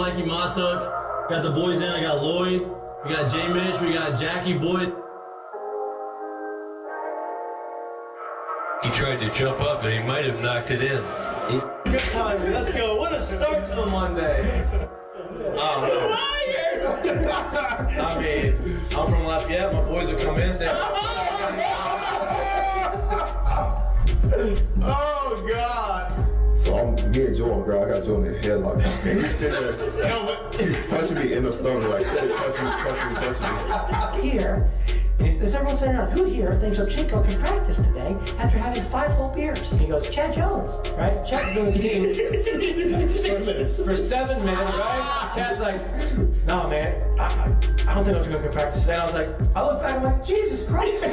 Mikie Mahtook. Got the boys in. I got Lloyd. We got J. Mitch. We got Jackie Boyd. He tried to jump up and he might have knocked it in. Good timing. Let's go. What a start to the Monday. I mean, I'm from Lafayette. My boys will come in and say, oh, God. So me and Joe on the ground. I got Joe in the headlock. And he's sitting there. He's punching me in the stomach. Like, punching me. Here, is everyone sitting around? Who here thinks Ochenko can practice today after having 5 full beers? And he goes, Chad Jones, right? Chad's doing the game 6 minutes. For 7 minutes, right? Chad's like, no, man, I don't think Ochenko can practice today. And I was like, I look back and I'm like, Jesus Christ. I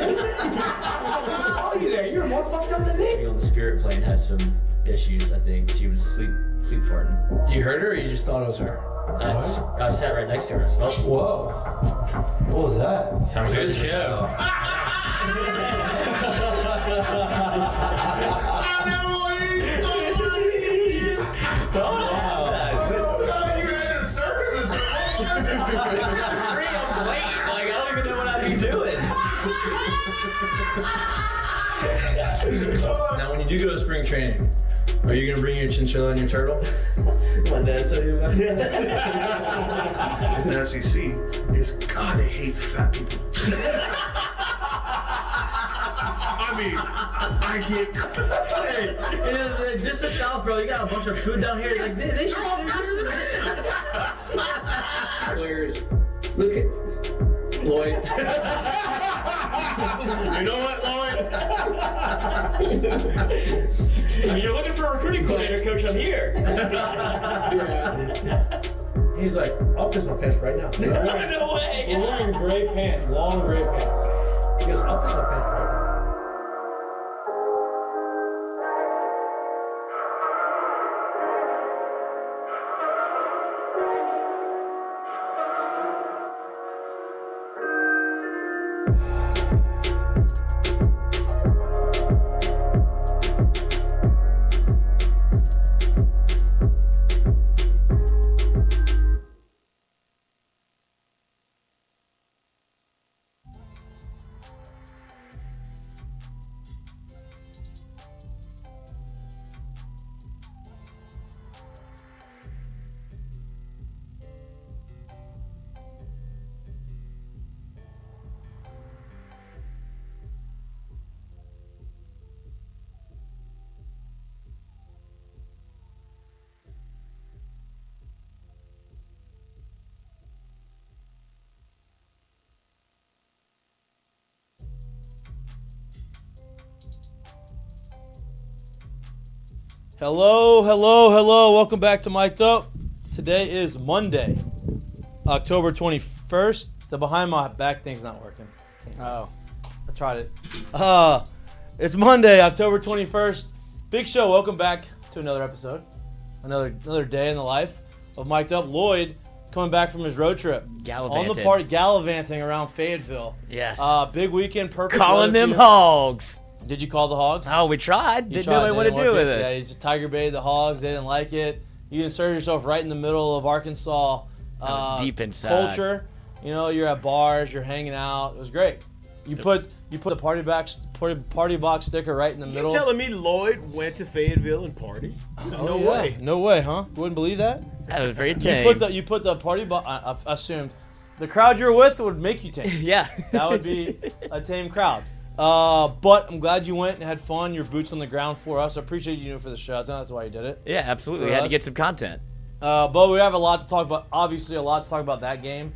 saw you there. You were more fucked up than me. On the spirit plane had some issues, I think. She was sleep farting. you heard her or you just thought it was her? I sat right next to her. I smelled it. Whoa. What was that? Time for the show. Now, when you do go to spring training, are you going to bring your chinchilla and your turtle? My dad tell you about it? The SEC is, God, they hate fat people. I mean, I get... Hey, just the South, bro. You got a bunch of food down here. Like, they should all Players, look at Lloyd. You know what, Lloyd? You're looking for a recruiting coordinator, coach. I'm here. He's like, I'll piss my pants right now. No way. We're wearing gray pants, long gray pants. He goes, I'll piss my pants right now. Hello. Welcome back to Mik'd Up. Today is Monday, October 21st. The behind my back thing's not working. Oh, I tried it. It's Monday, October 21st. Big show. Welcome back to another episode. Another day in the life of Mik'd Up. Lloyd coming back from his road trip. Gallivanting around Fayetteville. Yes. Big weekend. Perfect. Calling them hogs. Did you call the hogs? Oh, we tried. Didn't know what to do with it. Yeah, he's Tiger Bay, the hogs. They didn't like it. You insert yourself right in the middle of Arkansas deep inside culture. You know, you're at bars, you're hanging out. It was great. You put the party box sticker right in the middle. You telling me Lloyd went to Fayetteville and partied? No way. No way, huh? You wouldn't believe that? That was very tame. You put the party box. I assumed the crowd you're with would make you tame. Yeah. That would be a tame crowd. But I'm glad you went and had fun. Your boots on the ground for us. I appreciate you doing it for the show. That's why you did it. Yeah, absolutely. We had to get some content. But we have a lot to talk about. Obviously, a lot to talk about that game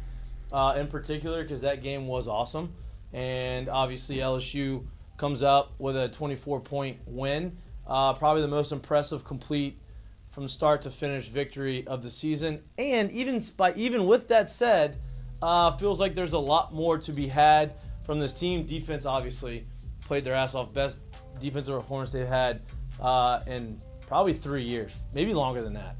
in particular because that game was awesome. And obviously, LSU comes out with a 24-point win. Probably the most impressive, complete from start to finish victory of the season. And even with that said, feels like there's a lot more to be had from this team. Defense obviously played their ass off. Best defensive performance they've had in probably 3 years, maybe longer than that.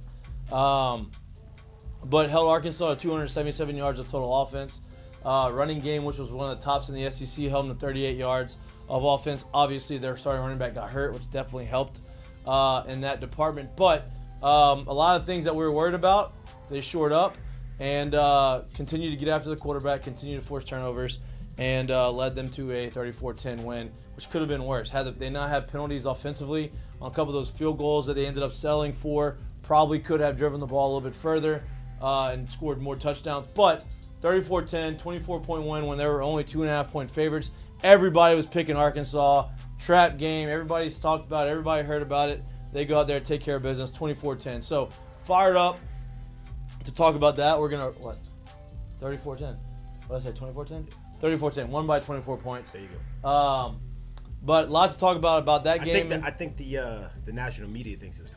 But held Arkansas to 277 yards of total offense. Running game, which was one of the tops in the SEC, held them to 38 yards of offense. Obviously, their starting running back got hurt, which definitely helped in that department. But a lot of things that we were worried about They shored up and continued to get after the quarterback, continued to force turnovers, and led them to a 34-10 win, which could have been worse. Had they not had penalties offensively on a couple of those field goals that they ended up settling for, probably could have driven the ball a little bit further and scored more touchdowns. But 34-10, 24-point win when they were only 2.5-point favorites. Everybody was picking Arkansas. Trap game. Everybody's talked about it. Everybody heard about it. They go out there, take care of business, 24-10. So, fired up to talk about that. We're going to, 34-10. What did I say, 24-10? 34-10. Won by 24 points. There you go. But lots to talk about that game. I think the national media thinks it was 24-10.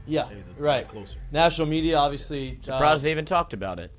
Yeah, it was right. Closer. National media, obviously. Surprised they even talked about it.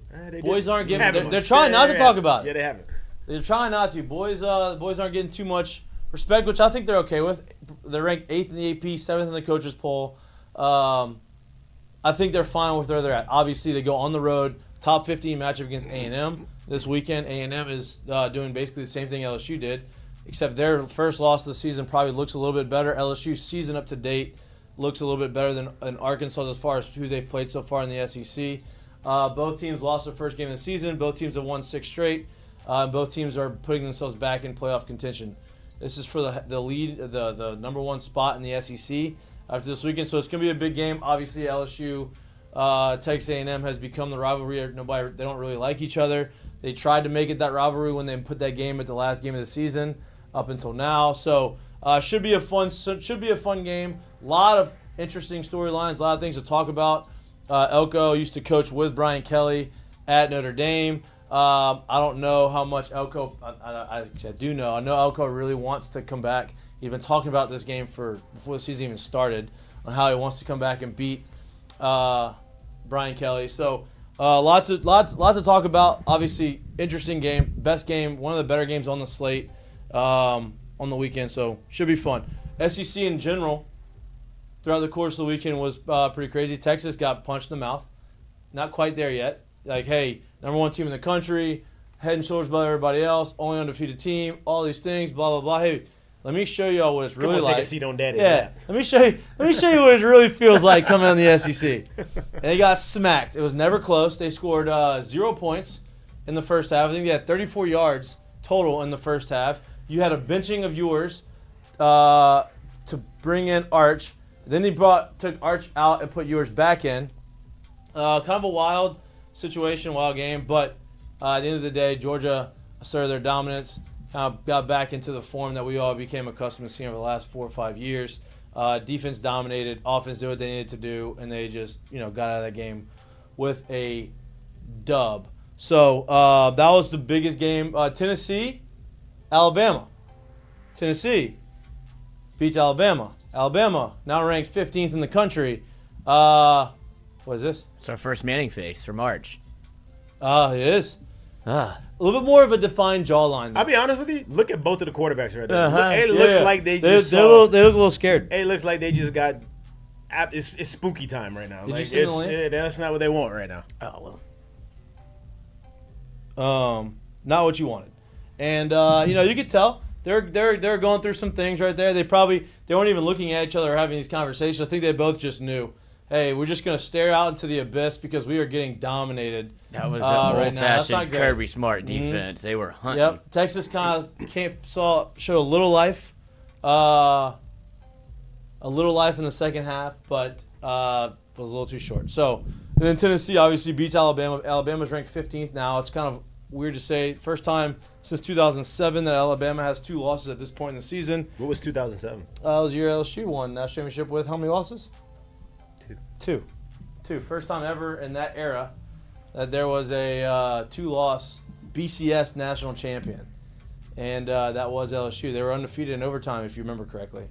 Boys aren't getting. They're trying not to talk about it. Yeah, they haven't. They're trying not to. Boys aren't getting too much respect, which I think they're okay with. They're ranked 8th in the AP, 7th in the coaches poll. I think they're fine with where they're at. Obviously, they go on the road, top 15 matchup against A&M this weekend. A&M is doing basically the same thing LSU did, except their first loss of the season probably looks a little bit better. LSU's season up to date looks a little bit better than Arkansas as far as who they've played so far in the SEC. Both teams lost their first game of the season. Both teams have won 6 straight. Both teams are putting themselves back in playoff contention. This is for the lead, the number 1 spot in the SEC after this weekend. So it's going to be a big game. Obviously, LSU, Texas A&M has become the rivalry. They don't really like each other. They tried to make it that rivalry when they put that game at the last game of the season up until now. So should be a fun game. A lot of interesting storylines. A lot of things to talk about. Elko used to coach with Brian Kelly at Notre Dame. I don't know how much Elko. I do know. I know Elko really wants to come back. He's been talking about this game before the season even started on how he wants to come back and beat Brian Kelly. So lots to talk about. Obviously, interesting game, best game, one of the better games on the slate on the weekend. So should be fun. SEC in general throughout the course of the weekend was pretty crazy. Texas got punched in the mouth. Not quite there yet. Like, hey, number 1 team in the country, head and shoulders above everybody else, only undefeated team, all these things, blah, blah, blah. Hey, let me show y'all what it's really like. Take a seat on daddy's yeah, lap. let me show you what it really feels like coming on the SEC. And they got smacked. It was never close. They scored 0 points in the first half. I think they had 34 yards total in the first half. You had a benching of yours to bring in Arch. Then they took Arch out and put yours back in. Kind of a wild situation, wild game, but at the end of the day, Georgia asserted their dominance, kind of got back into the form that we all became accustomed to seeing over the last 4 or 5 years. Defense dominated, offense did what they needed to do, and they just got out of that game with a dub. So that was the biggest game. Tennessee, Alabama. Tennessee beats Alabama. Alabama now ranked 15th in the country. What is this? It's our first Manning face for March. It is. A little bit more of a defined jawline. I'll be honest with you. Look at both of the quarterbacks right there. Uh-huh. It looks like they just they look a little scared. It looks like they just got. It's spooky time right now. Did you see the link? That's not what they want right now. Oh well. Not what you wanted, and you could tell they're going through some things right there. They weren't even looking at each other or having these conversations. I think they both just knew. Hey, we're just going to stare out into the abyss because we are getting dominated. That was right old-fashioned Kirby Smart defense. They were hunting. Yep. Texas kind of showed a little life. A little life in the second half, but was a little too short. So, and then Tennessee obviously beats Alabama. Alabama's ranked 15th now. It's kind of weird to say. First time since 2007 that Alabama has 2 losses at this point in the season. What was 2007? It was the year LSU won national championship with how many losses? 2. First time ever in that era that there was a 2-loss BCS national champion. And that was LSU. They were undefeated in overtime, if you remember correctly.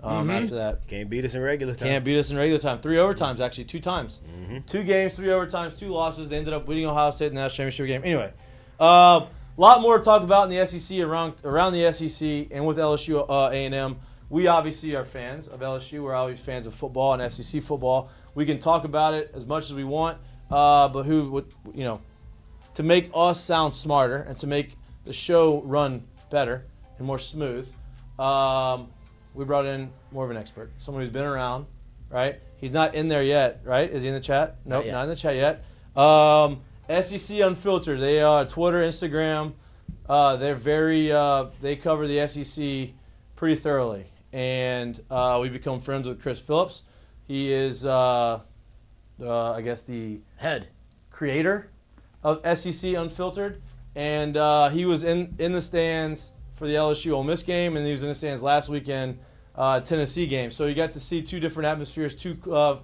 After that. Can't beat us in regular time. 3 overtimes, actually, 2 times. 2 games, 3 overtimes, 2 losses. They ended up winning Ohio State in the national championship game. Anyway, a lot more to talk about in the SEC, around the SEC, and with LSU A&M. We obviously are fans of LSU. We're always fans of football and SEC football. We can talk about it as much as we want, but to make us sound smarter and to make the show run better and more smooth, we brought in more of an expert, someone who's been around, right? He's not in there yet, right? Is he in the chat? Nope, not in the chat yet. SEC Unfiltered. They Twitter, Instagram. They're very. They cover the SEC pretty thoroughly, and we become friends with Chris Phillips. He is, I guess, the Head creator of SEC Unfiltered, and he was in the stands for the LSU Ole Miss game, and he was in the stands last weekend Tennessee game. So you got to see two different atmospheres, two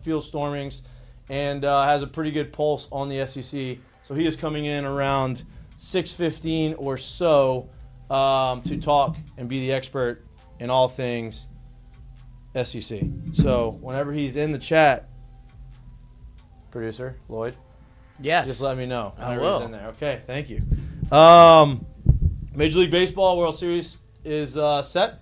field stormings, and has a pretty good pulse on the SEC. So he is coming in around 6:15 or so to talk and be the expert in all things SEC. So whenever he's in the chat, producer Lloyd, Yes. just let me know. I Whenever will. he's in there. Okay, thank you. Major League Baseball World Series is set.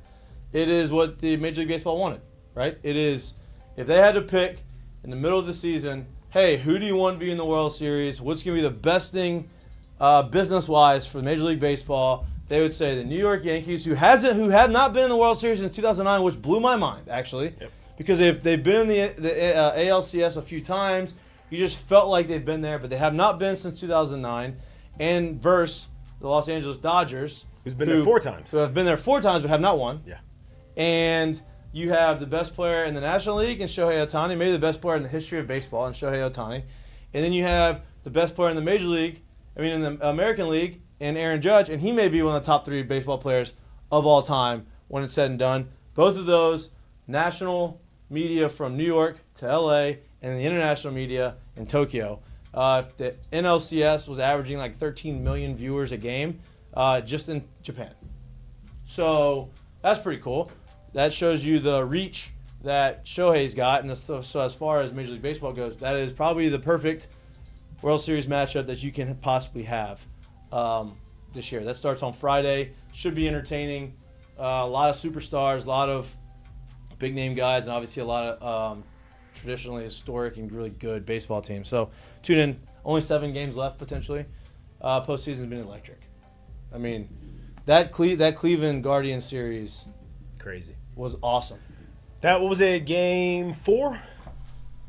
It is what the Major League Baseball wanted, right? It is, if they had to pick in the middle of the season, hey, who do you want to be in the World Series? What's going to be the best thing business-wise for Major League Baseball? They would say the New York Yankees, who had not been in the World Series since 2009, which blew my mind, actually. Yep. Because if they've been in the ALCS a few times, you just felt like they've been there, but they have not been since 2009. And versus the Los Angeles Dodgers, Who's been there 4 times. who have been there 4 times but have not won. Yeah. And you have the best player in the National League in Shohei Ohtani, maybe the best player in the history of baseball in Shohei Ohtani. And then you have the best player in the in the American League in Aaron Judge, and he may be one of the top 3 baseball players of all time when it's said and done. Both of those national media from New York to LA and the international media in Tokyo. The NLCS was averaging like 13 million viewers a game just in Japan. So that's pretty cool. That shows you the reach that Shohei's got. And so as far as Major League Baseball goes, that is probably the perfect World Series matchup that you can possibly have this year. That starts on Friday. Should be entertaining. A lot of superstars, a lot of big-name guys, and obviously a lot of traditionally historic and really good baseball teams. So tune in. Only 7 games left, potentially. Postseason's been electric. I mean, that Cleveland Guardians series Crazy. was awesome. That, what was it, game 4?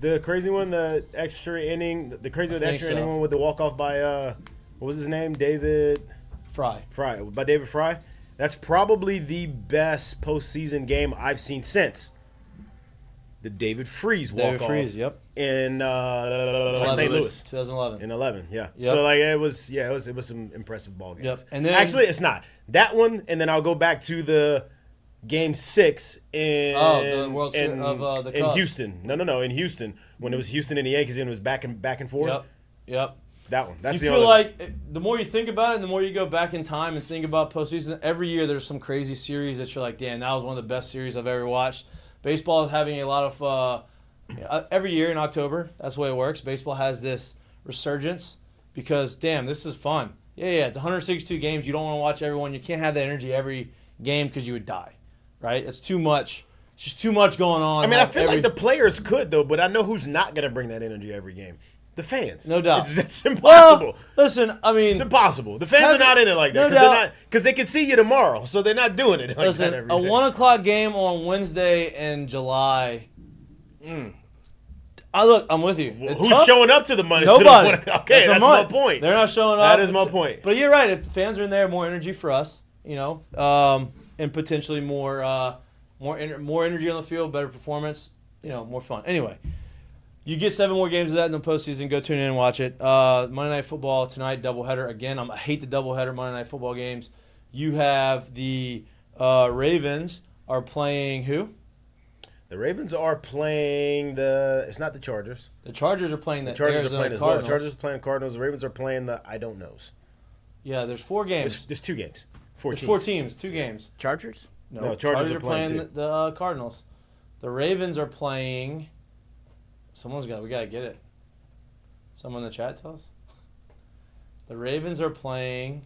The crazy one, the extra inning, the crazy with the extra inning one with the walk-off by, what was his name? David Fry. By David Fry. That's probably the best postseason game I've seen since the David Freese walk-off. David Freese, yep. In St. Louis. 2011. In 11, yeah. Yep. So like it was some impressive ball games. Yep. And then actually, it's not that one, and then I'll go back to the Game 6 in the World Series of the in Cubs. Houston. No, in Houston when it was Houston and the Yankees and it was back and forth. Yep. That one. That's you the feel only. like the more you think about it, and the more you go back in time and think about postseason, every year there's some crazy series that you're like, damn, that was one of the best series I've ever watched. Baseball is having a lot of every year in October. That's the way it works. Baseball has this resurgence because, damn, this is fun. Yeah, it's 162 games. You don't want to watch everyone. You can't have that energy every game because you would die, right? It's too much. It's just too much going on. I mean, I feel like the players could though, but I know who's not going to bring that energy every game. The fans. No doubt. It's impossible. Well, listen, I mean, it's impossible. The fans are not in it like that because they can see you tomorrow, so they're not doing it like that every day. A 1:00 game on Wednesday in July. I'm with you. Who's showing up to the money? Nobody. Okay, that's my point. They're not showing up. That is my point. But you're right. If the fans are in there, more energy for us, and potentially more energy on the field, better performance, more fun. Anyway. You get 7 more games of that in the postseason. Go tune in and watch it. Monday Night Football tonight, doubleheader. Again, I hate the doubleheader Monday Night Football games. You have the Ravens are playing who? The Ravens are playing it's not the Chargers. The Chargers are playing the Chargers Arizona are playing as Cardinals. well. The Chargers are playing the Cardinals. The Ravens are playing the I don't knows. Yeah, there's 4 games. There's 2 games. There's 4 teams, 2 games. Chargers? No, Chargers are playing the Cardinals. The Ravens are playing. We gotta get it. Someone in the chat tell us. The Ravens are playing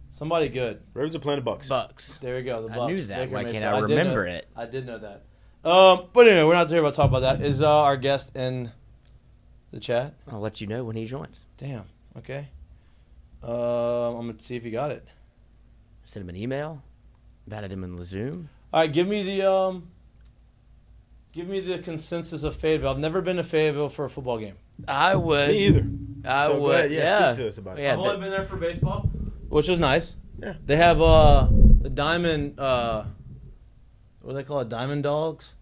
somebody good. Ravens are playing the Bucks. There we go. The Bucks. I knew that. Baker Why Mayfield. can't I remember it? I did know that. But anyway, we're not here to talk about that. Is our guest in the chat? I'll let you know when he joins. Damn. Okay. I'm gonna see if he got it. Send him an email. Batted him in the Zoom. All right. Give me the consensus of Fayetteville. I've never been to Fayetteville for a football game. I was. Me either. I So go would. ahead, yeah, speak to us about it. Yeah, I've only been there for baseball, which was nice. Yeah. They have the diamond. What do they call it? Diamond dogs,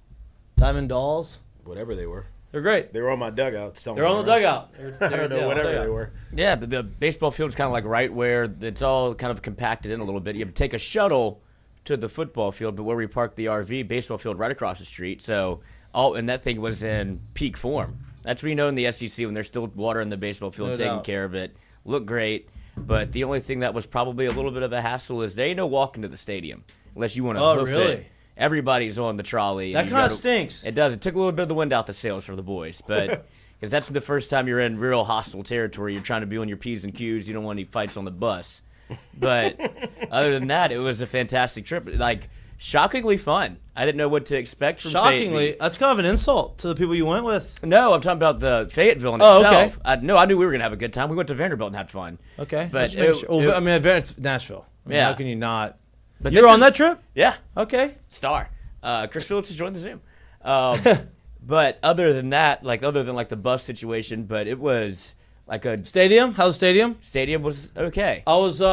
diamond dolls. Whatever they were. They're great. They were on my dugout. They're on the dugout. I don't know, whatever they were. Yeah, but the baseball field is kind of like right where it's all kind of compacted in a little bit. You have to take a shuttle to the football field, but where we parked the RV, baseball field right across the street. So, and that thing was in peak form. That's where you know in the SEC when there's still water in the baseball field, No taking doubt. care of it. Looked great, but the only thing that was probably a little bit of a hassle is there ain't no walking to the stadium unless you want to hoof really? it. Everybody's on the trolley. That and you kind of gotta- stinks. It does. It took a little bit of the wind out the sails for the boys, but because that's the first time you're in real hostile territory. You're trying to be on your P's and Q's. You don't want any fights on the bus. But other than that, it was a fantastic trip. Like, shockingly fun. I didn't know what to expect from Shockingly, Fayetteville. that's kind of an insult to the people you went with. No, I'm talking about the Fayetteville in Oh, itself. okay. I knew we were going to have a good time. We went to Vanderbilt and had fun. Okay, But Let's make it- sure. Well, it- I mean, it's Nashville. I mean, Yeah. How can you not? But You're this on is- that trip? Yeah. Okay. Star. Chris Phillips has joined the Zoom. But other than that, other than the bus situation, but it was like a Stadium? How's the stadium? stadium was okay. I was They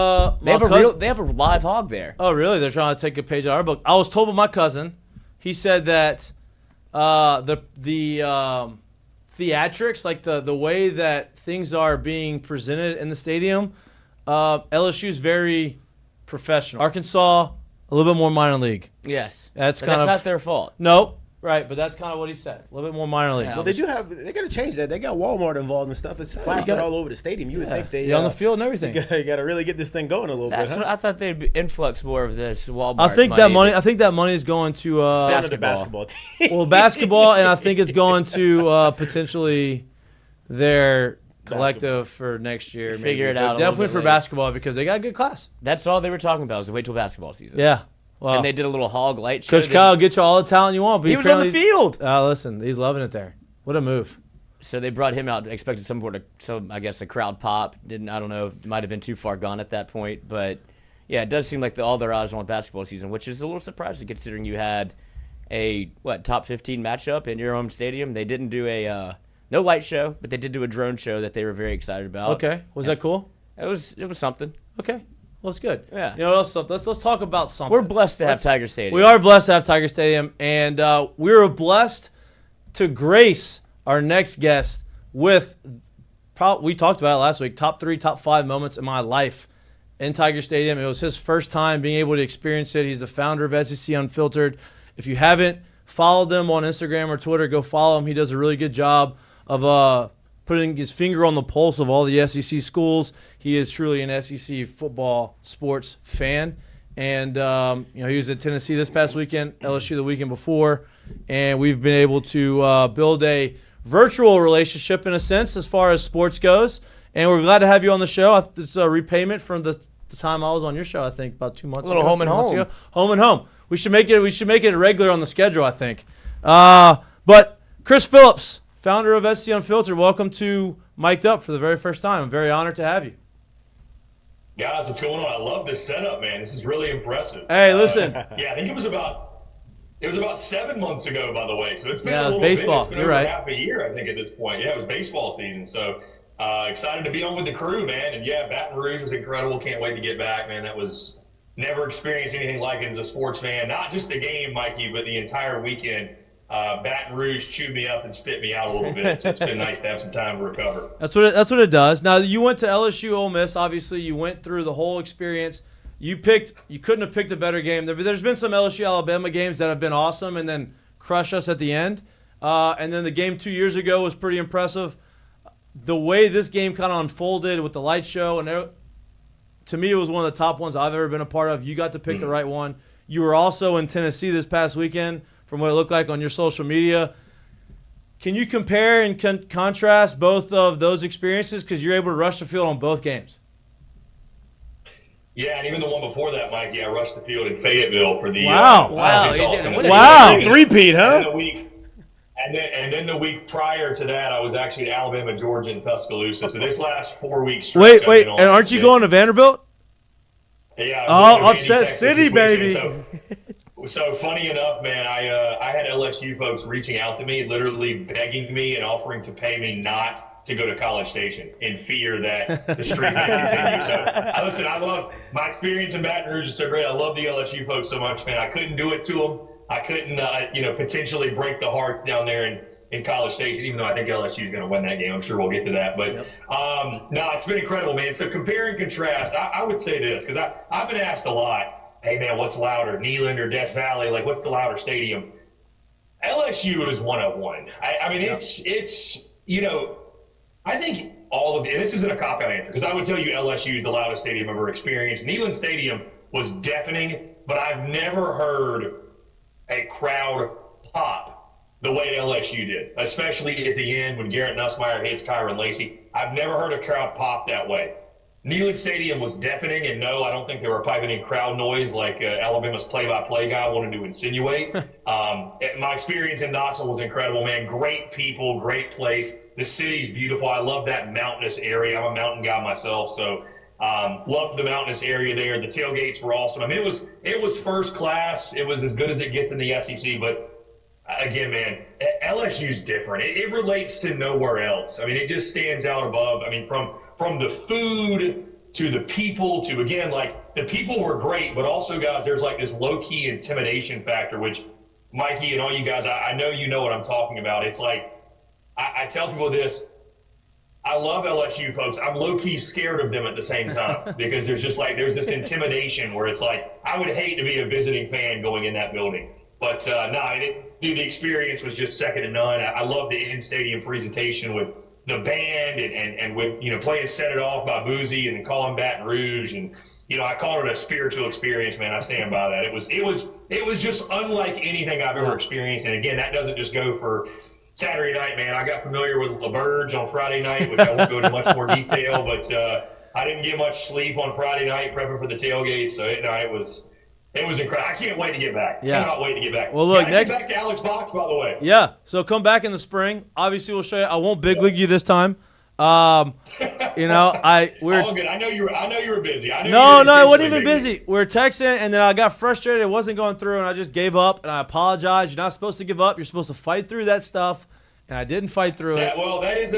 have a live hog there. Oh, really? They're trying to take a page out of our book. I was told by my cousin. He said that the theatrics, like the way that things are being presented in the stadium, LSU's very professional. Arkansas, a little bit more minor league. Yes. That's But kind that's of not their fault. Nope. Right, but that's kind of what he said. A little bit more minor league. Yeah. Well, they got to change that. They got Walmart involved and stuff. It's plastered all over the stadium. You would think they on the field and everything. You got to really get this thing going a little bit. That's Huh? what I thought they'd influx more of this Walmart. I think that money is going to Down to the basketball team. well, basketball, and I think it's going to potentially their collective for next year. Figure maybe. it But out a little definitely bit for later. basketball because they got a good class. That's all they were talking about was wait till basketball season. Yeah. Well, And they did a little hog light show. Coach Kyle get you all the talent you want. But He was on the field. Listen, he's loving it there. What a move. So they brought him out, expected I guess a crowd pop. I don't know, it might have been too far gone at that point. But yeah, it does seem like all their eyes are on basketball season, which is a little surprising considering you had a top 15 matchup in your home stadium. They didn't do a no light show, but they did do a drone show that they were very excited about. Okay. Was that cool? It was something. Okay. Well, it's good. Yeah. You know what else? Let's talk about something. We're blessed to have Tiger Stadium. We are blessed to have Tiger Stadium, and we are blessed to grace our next guest with. We talked about it last week. Top 3, top 5 moments in my life in Tiger Stadium. It was his first time being able to experience it. He's the founder of SEC Unfiltered. If you haven't followed him on Instagram or Twitter, go follow him. He does a really good job of putting his finger on the pulse of all the SEC schools. He is truly an SEC football sports fan. And, he was at Tennessee this past weekend, LSU the weekend before. And we've been able to build a virtual relationship in a sense as far as sports goes. And we're glad to have you on the show. It's a repayment from the time I was on your show, I think, about 2 months ago. A little home and 3 months home. ago. Home and home. We should make it regular on the schedule, I think. But Chris Phillips, founder of SC Unfiltered, welcome to Mik'd Up for the very first time. I'm very honored to have you. Guys, what's going on? I love this setup, man. This is really impressive. Hey, listen. Yeah, I think it was about 7 months ago, by the way. So it's been Yeah, a little baseball. bit. It's been You're over right. half a year, I think, at this point. Yeah, it was baseball season. So excited to be on with the crew, man. And yeah, Baton Rouge was incredible. Can't wait to get back, man. That was never experienced anything like it as a sports fan. Not just the game, Mikey, but the entire weekend. Baton Rouge chewed me up and spit me out a little bit. So it's been nice to have some time to recover. That's what it does. Now, you went to LSU Ole Miss. Obviously, you went through the whole experience. You couldn't have picked a better game. There's been some LSU Alabama games that have been awesome and then crush us at the end. And then the game 2 years ago was pretty impressive. The way this game kind of unfolded with the light show, and to me, it was one of the top ones I've ever been a part of. You got to pick the right one. You were also in Tennessee this past weekend, from what it looked like on your social media. Can you compare and contrast both of those experiences? Because you're able to rush the field on both games. Yeah, and even the one before that, Mikey, I rushed the field in Fayetteville for the Wow. Wow. Three-peat, huh? And then the week prior to that, I was actually at Alabama, Georgia, and Tuscaloosa. So this last 4 weeks stretch. Wait, and aren't you going to Vanderbilt? Yeah. Oh, Upset City, baby. So So funny enough, man, I had LSU folks reaching out to me, literally begging me and offering to pay me not to go to College Station in fear that the streak may continue. So listen, I love my experience in Baton Rouge is so great. I love the LSU folks so much, man. I couldn't do it to them. I couldn't, potentially break the hearts down there in College Station, even though I think LSU is going to win that game. I'm sure we'll get to that. But no, it's been incredible, man. So compare and contrast. I would say this because I've been asked a lot. Hey, man, what's louder, Neyland or Death Valley? Like, what's the louder stadium? LSU is one of one. I mean, it's I think all of – and this isn't a cop-out answer because I would tell you LSU is the loudest stadium I've ever experienced. Neyland Stadium was deafening, but I've never heard a crowd pop the way LSU did, especially at the end when Garrett Nussmeier hits Kyron Lacey. I've never heard a crowd pop that way. Neyland Stadium was deafening, and no, I don't think they were piping in crowd noise like Alabama's play-by-play guy wanted to insinuate. My experience in Knoxville was incredible, man. Great people, great place. The city's beautiful. I love that mountainous area. I'm a mountain guy myself, so loved the mountainous area there. The tailgates were awesome. I mean, it was first class. It was as good as it gets in the SEC, but again, man, LSU's different. It relates to nowhere else. I mean, it just stands out above. I mean, from the food to the people to, again, like the people were great, but also, guys, there's like this low-key intimidation factor, which Mikey and all you guys, I know you know what I'm talking about. It's like, I tell people this, I love LSU folks. I'm low-key scared of them at the same time because there's there's this intimidation where it's like, I would hate to be a visiting fan going in that building. But the experience was just second to none. I love the in-stadium presentation with the band and with, playing Set It Off by Boozy and then calling Baton Rouge. And, I called it a spiritual experience, man. I stand by that. It was just unlike anything I've ever experienced. And again, that doesn't just go for Saturday night, man. I got familiar with LaBerge on Friday night, which I won't go into much more detail, but I didn't get much sleep on Friday night prepping for the tailgate. So it was incredible. I can't wait to get back. Yeah. Cannot wait to get back. Well, look, get back to Alex Box, by the way. Yeah, so come back in the spring. Obviously, we'll show you. I won't big league you this time. All good. I know you were busy. No, it wasn't even busy. We were texting, and then I got frustrated. It wasn't going through, and I just gave up, and I apologize. You're not supposed to give up. You're supposed to fight through that stuff, and I didn't fight through it. Well, that is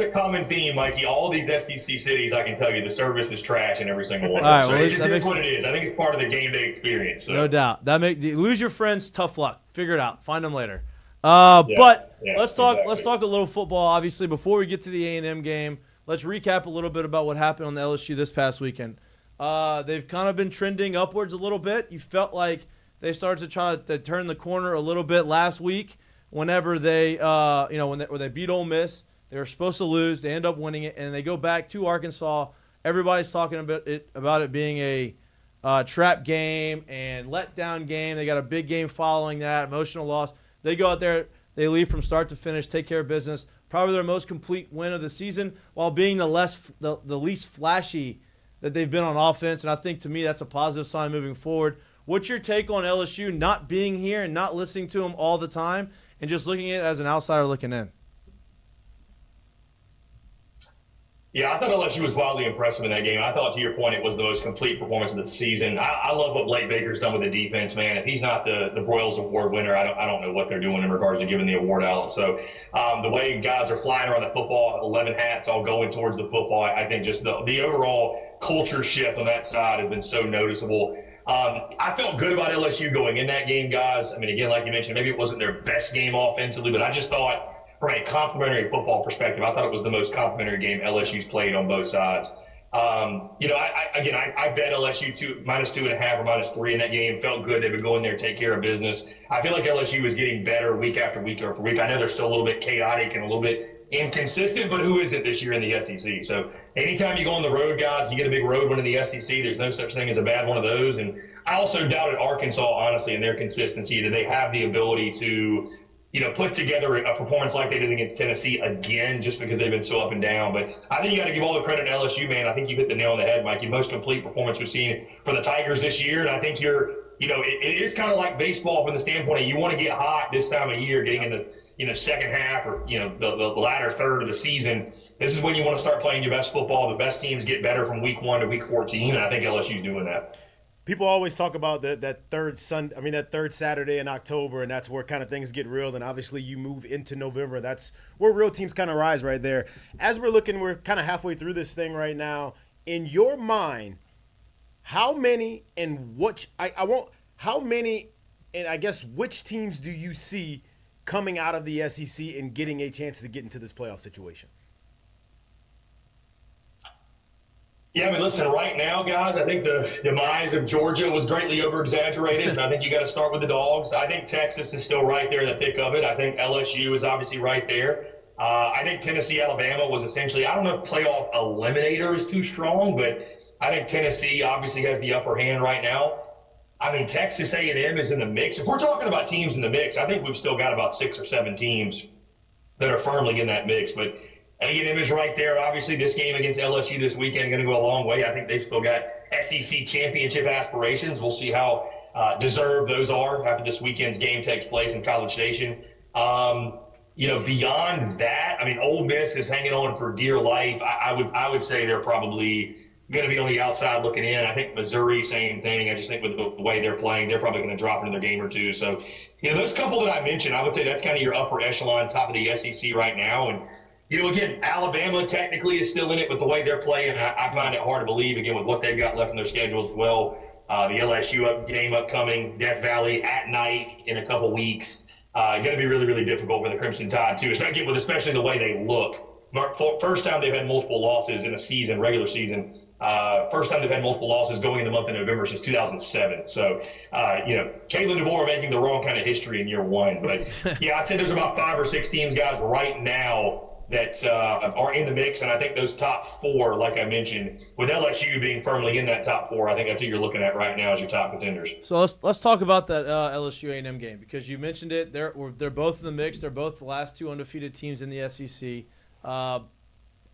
a common theme, Mikey. All these SEC cities, I can tell you, the service is trash in every single one. All right, so well, it just is what it is. I think it's part of the game day experience. So. No doubt. Lose your friends, tough luck. Figure it out. Find them later. Let's talk a little football, obviously, before we get to the A&M game. Let's recap a little bit about what happened on the LSU this past weekend. They've kind of been trending upwards a little bit. You felt like they started to try to turn the corner a little bit last week whenever they, when they beat Ole Miss. They were supposed to lose. They end up winning it, and they go back to Arkansas. Everybody's talking about it being a trap game and letdown game. They got a big game following that, emotional loss. They go out there. They leave from start to finish, take care of business. Probably their most complete win of the season while being the least flashy that they've been on offense. And I think, to me, that's a positive sign moving forward. What's your take on LSU not being here and not listening to them all the time and just looking at it as an outsider looking in? Yeah, I thought LSU was wildly impressive in that game. I thought, to your point, it was the most complete performance of the season. I love what Blake Baker's done with the defense, man. If he's not the Broyles Award winner, I don't know what they're doing in regards to giving the award out. So the way guys are flying around the football, 11 hats all going towards the football, I think just the overall culture shift on that side has been so noticeable. I felt good about LSU going in that game, guys. I mean, again, like you mentioned, maybe it wasn't their best game offensively, but I just thought, from a complimentary football perspective, I thought it was the most complimentary game LSU's played on both sides. I bet LSU -2.5 or -3 in that game. Felt good. They would go in there and take care of business. I feel like LSU was getting better week after week after week. I know they're still a little bit chaotic and a little bit inconsistent, but who is it this year in the SEC? So anytime you go on the road, guys, you get a big road win in the SEC. There's no such thing as a bad one of those. And I also doubted Arkansas, honestly, in their consistency. Do they have the ability to put together a performance like they did against Tennessee again, just because they've been so up and down? But I think you got to give all the credit to LSU, man. I think you hit the nail on the head, Mike. The most complete performance we've seen for the Tigers this year. And I think it is kind of like baseball from the standpoint of you want to get hot this time of year, getting in the second half or, the latter third of the season. This is when you want to start playing your best football. The best teams get better from week 1 to week 14. And I think LSU's doing that. people always talk about that third Saturday in October, and that's where kind of things get real. And obviously, you move into November. That's where real teams kind of rise right there. As we're kind of halfway through this thing right now. In your mind, how many and which which teams do you see coming out of the SEC and getting a chance to get into this playoff situation? Yeah, I mean, listen, right now, guys, I think the demise of Georgia was greatly over-exaggerated, so I think you got to start with the dogs. I think Texas is still right there in the thick of it. I think LSU is obviously right there. I think Tennessee, Alabama was essentially, I don't know if playoff eliminator is too strong, but I think Tennessee obviously has the upper hand right now. I mean, Texas A&M is in the mix. If we're talking about teams in the mix, I think we've still got about 6 or 7 teams that are firmly in that mix, but A&M is right there. Obviously, this game against LSU this weekend going to go a long way. I think they've still got SEC championship aspirations. We'll see how deserved those are after this weekend's game takes place in College Station. Beyond that, I mean, Ole Miss is hanging on for dear life. I would say they're probably going to be on the outside looking in. I think Missouri, same thing. I just think with the way they're playing, they're probably going to drop another game or two. So, those couple that I mentioned, I would say that's kind of your upper echelon, top of the SEC right now. And again, Alabama technically is still in it with the way they're playing. I find it hard to believe, again, with what they've got left in their schedule as well. The LSU game upcoming, Death Valley at night in a couple weeks. Going to be really, really difficult for the Crimson Tide, too, especially the way they look. First time they've had multiple losses in a season, regular season. First time they've had multiple losses going in the month of November since 2007. So, Kalen DeBoer making the wrong kind of history in year one. But, yeah, I'd say there's about 5 or 6 teams, guys, right now that are in the mix. And I think those top 4, like I mentioned, with LSU being firmly in that top 4, I think that's who you're looking at right now as your top contenders. So let's talk about that LSU A&M game, because you mentioned it. They're both in the mix. They're both the last 2 undefeated teams in the SEC.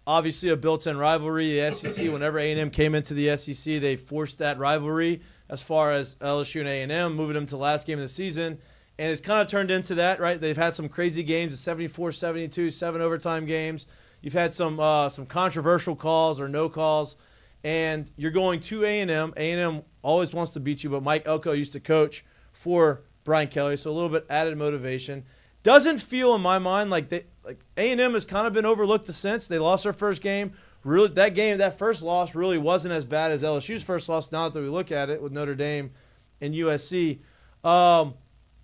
Obviously a built-in rivalry. The SEC, whenever A&M came into the SEC, they forced that rivalry as far as LSU and A&M, moving them to the last game of the season. And it's kind of turned into that, right? They've had some crazy games, 74-72, 7 overtime games. You've had some controversial calls or no calls. And you're going to A&M. A&M always wants to beat you, but Mike Elko used to coach for Brian Kelly, so a little bit added motivation. Doesn't feel in my mind like A&M has kind of been overlooked since. They lost their first game. Really, that first loss really wasn't as bad as LSU's first loss now that we look at it with Notre Dame and USC.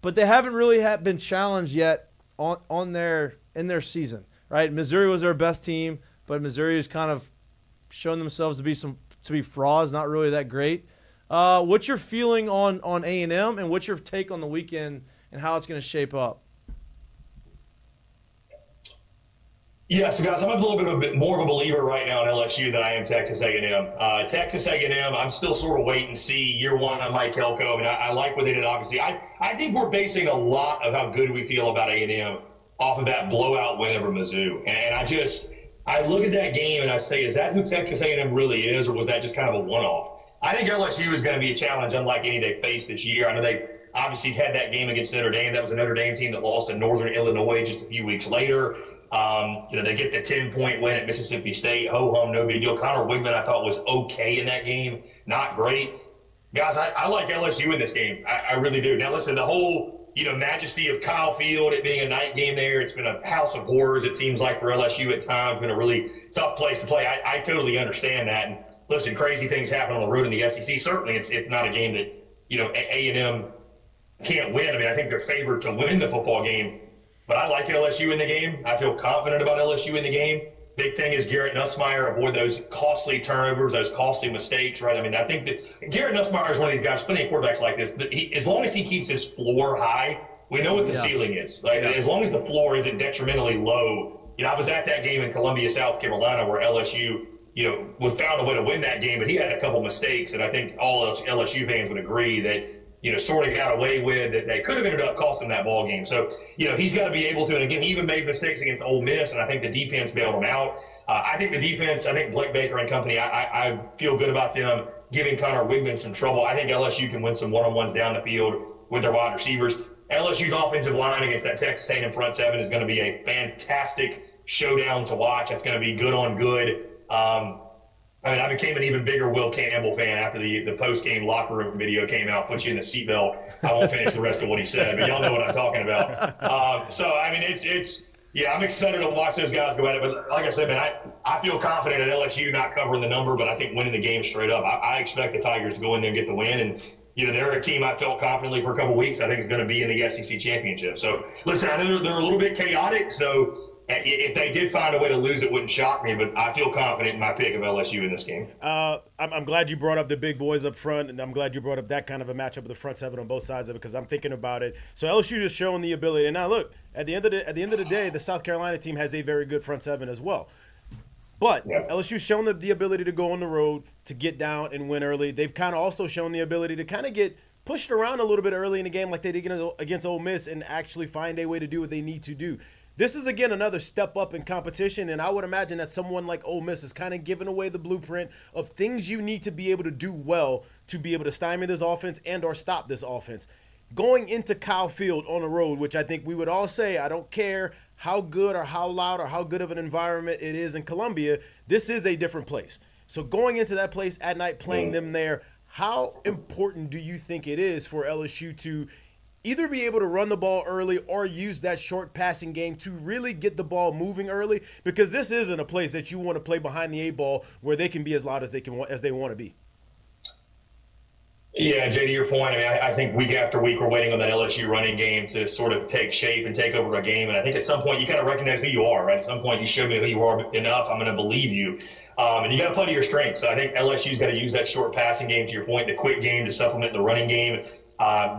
But they haven't really been challenged yet in their season, right? Missouri was their best team, but Missouri has kind of shown themselves to be frauds, not really that great. What's your feeling on A&M, and what's your take on the weekend and how it's going to shape up? Yeah, so guys, I'm a little bit more of a believer right now in LSU than I am Texas A&M. Texas A&M, I'm still sort of wait and see year one on Mike Elko. I mean, I like what they did, obviously. I think we're basing a lot of how good we feel about A&M off of that blowout win over Mizzou. And I look at that game and I say, is that who Texas A&M really is, or was that just kind of a one-off? I think LSU is going to be a challenge unlike any they faced this year. I know they obviously had that game against Notre Dame. That was a Notre Dame team that lost to Northern Illinois just a few weeks later. They get the 10-point win at Mississippi State. Ho-hum, no big deal. Connor Wigman, I thought, was okay in that game. Not great. Guys, I like LSU in this game. I really do. Now, listen, the whole, majesty of Kyle Field, it being a night game there, it's been a house of horrors, it seems like, for LSU at times. Been a really tough place to play. I totally understand that. And, listen, crazy things happen on the road in the SEC. Certainly, it's not a game that, A&M can't win. I mean, I think they're favored to win the football game. But I like LSU in the game. I feel confident about LSU in the game. Big thing is Garrett Nussmeier, avoid those costly turnovers, those costly mistakes, right? I mean, I think that Garrett Nussmeier is one of these guys, plenty of quarterbacks like this, but as long as he keeps his floor high, we know what the ceiling is. Like, as long as the floor isn't detrimentally low. I was at that game in Columbia, South Carolina, where LSU, found a way to win that game, but he had a couple mistakes, and I think all LSU fans would agree that sort of got away with, that they could have ended up costing that ball game. So, he's got to be able to, and again, he even made mistakes against Ole Miss, and I think the defense bailed him out. I think the defense, Blake Baker and company, I feel good about them giving Connor Wigman some trouble. I think LSU can win some one-on-ones down the field with their wide receivers. LSU's offensive line against that Texas A&M front seven is going to be a fantastic showdown to watch. It's going to be good on good. I mean, I became an even bigger Will Campbell fan after the post-game locker room video came out, put you in the seatbelt. I won't finish the rest of what he said, but y'all know what I'm talking about. So, I mean, yeah, I'm excited to watch those guys go at it. But like I said, man, I feel confident at LSU not covering the number, but I think winning the game straight up. I expect the Tigers to go in there and get the win. And, they're a team I felt confidently for a couple of weeks. I think is going to be in the SEC championship. So, listen, I know they're a little bit chaotic, so – if they did find a way to lose, it wouldn't shock me, but I feel confident in my pick of LSU in this game. I'm glad you brought up the big boys up front, and I'm glad you brought up that kind of a matchup with the front seven on both sides of it because I'm thinking about it. So LSU is showing the ability. And now look, at the end of the day, the South Carolina team has a very good front seven as well. But LSU's shown the ability to go on the road, to get down and win early. They've kind of also shown the ability to kind of get pushed around a little bit early in the game like they did against Ole Miss and actually find a way to do what they need to do. This is, again, another step up in competition, and I would imagine that someone like Ole Miss is kind of giving away the blueprint of things you need to be able to do well to be able to stymie this offense and or stop this offense. Going into Kyle Field on the road, which I think we would all say, I don't care how good or how loud or how good of an environment it is in Columbia, this is a different place. So going into that place at night, playing them there, how important do you think it is for LSU to either be able to run the ball early or use that short passing game to really get the ball moving early? Because this isn't a place that you want to play behind the eight ball where they can be as loud as they want to be. Yeah, Jay, to your point, I mean, I think week after week we're waiting on that LSU running game to sort of take shape and take over a game. And I think at some point you kind of recognize who you are, right? At some point you show me who you are enough, I'm going to believe you. And you got to play to your strengths. So I think LSU's got to use that short passing game, to your point, the quick game to supplement the running game.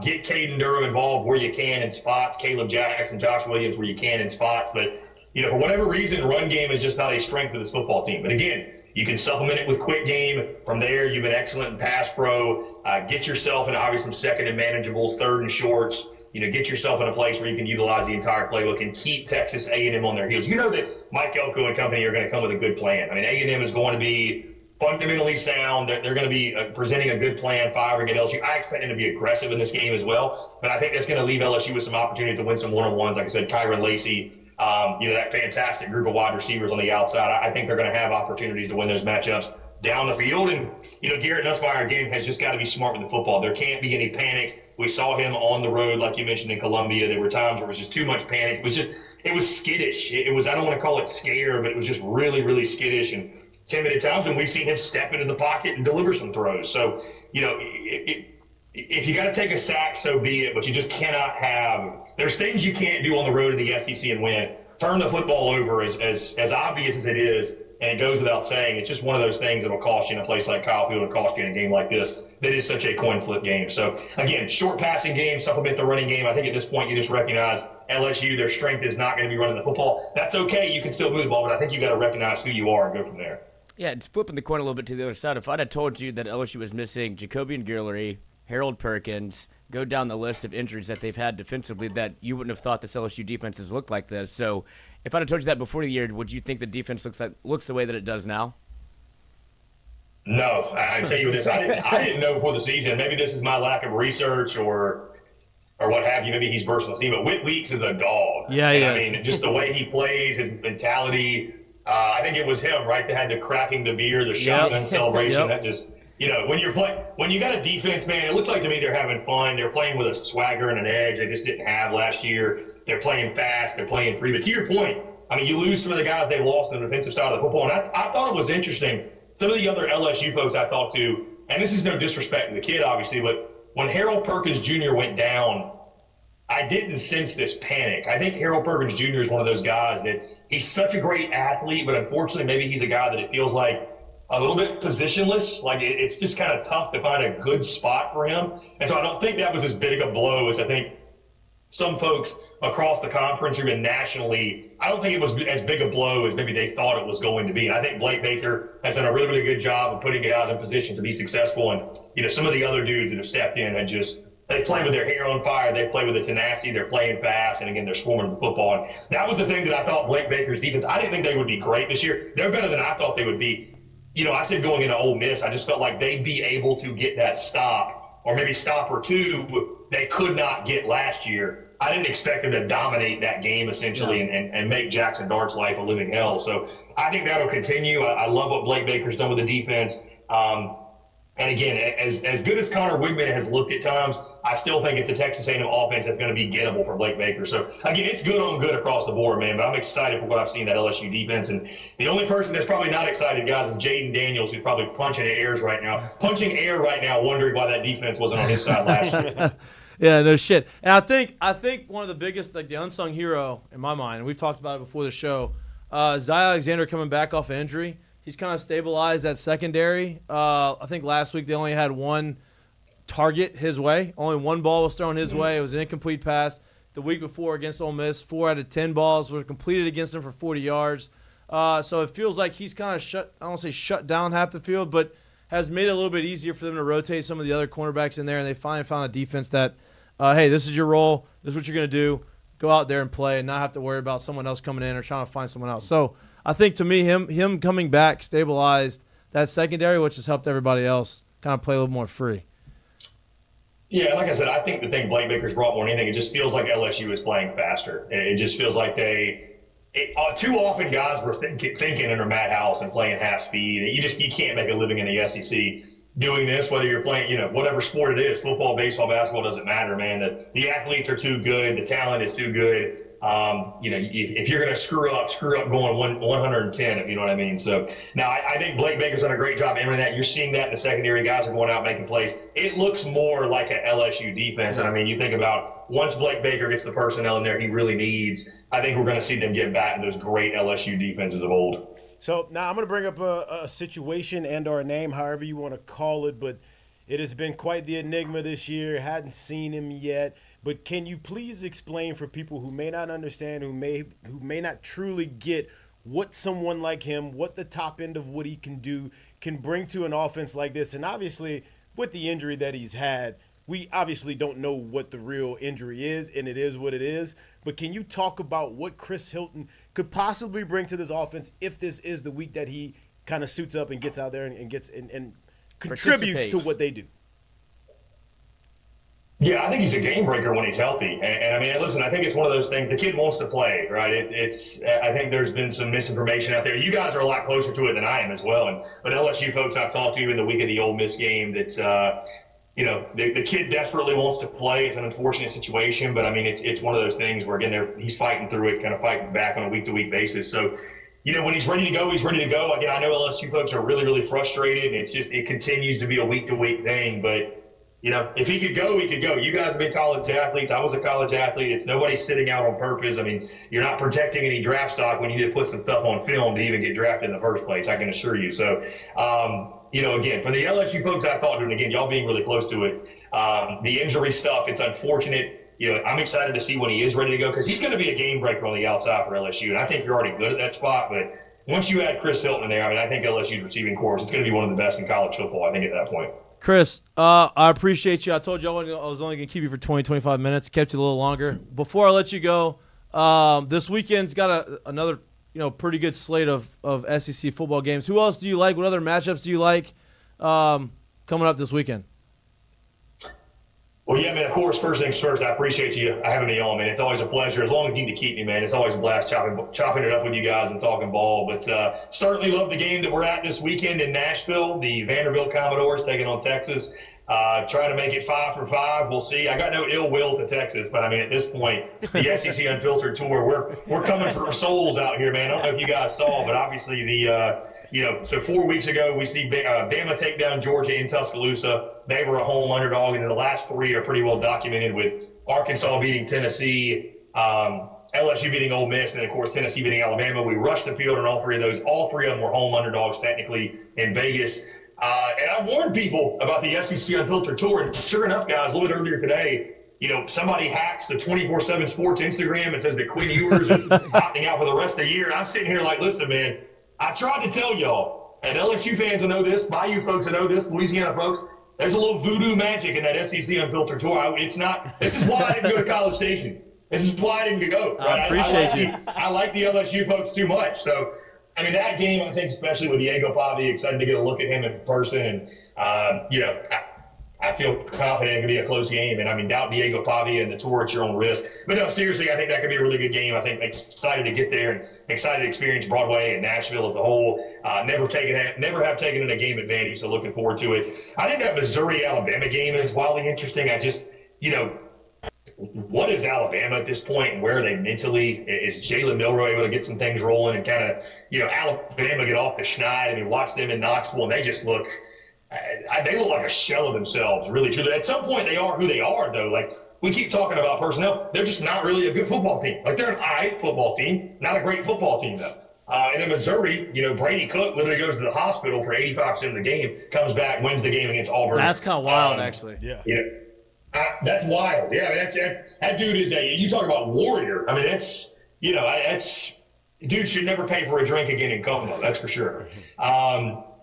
Get Caden Durham involved where you can in spots, Caleb Jackson, Josh Williams where you can in spots. But, for whatever reason, run game is just not a strength of this football team. But again, you can supplement it with quick game. From there, you've been excellent in pass pro. Get yourself in obviously some second and manageables, third and shorts. Get yourself in a place where you can utilize the entire playbook and keep Texas A&M on their heels. You know that Mike Elko and company are going to come with a good plan. I mean, A&M is going to be fundamentally sound. They're going to be presenting a good plan, firing at LSU. I expect them to be aggressive in this game as well, but I think that's going to leave LSU with some opportunity to win some one-on-ones. Like I said, Kyron Lacey, that fantastic group of wide receivers on the outside. I think they're going to have opportunities to win those matchups down the field. And, Garrett Nussmeier, again, has just got to be smart with the football. There can't be any panic. We saw him on the road, like you mentioned, in Columbia. There were times where it was just too much panic. It was skittish. It was, I don't want to call it scare, but it was just really, really skittish and timid at times, and we've seen him step into the pocket and deliver some throws. So, if you got to take a sack, so be it, but you just cannot have – there's things you can't do on the road to the SEC and win. Turn the football over as obvious as it is, and it goes without saying. It's just one of those things that will cost you in a place like Kyle Field and cost you in a game like this that is such a coin flip game. So, again, short passing game, supplement the running game. I think at this point you just recognize LSU, their strength is not going to be running the football. That's okay. You can still move the ball, but I think you got to recognize who you are and go from there. Yeah, just flipping the coin a little bit to the other side. If I'd have told you that LSU was missing Jacobian Guillory, Harold Perkins, go down the list of injuries that they've had defensively, that you wouldn't have thought this LSU defense has looked like this. So if I'd have told you that before the year, would you think the defense looks the way that it does now? No, I tell you this, I didn't know before the season. Maybe this is my lack of research or what have you. Maybe he's bursting the seam, but Whit Weeks is a dog. Yeah, I mean, just the way he plays, his mentality. I think it was him, right? That had the cracking the beer, the shotgun celebration. That just, when you got a defense, man, it looks like to me they're having fun. They're playing with a swagger and an edge they just didn't have last year. They're playing fast. They're playing free. But to your point, I mean, you lose some of the guys they lost on the defensive side of the football. And I thought it was interesting. Some of the other LSU folks I talked to, and this is no disrespect to the kid, obviously, but when Harold Perkins Jr. went down, I didn't sense this panic. I think Harold Perkins Jr. is one of those guys that he's such a great athlete, but unfortunately maybe he's a guy that it feels like a little bit positionless. Like it's just kind of tough to find a good spot for him. And so I don't think that was as big a blow as I think some folks across the conference or even nationally, I don't think it was as big a blow as maybe they thought it was going to be. And I think Blake Baker has done a really, really good job of putting guys in position to be successful. And, some of the other dudes that have stepped in and just – they play with their hair on fire. They play with the tenacity. They're playing fast. And, again, they're swarming the football. And that was the thing that I thought Blake Baker's defense – I didn't think they would be great this year. They're better than I thought they would be. I said going into Ole Miss, I just felt like they'd be able to get that stop or maybe stop or two they could not get last year. I didn't expect them to dominate that game essentially and make Jackson Dart's life a living hell. So I think that'll continue. I love what Blake Baker's done with the defense. And again, as good as Connor Wigman has looked at times, I still think it's a Texas A&M offense that's going to be gettable for Blake Baker. So, again, it's good on good across the board, man. But I'm excited for what I've seen that LSU defense. And the only person that's probably not excited, guys, is Jaden Daniels, who's probably punching air right now, wondering why that defense wasn't on his side last year. Yeah, no shit. And I think one of the biggest, like the unsung hero in my mind, and we've talked about it before the show, Zy Alexander coming back off of injury. He's kind of stabilized that secondary. I think last week they only had one target his way. Only one ball was thrown his way. It was an incomplete pass. The week before against Ole Miss, 4 out of 10 balls were completed against him for 40 yards. So it feels like he's kind of I don't want to say shut down half the field, but has made it a little bit easier for them to rotate some of the other cornerbacks in there, and they finally found a defense that, hey, this is your role. This is what you're going to do. Go out there and play and not have to worry about someone else coming in or trying to find someone else. So I think to me, him coming back stabilized that secondary, which has helped everybody else kind of play a little more free. Yeah, like I said, I think the thing Blake Baker's brought more than anything, it just feels like LSU is playing faster. It just feels like too often guys were thinking under Matt House and playing half speed. You can't make a living in the SEC doing this, whether you're playing, whatever sport it is, football, baseball, basketball, doesn't matter, man. The athletes are too good. The talent is too good. If you're going to screw up going 110, if you know what I mean. So now I think Blake Baker's done a great job entering that. You're seeing that in the secondary. Guys are going out making plays. It looks more like an LSU defense. And I mean, you think about once Blake Baker gets the personnel in there he really needs, I think we're going to see them get back to those great LSU defenses of old. So now I'm going to bring up a situation and or a name, however you want to call it, but it has been quite the enigma this year. Hadn't seen him yet. But can you please explain for people who may not understand, who may not truly get what someone like him, what the top end of what he can do, can bring to an offense like this? And obviously, with the injury that he's had, we obviously don't know what the real injury is, and it is what it is. But can you talk about what Chris Hilton could possibly bring to this offense if this is the week that he kind of suits up and gets out there and gets and contributes to what they do? Yeah, I think he's a game breaker when he's healthy. And I mean, listen, I think it's one of those things. The kid wants to play, right? I think there's been some misinformation out there. You guys are a lot closer to it than I am as well. But LSU folks I've talked to in the week of the Ole Miss game, that the kid desperately wants to play. It's an unfortunate situation, but I mean, it's one of those things where again, he's fighting through it, kind of fighting back on a week-to-week basis. So, when he's ready to go, he's ready to go. Again, I know LSU folks are really, really frustrated. It continues to be a week-to-week thing, but. If he could go, he could go. You guys have been college athletes. I was a college athlete. It's nobody sitting out on purpose. I mean, you're not protecting any draft stock when you need to put some stuff on film to even get drafted in the first place, I can assure you. So, again, for the LSU folks I talked to, and again, y'all being really close to it, the injury stuff, it's unfortunate. I'm excited to see when he is ready to go because he's going to be a game breaker on the outside for LSU. And I think you're already good at that spot. But once you add Chris Hilton in there, I mean, I think LSU's receiving corps, it's going to be one of the best in college football, I think, at that point. Chris, I appreciate you. I told you I was only going to keep you for 20, 25 minutes. Kept you a little longer. Before I let you go, this weekend's got another pretty good slate of SEC football games. Who else do you like? What other matchups do you like coming up this weekend? Well, yeah, man, of course, first things first, I appreciate you having me on, man. It's always a pleasure. As long as you need to keep me, man, it's always a blast chopping it up with you guys and talking ball. But certainly love the game that we're at this weekend in Nashville. The Vanderbilt Commodores taking on Texas. Trying to make it 5 for 5. We'll see. I got no ill will to Texas, but I mean, at this point, the SEC Unfiltered Tour, we're coming for souls out here, man. I don't know if you guys saw, but obviously so 4 weeks ago, we see Bama take down Georgia in Tuscaloosa. They were a home underdog, and then the last 3 are pretty well documented with Arkansas beating Tennessee, LSU beating Ole Miss, and then, of course, Tennessee beating Alabama. We rushed the field on all 3 of those. All 3 of them were home underdogs, technically, in Vegas. And I warned people about the SEC Unfiltered Tour, and sure enough, guys, a little bit earlier today, somebody hacks the 24/7 Sports Instagram and says that Quinn Ewers is opting out for the rest of the year. And I'm sitting here like, listen, man, I tried to tell y'all, and LSU fans will know this, Bayou folks will know this, Louisiana folks, there's a little voodoo magic in that SEC Unfiltered Tour. This is why I didn't go to College Station. This is why I didn't go. Right? I appreciate you. I like the LSU folks too much. So, I mean, that game, I think, especially with Diego Pavi, excited to get a look at him in person. And, I feel confident it could be a close game. And I mean, doubt Diego Pavia and the tour at your own risk. But no, seriously, I think that could be a really good game. I think excited to get there and excited to experience Broadway and Nashville as a whole. Never have taken in a game advantage, so looking forward to it. I think that Missouri-Alabama game is wildly interesting. I just, what is Alabama at this point and where are they mentally? Is Jalen Milroe able to get some things rolling and kind of, Alabama get off the schneid? I mean, watch them in Knoxville and they just look – they look like a shell of themselves, really, truly. At some point, they are who they are, though. Like, we keep talking about personnel. They're just not really a good football team. Like, they're an all right football team, not a great football team, though. And in Missouri, Brady Cook literally goes to the hospital for 85% of the game, comes back, wins the game against Auburn. That's kind of wild, actually. Yeah. That's wild. Yeah, I mean, that dude is you talk about warrior. I mean, that's dude should never pay for a drink again in Como, that's for sure.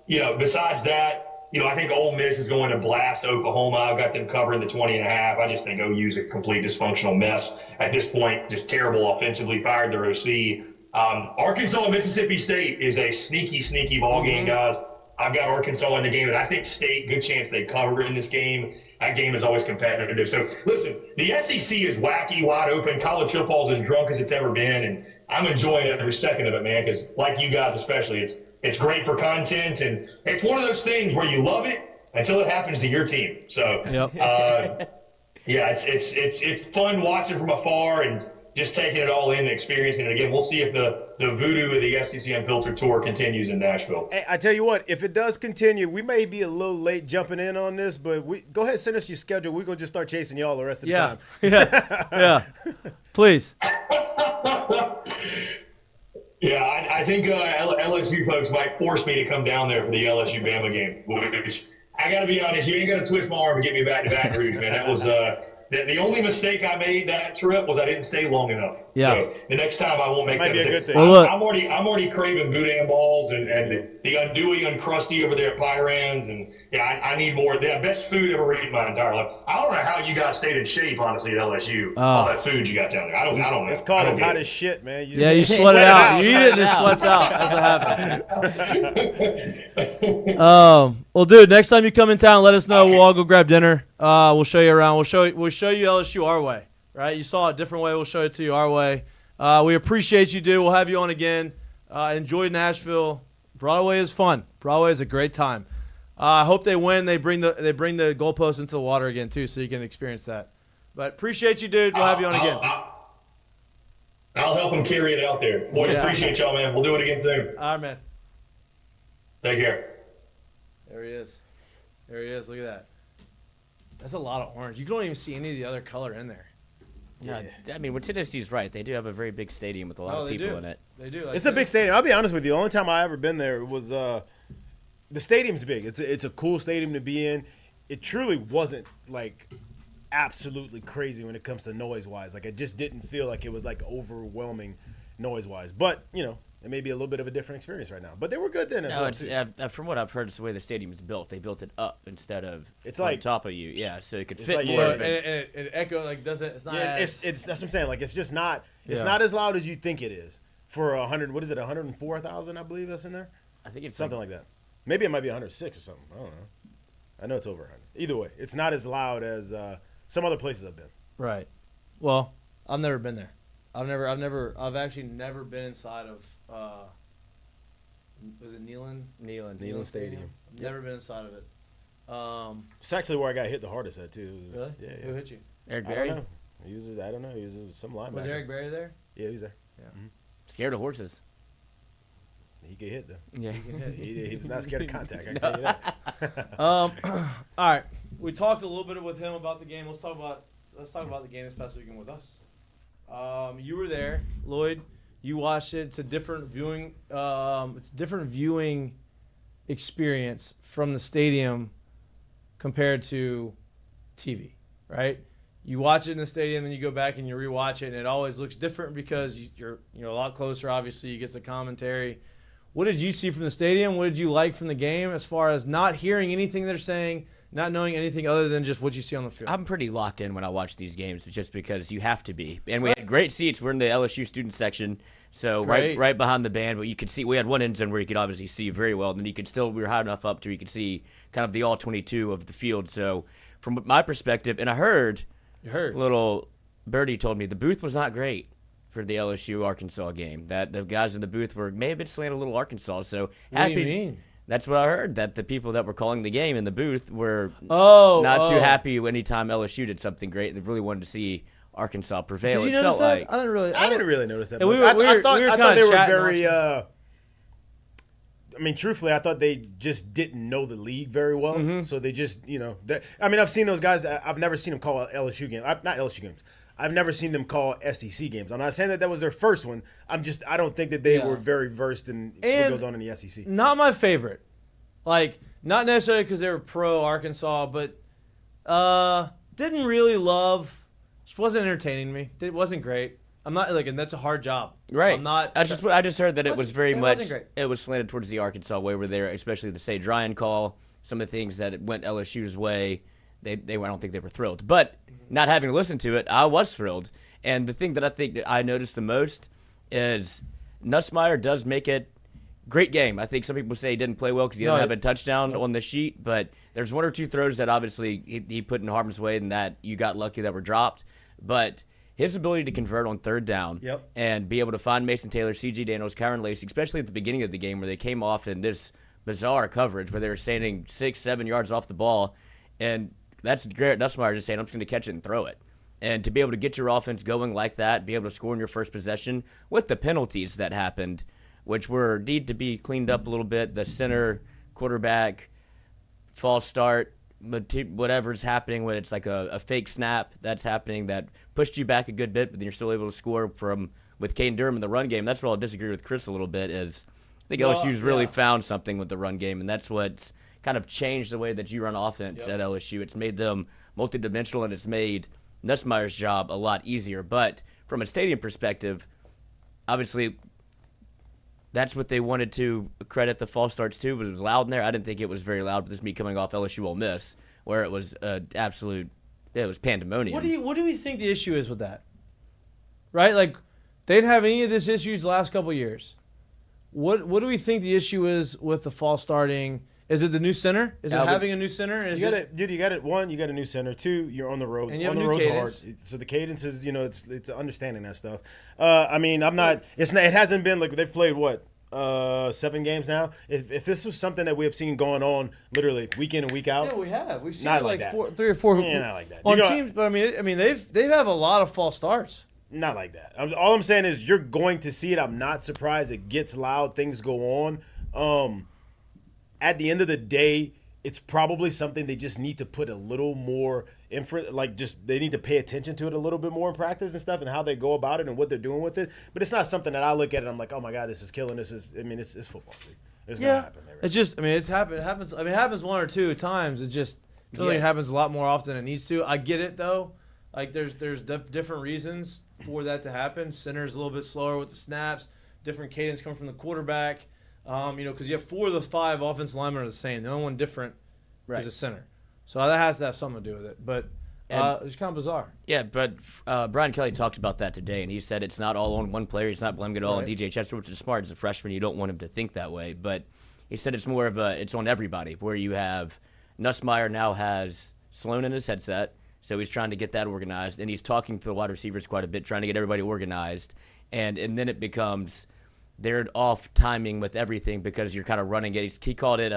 Besides that, I think Ole Miss is going to blast Oklahoma. I've got them covering the 20.5. I just think OU's a complete dysfunctional mess at this point. Just terrible offensively. Fired their OC. Arkansas and Mississippi State is a sneaky, sneaky ball game, guys. I've got Arkansas in the game, and I think State, good chance they cover in this game. That game is always competitive. So, listen, the SEC is wacky, wide open. College football is as drunk as it's ever been, and I'm enjoying every second of it, man, because like you guys especially, it's great for content, and it's one of those things where you love it until it happens to your team. So, it's fun watching from afar and just taking it all in and experiencing it again. We'll see if the voodoo of the SEC Unfiltered Tour continues in Nashville. Hey, I tell you what, if it does continue, we may be a little late jumping in on this, but go ahead and send us your schedule. We're going to just start chasing y'all the rest of the time. Yeah. Please. Yeah, I think LSU folks might force me to come down there for the LSU Bama game, which I got to be honest, you ain't going to twist my arm and get me back to Baton Rouge, man. That was the only mistake I made that trip was I didn't stay long enough. Yeah. So the next time I won't make that mistake. Good thing. Well, look, I'm already craving boudin balls and the undewey, uncrusty over there at Pyran's, and I need more. The best food ever eaten my entire life. I don't know how you guys stayed in shape, honestly, at LSU. All that food you got down there. I don't know. It's called as hot as shit, man. You sweat it out. You eat it and it sweats out. That's what happens. Well, dude, next time you come in town, let us know. We'll all go grab dinner. We'll show you around. We'll show you LSU our way, right? You saw it a different way. We'll show it to you our way. We appreciate you, dude. We'll have you on again. Enjoy Nashville. Broadway is fun. Broadway is a great time. I hope they win. They bring the goalposts into the water again too, so you can experience that. But appreciate you, dude. We'll have you on again. I'll help them carry it out there. Boys, appreciate y'all, man. We'll do it again soon. All right, man. Take care. There he is. Look at that. That's a lot of orange. You don't even see any of the other color in there. Yeah. I mean, when Tennessee's right, they do have a very big stadium with a lot of people in it. They do. It's a big stadium. I'll be honest with you. The only time I ever been there was the stadium's big. It's a cool stadium to be in. It truly wasn't like absolutely crazy when it comes to noise-wise. Like, it just didn't feel like it was like overwhelming noise-wise. But, it may be a little bit of a different experience right now. But they were good then as well, too. From what I've heard, it's the way the stadium is built. They built it up instead of it's like, on top of you. Yeah, so it could fit like, more. And it echo like doesn't. It's not. Yeah, it's that's what I'm saying. Like, it's just not. It's not as loud as you think it is for 100. What is it? 104,000, I believe that's in there. I think it's something like that. Maybe it might be 106 or something. I don't know. I know it's over 100. Either way, it's not as loud as some other places I've been. Right. Well, I've never been there. I've actually never been inside of. Was it Neyland Stadium? I've never been inside of it. It's actually where I got hit the hardest at too. Really? Yeah. Who hit you? Eric Berry? I don't know. He was some linebacker. Was Eric Berry there? Yeah, he was there. Yeah. Mm-hmm. Scared of horses. He get hit though. Yeah. He was not scared of contact. I can tell you that. All right. We talked a little bit with him about the game. Let's talk about the game this past weekend with us. You were there, Lloyd. You watched it. It's a different viewing. Experience from the stadium compared to TV, right? You watch it in the stadium, and you go back and you rewatch it, and it always looks different because you're a lot closer. Obviously, you get the commentary. What did you see from the stadium? What did you like from the game as far as not hearing anything they're saying, not knowing anything other than just what you see on the field. I'm pretty locked in when I watch these games, just because you have to be. And we had great seats. We're in the LSU student section, so right behind the band. But you could see we had one end zone where you could obviously see very well. And then we were high enough up to you could see kind of the all 22 of the field. So from my perspective, and I heard, little birdie told me the booth was not great for the LSU Arkansas game. That the guys in the booth may have been slanted a little Arkansas. So what do you mean? That's what I heard, that the people that were calling the game in the booth were not too happy anytime LSU did something great. They really wanted to see Arkansas prevail. Did you notice that? I didn't really notice that. I thought they were very. I mean, truthfully, I thought they just didn't know the league very well. Mm-hmm. So they just, I've seen those guys. I've never seen them call LSU games. Not LSU games. I've never seen them call SEC games. I'm not saying that was their first one. I don't think that they were very versed in what goes on in the SEC. Not my favorite. Like, not necessarily because they were pro Arkansas, but didn't really love. Just wasn't entertaining me. It wasn't great. I'm not and that's a hard job. Right. I'm not. I just heard that it was very much. Wasn't great. It was slanted towards the Arkansas way, where they're, especially the Sage Ryan call, some of the things that went LSU's way. I don't think they were thrilled. But not having listened to it, I was thrilled. And the thing that I think that I noticed the most is Nussmeier does make it great game. I think some people say he didn't play well because he didn't have a touchdown on the sheet. But there's one or two throws that obviously he put in harm's way and that you got lucky that were dropped. But his ability to convert on third down and be able to find Mason Taylor, C.J. Daniels, Kyron Lacey, especially at the beginning of the game where they came off in this bizarre coverage where they were standing 6-7 yards off the ball. And that's Garrett Nussmeier just saying, I'm just going to catch it and throw it. And to be able to get your offense going like that, be able to score in your first possession with the penalties that happened, which need to be cleaned up a little bit. The center, quarterback, false start, whatever's happening when it's like a fake snap that's happening that pushed you back a good bit, but then you're still able to score with Caden Durham in the run game. That's where I'll disagree with Chris a little bit is I think LSU's really found something with the run game, and that's what's kind of changed the way that you run offense at LSU. It's made them multidimensional, and it's made Nussmeier's job a lot easier. But from a stadium perspective, obviously that's what they wanted to credit the false starts to, but it was loud in there. I didn't think it was very loud, but this is me coming off LSU Ole Miss, where it was it was pandemonium. What do we think the issue is with that? Right? Like, they didn't have any of this issues the last couple of years. What do we think the issue is with the false starting? Is it the new center? Is it having a new center? You got it. One, you got a new center. Two, you're on the road. And you have on the new road's cadence. hard. So the cadence is, it's understanding that stuff. I mean, I'm not. It hasn't been like they've played 7 games now. If this was something that we have seen going on literally week in and week out. Yeah, we have. We've seen not it like that. 3 or 4. Yeah, not like that. On teams, but I mean they've have a lot of false starts. Not like that. All I'm saying is you're going to see it. I'm not surprised. It gets loud. Things go on. At the end of the day, it's probably something they just need to put a little more they need to pay attention to it a little bit more in practice and stuff and how they go about it and what they're doing with it. But it's not something that I look at and I'm like, oh my God, this is killing. It's football. It's gonna happen. It's just, it happens. It happens 1 or 2 times. It just feels like it happens a lot more often than it needs to. I get it though. Like there's different reasons for that to happen. Center's a little bit slower with the snaps. Different cadence coming from the quarterback. Because you have 4 of the 5 offensive linemen are the same. The only one different is the center. So that has to have something to do with it. But it's kind of bizarre. Yeah, but Brian Kelly talked about that today, and he said it's not all on one player. He's not blaming it all on DJ Chester, which is smart. As a freshman, you don't want him to think that way. But he said it's more of it's on everybody, where you have Nussmeier now has Sloan in his headset, so he's trying to get that organized, and he's talking to the wide receivers quite a bit, trying to get everybody organized. And then it becomes they're off timing with everything because you're kind of running it. He called it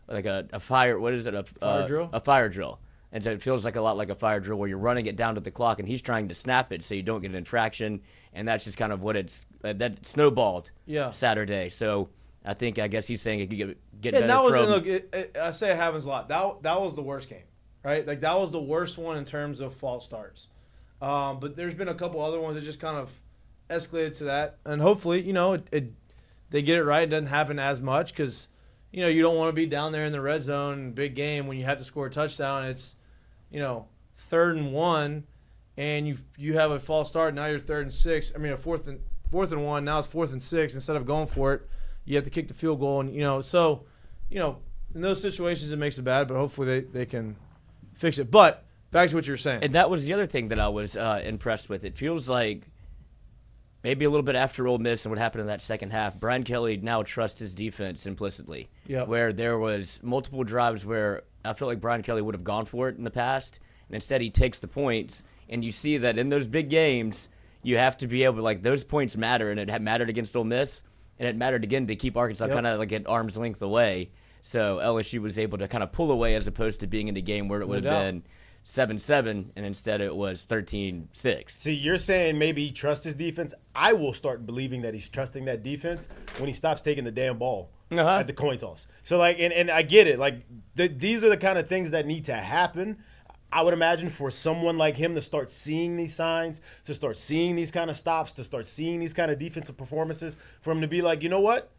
like a fire. What is it? Fire drill. A fire drill. And so it feels like a lot like a fire drill where you're running it down to the clock, and he's trying to snap it so you don't get an infraction. And that's just kind of what that snowballed Saturday. So I guess he's saying it could get better. That was I say it happens a lot. That was the worst game, right? Like that was the worst one in terms of false starts. But there's been a couple other ones that just kind of escalated to that, and hopefully, they get it right. It doesn't happen as much because, you don't want to be down there in the red zone, big game when you have to score a touchdown. It's, 3rd and 1, and you have a false start. Now you're 3rd and 6. I mean, a 4th and 1. Now it's 4th and 6. Instead of going for it, you have to kick the field goal, and in those situations it makes it bad, but hopefully they can fix it. But back to what you were saying. And that was the other thing that I was impressed with. It feels like maybe a little bit after Ole Miss and what happened in that second half, Brian Kelly now trusts his defense implicitly. Yep. Where there was multiple drives where I feel like Brian Kelly would have gone for it in the past, and instead he takes the points. And you see that in those big games, you have to be able to, like, those points matter, and it had mattered against Ole Miss, and it mattered again to keep Arkansas kind of like at arm's length away. So LSU was able to kind of pull away as opposed to being in a game where it would have been 7-7, and instead it was 13-6. See, you're saying maybe he trusts his defense. I will start believing that he's trusting that defense when he stops taking the damn ball at the coin toss. So, like, and I get it. Like, these are the kind of things that need to happen. I would imagine for someone like him to start seeing these signs, to start seeing these kind of stops, to start seeing these kind of defensive performances, for him to be like, you know what?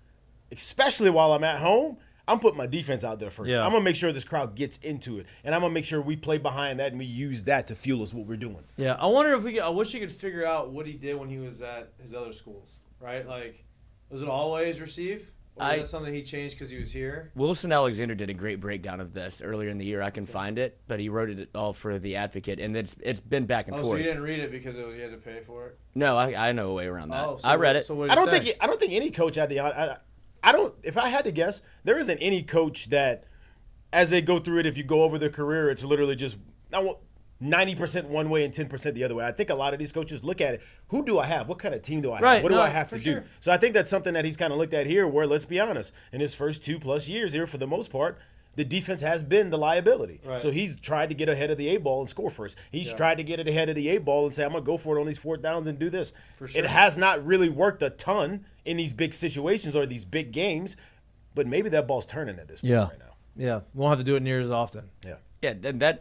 Especially while I'm at home, I'm putting my defense out there first. Yeah. I'm going to make sure this crowd gets into it. And I'm going to make sure we play behind that and we use that to fuel us what we're doing. Yeah, I wonder if I wish you could figure out what he did when he was at his other schools, right? Like, was it always receive? Or was that something he changed because he was here? Wilson Alexander did a great breakdown of this earlier in the year. I can find it, but he wrote it all for The Advocate, and it's been back and forth. So you didn't read it because you had to pay for it? No, I know a way around that. Oh, so I read it. So what I don't think any coach had the I don't. If I had to guess, there isn't any coach that, as they go through it, if you go over their career, it's literally just 90% one way and 10% the other way. I think a lot of these coaches look at it. Who do I have? What kind of team do I have? Right, What do I have to sure. do? So I think that's something that he's kind of looked at here. Where, let's be honest, in his first 2+ years here, for the most part, the defense has been the liability. Right. So he's tried to get ahead of the A-ball and score first. He's tried to get it ahead of the A-ball and say, I'm going to go for it on these 4th downs and do this. For sure. It has not really worked a ton in these big situations or these big games, but maybe that ball's turning at this point right now. Yeah, won't have to do it near as often. Yeah. Yeah,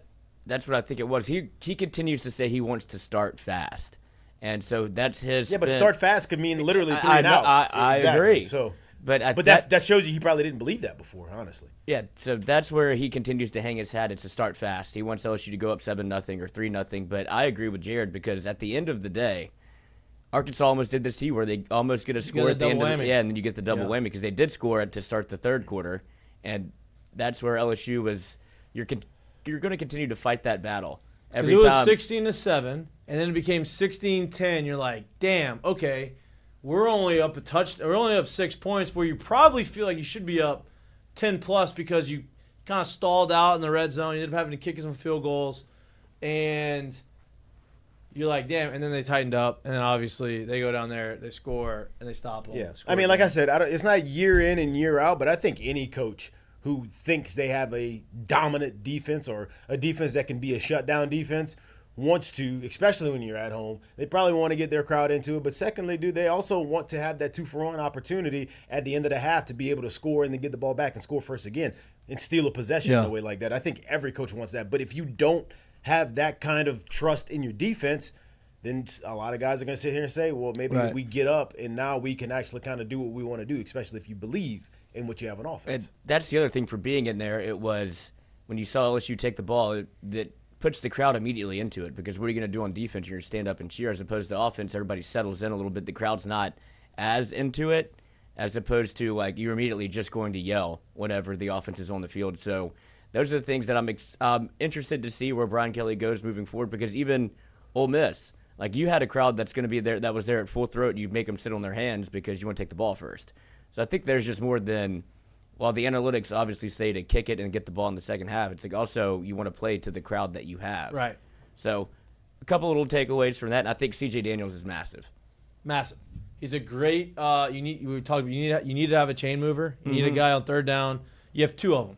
that's what I think it was. He continues to say he wants to start fast, and so that's his. Yeah, but spin. start fast could mean literally 3 I and know, out. I Exactly. agree. So, but that shows you he probably didn't believe that before, honestly. Yeah, so that's where he continues to hang his hat. It's to start fast. He wants LSU to go up 7-0 or 3-0. But I agree with Jared because at the end of the day, Arkansas almost did this to you where they almost get a score at the end of and then you get the double whammy because they did score it to start the third quarter, and that's where LSU was. You're going to continue to fight that battle every time. It was time. 16-7, and then it became 16-10. You're like, damn, okay, we're only up We're only up 6 points, where you probably feel like you should be up 10+ because you kind of stalled out in the red zone. You ended up having to kick some field goals, and you're like, damn. And then they tightened up, and then obviously they go down there, they score, and they stop them. Yeah, I mean, like I said, it's not year in and year out, but I think any coach who thinks they have a dominant defense or a defense that can be a shutdown defense wants to, especially when you're at home, they probably want to get their crowd into it. But secondly, they also want to have that 2-for-1 opportunity at the end of the half to be able to score and then get the ball back and score first again and steal a possession in a way like that. I think every coach wants that. But if you don't have that kind of trust in your defense, then a lot of guys are going to sit here and say, well, maybe we get up and now we can actually kind of do what we want to do, especially if you believe in what you have on offense. And that's the other thing for being in there. It was when you saw LSU take the ball, that puts the crowd immediately into it because what are you going to do on defense? You're going to stand up and cheer as opposed to offense. Everybody settles in a little bit. The crowd's not as into it as opposed to like you're immediately just going to yell whenever the offense is on the field. So those are the things that I'm interested to see where Brian Kelly goes moving forward because even Ole Miss, like you had a crowd that's going to be there that was there at full throat. You make them sit on their hands because you want to take the ball first. So I think there's just more than, while the analytics obviously say to kick it and get the ball in the second half, it's like also you want to play to the crowd that you have. Right. So a couple little takeaways from that, and I think C.J. Daniels is massive. Massive. He's a great. You need to have a chain mover. You need a guy on third down. You have 2 of them,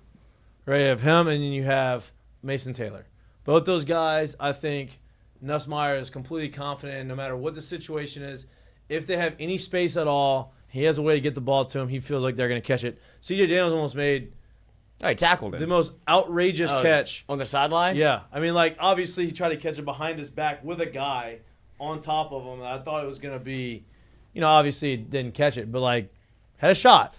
right? You have him, and then you have Mason Taylor. Both those guys, I think, Nussmeier is completely confident in no matter what the situation is. If they have any space at all, he has a way to get the ball to him. He feels like they're going to catch it. C.J. Daniels almost made he tackled him. The most outrageous catch. On the sidelines? Yeah. I mean, like, obviously he tried to catch it behind his back with a guy on top of him. I thought it was going to be, obviously he didn't catch it, but, like, had a shot.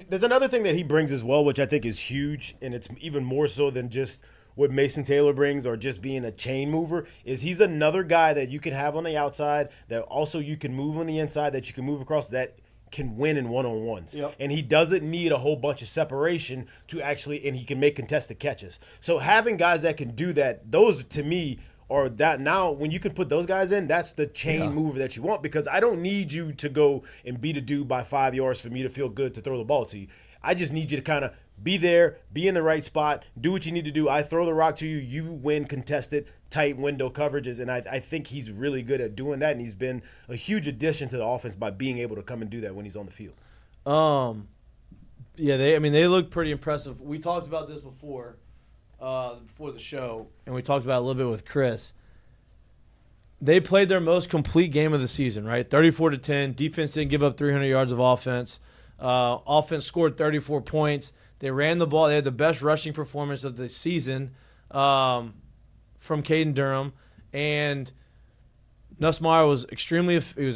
There's another thing that he brings as well, which I think is huge, and it's even more so than just what Mason Taylor brings or just being a chain mover, is he's another guy that you can have on the outside that also you can move on the inside, that you can move across, that can win in one-on-ones. Yep. And he doesn't need a whole bunch of separation to actually, and he can make contested catches. So having guys that can do that, those to me are that now when you can put those guys in, that's the chain mover that you want, because I don't need you to go and beat a dude by 5 yards for me to feel good to throw the ball to you. I just need you to kind of be there, be in the right spot, do what you need to do. I throw the rock to you, you win contested, tight window coverages, and I think he's really good at doing that, and he's been a huge addition to the offense by being able to come and do that when he's on the field. Yeah, they look pretty impressive. We talked about this before the show, and we talked about it a little bit with Chris. They played their most complete game of the season, right? 34-10. Defense didn't give up 300 yards of offense. Offense scored 34 points. They ran the ball. They had the best rushing performance of the season from Caden Durham. And Nussmeier was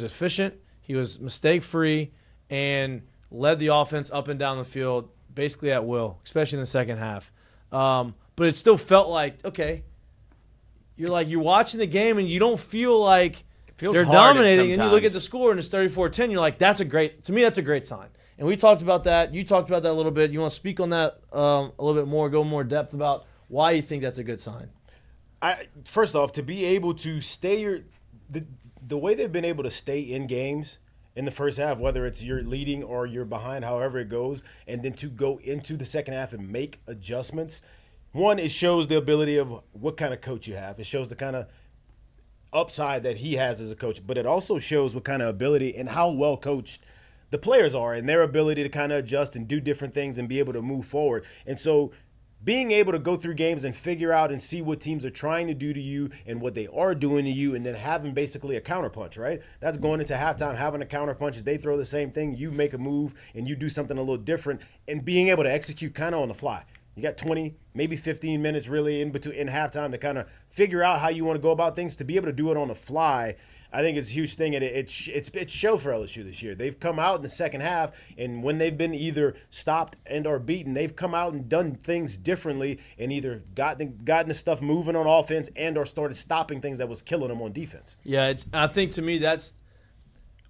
efficient. He was mistake-free and led the offense up and down the field basically at will, especially in the second half. But it still felt like, okay, you're watching the game and you don't feel like they're dominating, and you look at the score and it's 34-10. You're like, to me, that's a great sign. And we talked about that. You talked about that a little bit. You want to speak on that a little bit more, go more depth about why you think that's a good sign? First off, to be able to stay the way they've been able to stay in games in the first half, whether it's you're leading or you're behind, however it goes, and then to go into the second half and make adjustments. One, it shows the ability of what kind of coach you have. It shows the kind of upside that he has as a coach, but it also shows what kind of ability and how well coached the players are and their ability to kind of adjust and do different things and be able to move forward. And so being able to go through games and figure out and see what teams are trying to do to you and what they are doing to you, and then having basically a counterpunch, right? That's going into halftime, having a counterpunch. If they throw the same thing, you make a move and you do something a little different, and being able to execute kind of on the fly. You got 20, maybe 15 minutes really in halftime to kind of figure out how you want to go about things. To be able to do it on the fly, I think it's a huge thing, and it's show for LSU this year. They've come out in the second half, and when they've been either stopped and or beaten, they've come out and done things differently and either gotten the stuff moving on offense and or started stopping things that was killing them on defense. Yeah, I think to me that's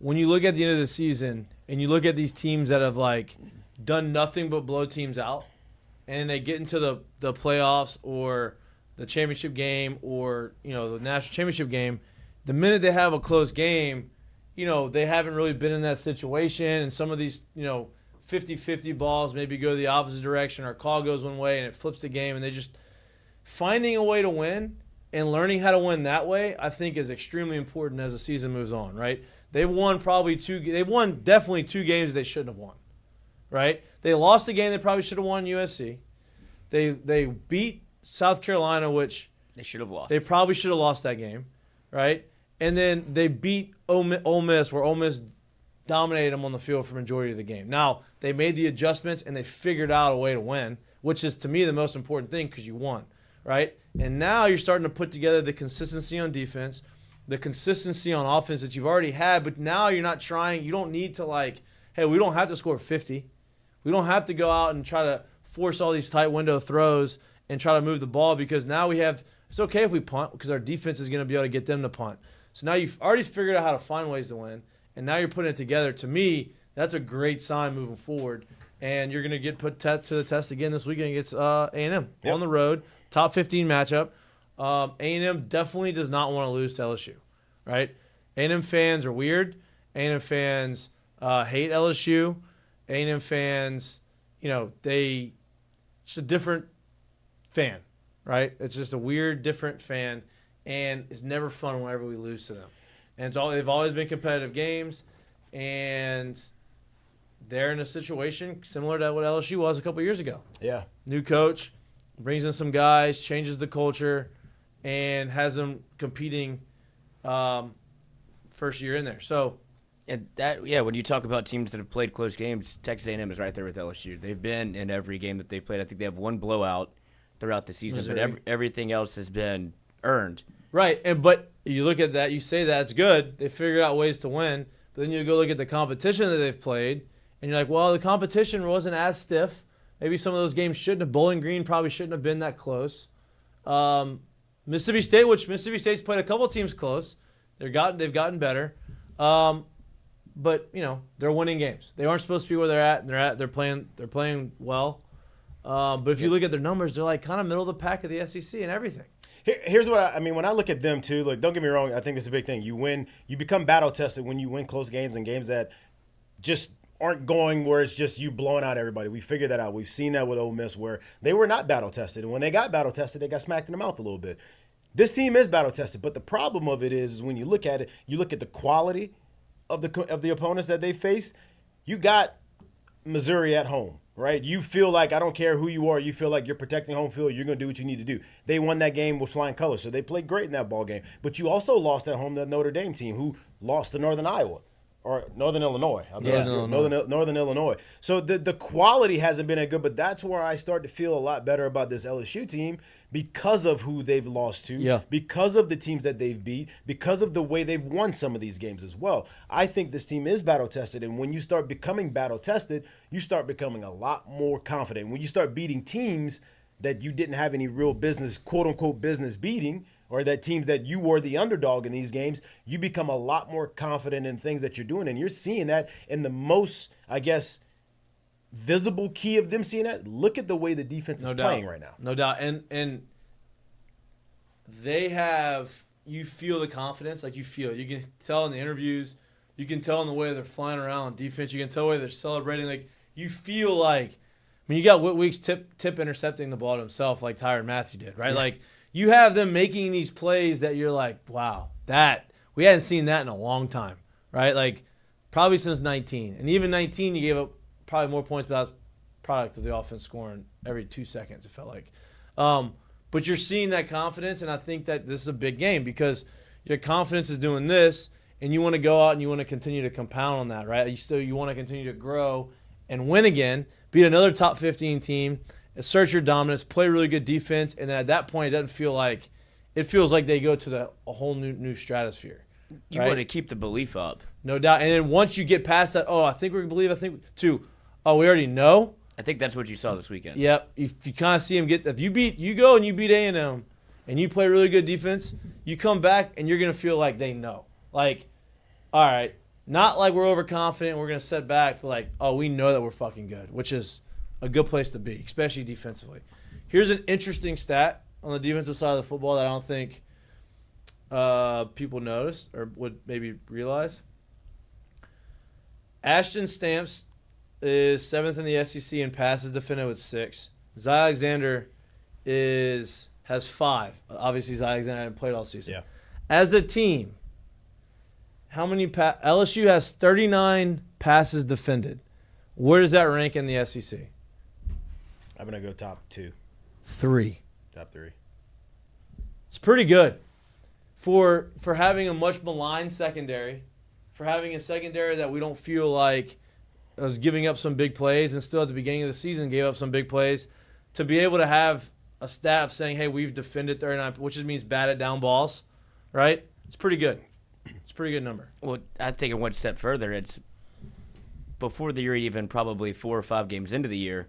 when you look at the end of the season and you look at these teams that have like done nothing but blow teams out, and they get into the playoffs or the championship game or the national championship game. The minute they have a close game, they haven't really been in that situation. And some of these, 50-50 balls maybe go the opposite direction, or a call goes one way and it flips the game. And they just finding a way to win and learning how to win that way, I think, is extremely important as the season moves on, right? They've won definitely two games they shouldn't have won, right? They lost a game they probably should have won USC. They beat South Carolina, which they should have lost. They probably should have lost that game, right? And then they beat Ole Miss, where Ole Miss dominated them on the field for the majority of the game. Now, they made the adjustments, and they figured out a way to win, which is, to me, the most important thing because you won, right? And now you're starting to put together the consistency on defense, the consistency on offense that you've already had, but now you're not trying. You don't need to, hey, we don't have to score 50. We don't have to go out and try to force all these tight window throws and try to move the ball, because now it's okay if we punt because our defense is going to be able to get them to punt. So now you've already figured out how to find ways to win, and now you're putting it together. To me, that's a great sign moving forward, and you're going to get put to the test again this weekend against A&M on the road, top 15 matchup. A&M definitely does not want to lose to LSU, right? A&M fans are weird. A&M fans hate LSU. A&M fans, it's a different fan, right? It's just a weird, different fan. And it's never fun whenever we lose to them. And they've always been competitive games, and they're in a situation similar to what LSU was a couple years ago. Yeah. New coach, brings in some guys, changes the culture, and has them competing first year in there. So, and when you talk about teams that have played close games, Texas A&M is right there with LSU. They've been in every game that they've played. I think they have one blowout throughout the season, but everything else has been earned. Right, but you look at that, you say that's good. They figured out ways to win, but then you go look at the competition that they've played, and you're like, well, the competition wasn't as stiff. Maybe some of those games shouldn't have. Bowling Green probably shouldn't have been that close. Mississippi State, which Mississippi State's played a couple teams close. They've gotten better. but they're winning games. They aren't supposed to be where they're at. They're playing well. But if you look at their numbers, they're like kind of middle of the pack of the SEC and everything. Here's what I mean. When I look at them too, look, don't get me wrong. I think it's a big thing. You become battle tested when you win close games and games that just aren't going where it's just you blowing out everybody. We figured that out. We've seen that with Ole Miss where they were not battle tested, and when they got battle tested, they got smacked in the mouth a little bit. This team is battle tested, but the problem of it is when you look at it, you look at the quality of the opponents that they faced. You got Missouri at home. Right? You feel like, I don't care who you are, you feel like you're protecting home field, you're going to do what you need to do. They won that game with flying colors, so they played great in that ball game. But you also lost at home to the Notre Dame team who lost to Northern Iowa. Or Northern Illinois. Northern Illinois. So the quality hasn't been as good, but that's where I start to feel a lot better about this LSU team because of who they've lost to, because of the teams that they've beat, because of the way they've won some of these games as well. I think this team is battle-tested, and when you start becoming battle-tested, you start becoming a lot more confident. When you start beating teams that you didn't have any real business, quote-unquote business beating, or that teams that you were the underdog in these games, you become a lot more confident in things that you're doing. And you're seeing that in the most, I guess, visible key of them seeing that. Look at the way the defense is playing right now. No doubt. And they have, you feel the confidence, like you can tell in the interviews, you can tell in the way they're flying around on defense, you can tell the way they're celebrating. Like you feel like, you got Whit Weeks tip intercepting the ball to himself like Tyrann Mathieu did, right? Yeah. Like, you have them making these plays that you're like, wow, we hadn't seen that in a long time, right? Like probably since 19. And even 19, you gave up probably more points, but that was product of the offense scoring every 2 seconds, it felt like. But you're seeing that confidence, and I think that this is a big game because your confidence is doing this, and you want to go out and you want to continue to compound on that, right? You want to continue to grow and win again, beat another top 15 team, assert your dominance, play really good defense, and then at that point, it feels like they go to a whole new stratosphere. You want to keep the belief up. No doubt. And then once you get past that, I think we can believe, we already know. I think that's what you saw this weekend. Yep. If you kind of see them if you go and you beat A&M and you play really good defense, you come back and you're going to feel like they know. Like, all right, not like we're overconfident and we're going to set back, but like, we know that we're fucking good, which is a good place to be, especially defensively. Here's an interesting stat on the defensive side of the football that I don't think people notice or would maybe realize. Ashton Stamps is 7th in the SEC in passes defended with 6. Zy Alexander has 5. Obviously, Zy Alexander hadn't played all season. Yeah. As a team, how many LSU has 39 passes defended. Where does that rank in the SEC? I'm going to go top 2. 3. Top 3. It's pretty good for having a much maligned secondary, for having a secondary that we don't feel like was giving up some big plays and still at the beginning of the season gave up some big plays, to be able to have a staff saying, hey, we've defended 39, which just means batted down balls, right? It's pretty good. It's a pretty good number. Well, I think one step further, it's before the year even probably 4 or 5 games into the year,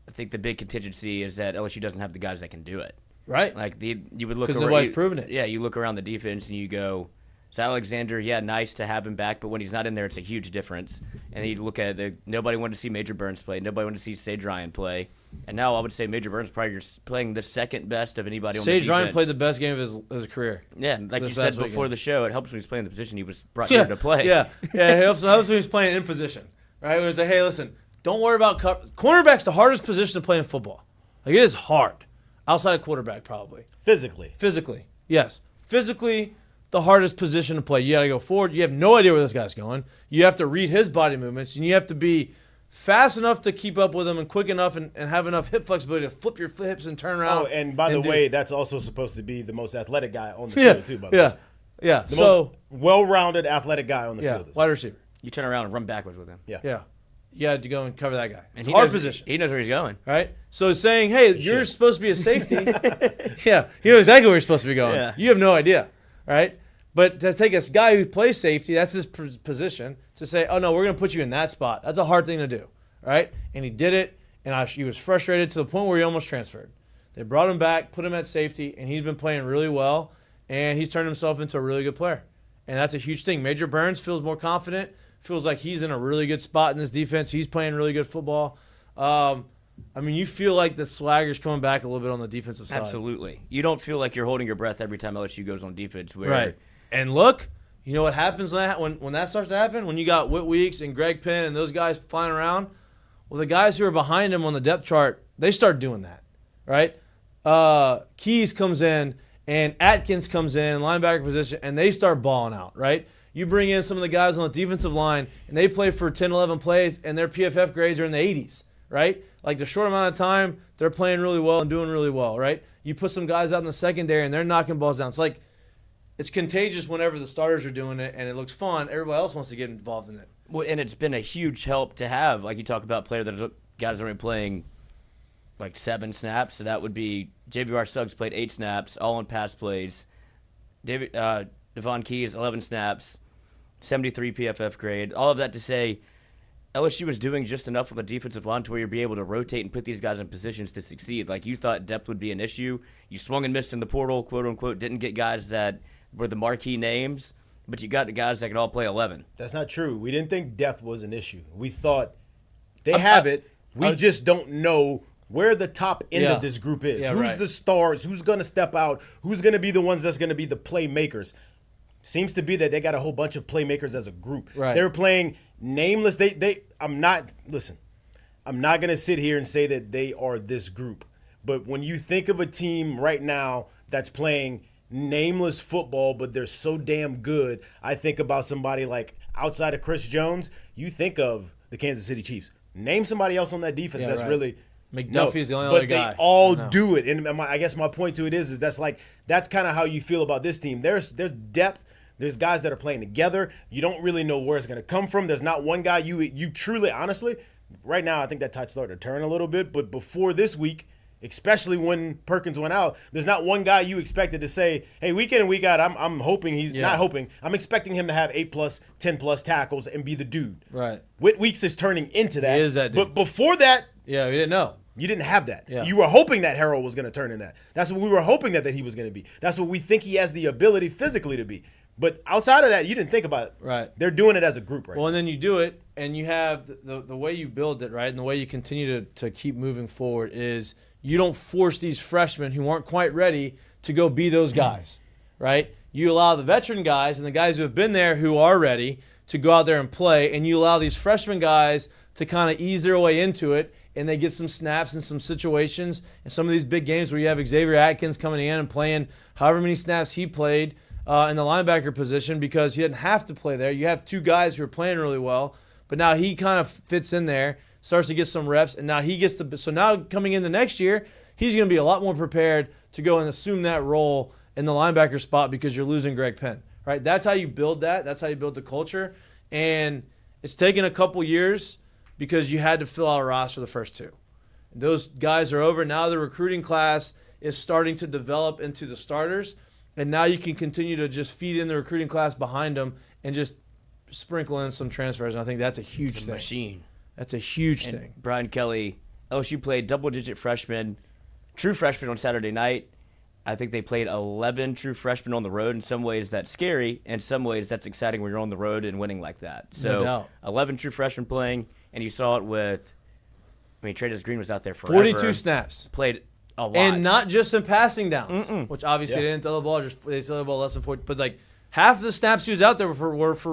I think the big contingency is that LSU doesn't have the guys that can do it. Right. Like you would look because nobody's proven it. Yeah, you look around the defense and you go, Zy Alexander, nice to have him back, but when he's not in there, it's a huge difference. And then you look at nobody wanted to see Major Burns play, nobody wanted to see Sage Ryan play, and now I would say Major Burns probably playing the second best of anybody on the defense. Sage Ryan played the best game of his career. Yeah, like you said before the show, it helps when he's playing the position he was brought here to play. Yeah, it helps when he's playing in position, right? When it's like, hey, listen, don't worry about cornerback's the hardest position to play in football. Like it is hard, outside of quarterback probably. Physically, yes, physically. The hardest position to play. You got to go forward. You have no idea where this guy's going. You have to read his body movements, and you have to be fast enough to keep up with him and quick enough and have enough hip flexibility to flip your hips and turn around. Oh, and by the way, that's also supposed to be the most athletic guy on the field, too, by the way. Yeah. The most well-rounded athletic guy on the field. Wide receiver. You turn around and run backwards with him. Yeah. You got to go and cover that guy. And it's a hard position. He knows where he's going. Right? So saying, hey, you're supposed to be a safety. Yeah. You know exactly where you're supposed to be going. Yeah. You have no idea. Right? But to take this guy who plays safety, that's his position, to say, oh, no, we're going to put you in that spot. That's a hard thing to do. Right? And he did it, and he was frustrated to the point where he almost transferred. They brought him back, put him at safety, and he's been playing really well, and he's turned himself into a really good player. and that's a huge thing. Major Burns feels more confident, feels like he's in a really good spot in this defense. He's playing really good football. I mean, you feel like the swagger's coming back a little bit on the defensive side. Absolutely. You don't feel like you're holding your breath every time LSU goes on defense. Right. And look, you know what happens when that starts to happen? When you got Whit Weeks and Greg Penn and those guys flying around, well, the guys who are behind him on the depth chart, they start doing that, right? Keys comes in and Atkins comes in, linebacker position, and they start balling out, right? You bring in some of the guys on the defensive line, and they play for 10, 11 plays, and their PFF grades are in the 80s, right? Like the short amount of time, they're playing really well and doing really well, right? You put some guys out in the secondary, and they're knocking balls down. It's like it's contagious whenever the starters are doing it, and it looks fun. Everybody else wants to get involved in it. Well, and it's been a huge help to have, like you talk about, guys that are playing like 7 snaps. So that would be JBR Suggs played 8 snaps, all on pass plays. Devon Keys 11 snaps, 73 PFF grade. All of that to say, LSU was doing just enough with the defensive line to where you'd be able to rotate and put these guys in positions to succeed. Like you thought depth would be an issue. You swung and missed in the portal, quote unquote, didn't get guys that were the marquee names, but you got the guys that could all play 11. That's not true. We didn't think depth was an issue. We thought they have it. We just don't know where the top end of this group is. Who's the stars? Who's going to step out? Who's going to be the ones that's going to be the playmakers? Seems to be that they got a whole bunch of playmakers as a group. Right. They're playing nameless. I'm not going to sit here and say that they are this group. But when you think of a team right now that's playing nameless football, but they're so damn good, I think about somebody like outside of Chris Jones, you think of the Kansas City Chiefs. Name somebody else on that defense that's really McDuffie's the only other guy. But they all do it. And I guess my point to it is that's kind of how you feel about this team. There's depth. There's guys that are playing together. You don't really know where it's going to come from. There's not one guy you truly, honestly, right now I think that tide's starting to turn a little bit. But before this week, especially when Perkins went out, there's not one guy you expected to say, hey, week in and week out, I'm hoping he's not hoping. I'm expecting him to have 8+, 10+ tackles and be the dude. Right. Whit Weeks is turning into that. He is that dude. But before that, we didn't know. You didn't have that. Yeah. You were hoping that Harrell was going to turn in that. That's what we were hoping that he was going to be. That's what we think he has the ability physically to be. But outside of that, you didn't think about it. Right. They're doing it as a group right now. Well, and then you do it, and you have the way you build it, right, and the way you continue to keep moving forward is you don't force these freshmen who aren't quite ready to go be those guys, right? You allow the veteran guys and the guys who have been there who are ready to go out there and play, and you allow these freshman guys to kind of ease their way into it, and they get some snaps in some situations. And some of these big games where you have Xavier Atkins coming in and playing however many snaps he played in the linebacker position because he didn't have to play there. You have 2 guys who are playing really well, but now he kind of fits in there, starts to get some reps, and now he gets to – so now coming into next year, he's going to be a lot more prepared to go and assume that role in the linebacker spot because you're losing Greg Penn, right? That's how you build that. That's how you build the culture. And it's taken a couple years because you had to fill out a roster the first 2. Those guys are over. Now the recruiting class is starting to develop into the starters, and now you can continue to just feed in the recruiting class behind them and just sprinkle in some transfers. And I think that's a huge thing. Machine. That's a huge thing. Brian Kelly, LSU played double-digit true freshmen on Saturday night. I think they played 11 true freshmen on the road. In some ways, that's scary. In some ways, that's exciting when you're on the road and winning like that. So, no doubt. 11 true freshmen playing, and you saw it with, Travis Green was out there forever. 42 snaps. Played a lot. And not just in passing downs, which obviously they didn't throw the ball. They threw the ball less than 40. But, like, half of the snaps he was out there were for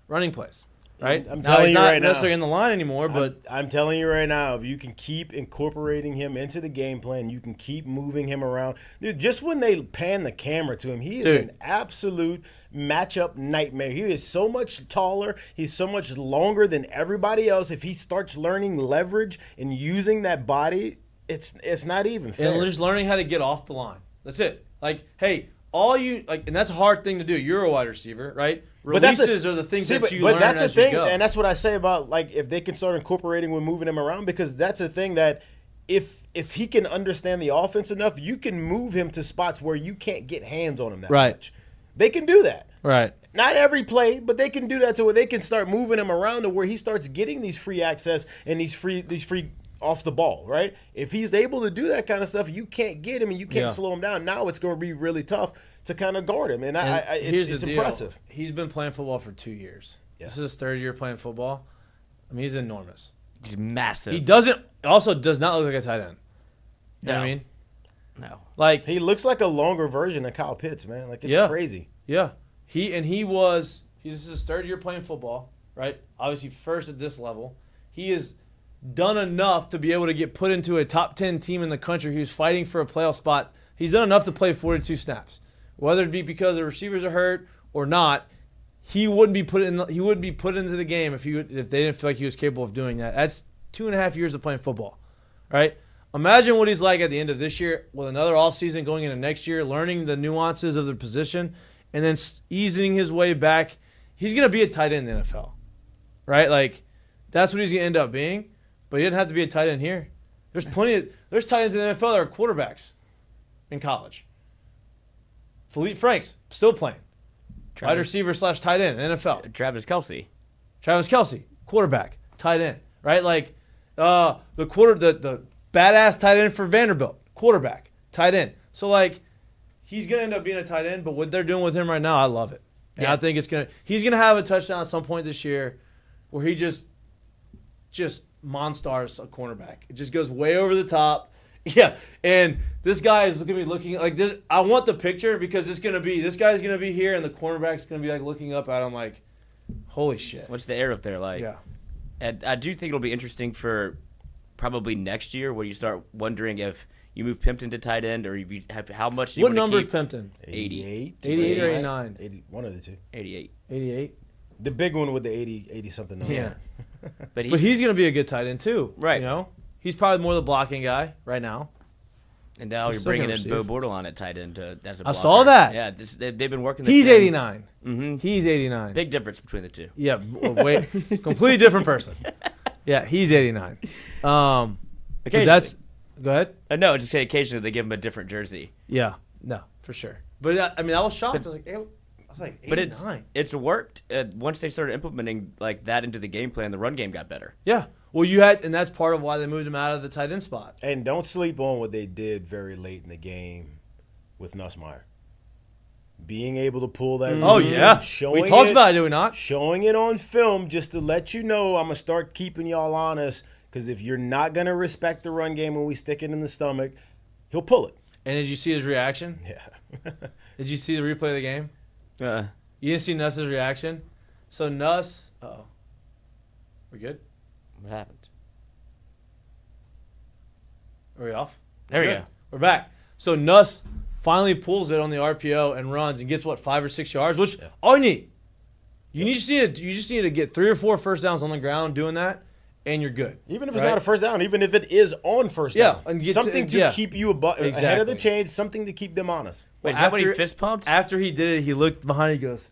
running plays. Right? I'm now telling he's you not right now, necessarily in the line anymore, but I'm telling you right now, if you can keep incorporating him into the game plan, you can keep moving him around. Dude, just when they pan the camera to him, he is an absolute matchup nightmare. He is so much taller. He's so much longer than everybody else. If he starts learning leverage and using that body, it's not even fair. And just learning how to get off the line. That's it. Like, hey, and that's a hard thing to do. You're a wide receiver, right? Releases are the things that you learn But that's as the thing, you go. and that's what I say about, like, if they can start incorporating with moving him around, because that's a thing that if he can understand the offense enough, you can move him to spots where you can't get hands on him that much. They can do that. Right. Not every play, but they can do that to where they can start moving him around to where he starts getting these free access and these free off the ball, right? If he's able to do that kind of stuff, you can't get him and you can't slow him down. Now it's going to be really tough to kind of guard him, and it's impressive. He's been playing football for 2 years. Yeah. This is his third year playing football. I mean, he's enormous. He's massive. He also does not look like a tight end. You know what I mean? No. Like, he looks like a longer version of Kyle Pitts, man. Like, it's crazy. Yeah. This is his third year playing football, right? Obviously first at this level. He has done enough to be able to get put into a top 10 team in the country who's fighting for a playoff spot. He's done enough to play 42 snaps. Whether it be because the receivers are hurt or not, he wouldn't be put into the game if they didn't feel like he was capable of doing that. That's 2.5 years of playing football, right? Imagine what he's like at the end of this year with another offseason going into next year, learning the nuances of the position, and then easing his way back. He's going to be a tight end in the NFL, right? Like, that's what he's going to end up being, but he didn't have to be a tight end here. There's tight ends in the NFL that are quarterbacks in college. Philippe Franks, still playing. Wide receiver / tight end in the NFL. Travis Kelce, quarterback, tight end, right? Like, the badass tight end for Vanderbilt, quarterback, tight end. So, like, he's going to end up being a tight end, but what they're doing with him right now, I love it. And I think he's going to have a touchdown at some point this year where he just monsters a cornerback. It just goes way over the top. Yeah, and this guy is going to be looking like this. I want the picture because this guy's going to be here and the cornerback's going to be like looking up at him like, holy shit. What's the air up there like? Yeah. And I do think it'll be interesting for probably next year where you start wondering if you move Pimpton to tight end or you have how much do you want to keep? What number is Pimpton? 88. 88 or 89? 80, one of the two. 88. 88? The big one with the 80-something number. Yeah. But he's going to be a good tight end too. Right. You know? He's probably more the blocking guy right now. And now you're bringing in Bo Bordelon at tight end as a blocker. I saw that. Yeah, they've been working this He's thing. 89. Mm-hmm. He's 89. Big difference between the two. Yeah, wait, completely different person. Yeah, he's 89. Occasionally. Go ahead. No, just say occasionally they give him a different jersey. Yeah, no, for sure. But I mean, I was shocked. I was like, 89. But it's worked. Once they started implementing like that into the game plan, the run game got better. Yeah. Well, and that's part of why they moved him out of the tight end spot. And don't sleep on what they did very late in the game with Nussmeier. Being able to pull that. Oh, yeah. We talked about it, did we not? Showing it on film just to let you know I'm going to start keeping y'all honest because if you're not going to respect the run game when we stick it in the stomach, he'll pull it. And did you see his reaction? Yeah. Did you see the replay of the game? You didn't see Nuss's reaction? So Nuss. Uh-oh. We good? What happened? Are we off? There we go. We're back. So Nuss finally pulls it on the RPO and runs and gets 5 or 6 yards, which all you need. You just need to get 3 or 4 first downs on the ground doing that, and you're good. Even if it's not a first down, even if it is on first down, and something to keep you ahead of the chains, something to keep them honest. Wait, is that when he fist pumped? After he did it, he looked behind. He goes.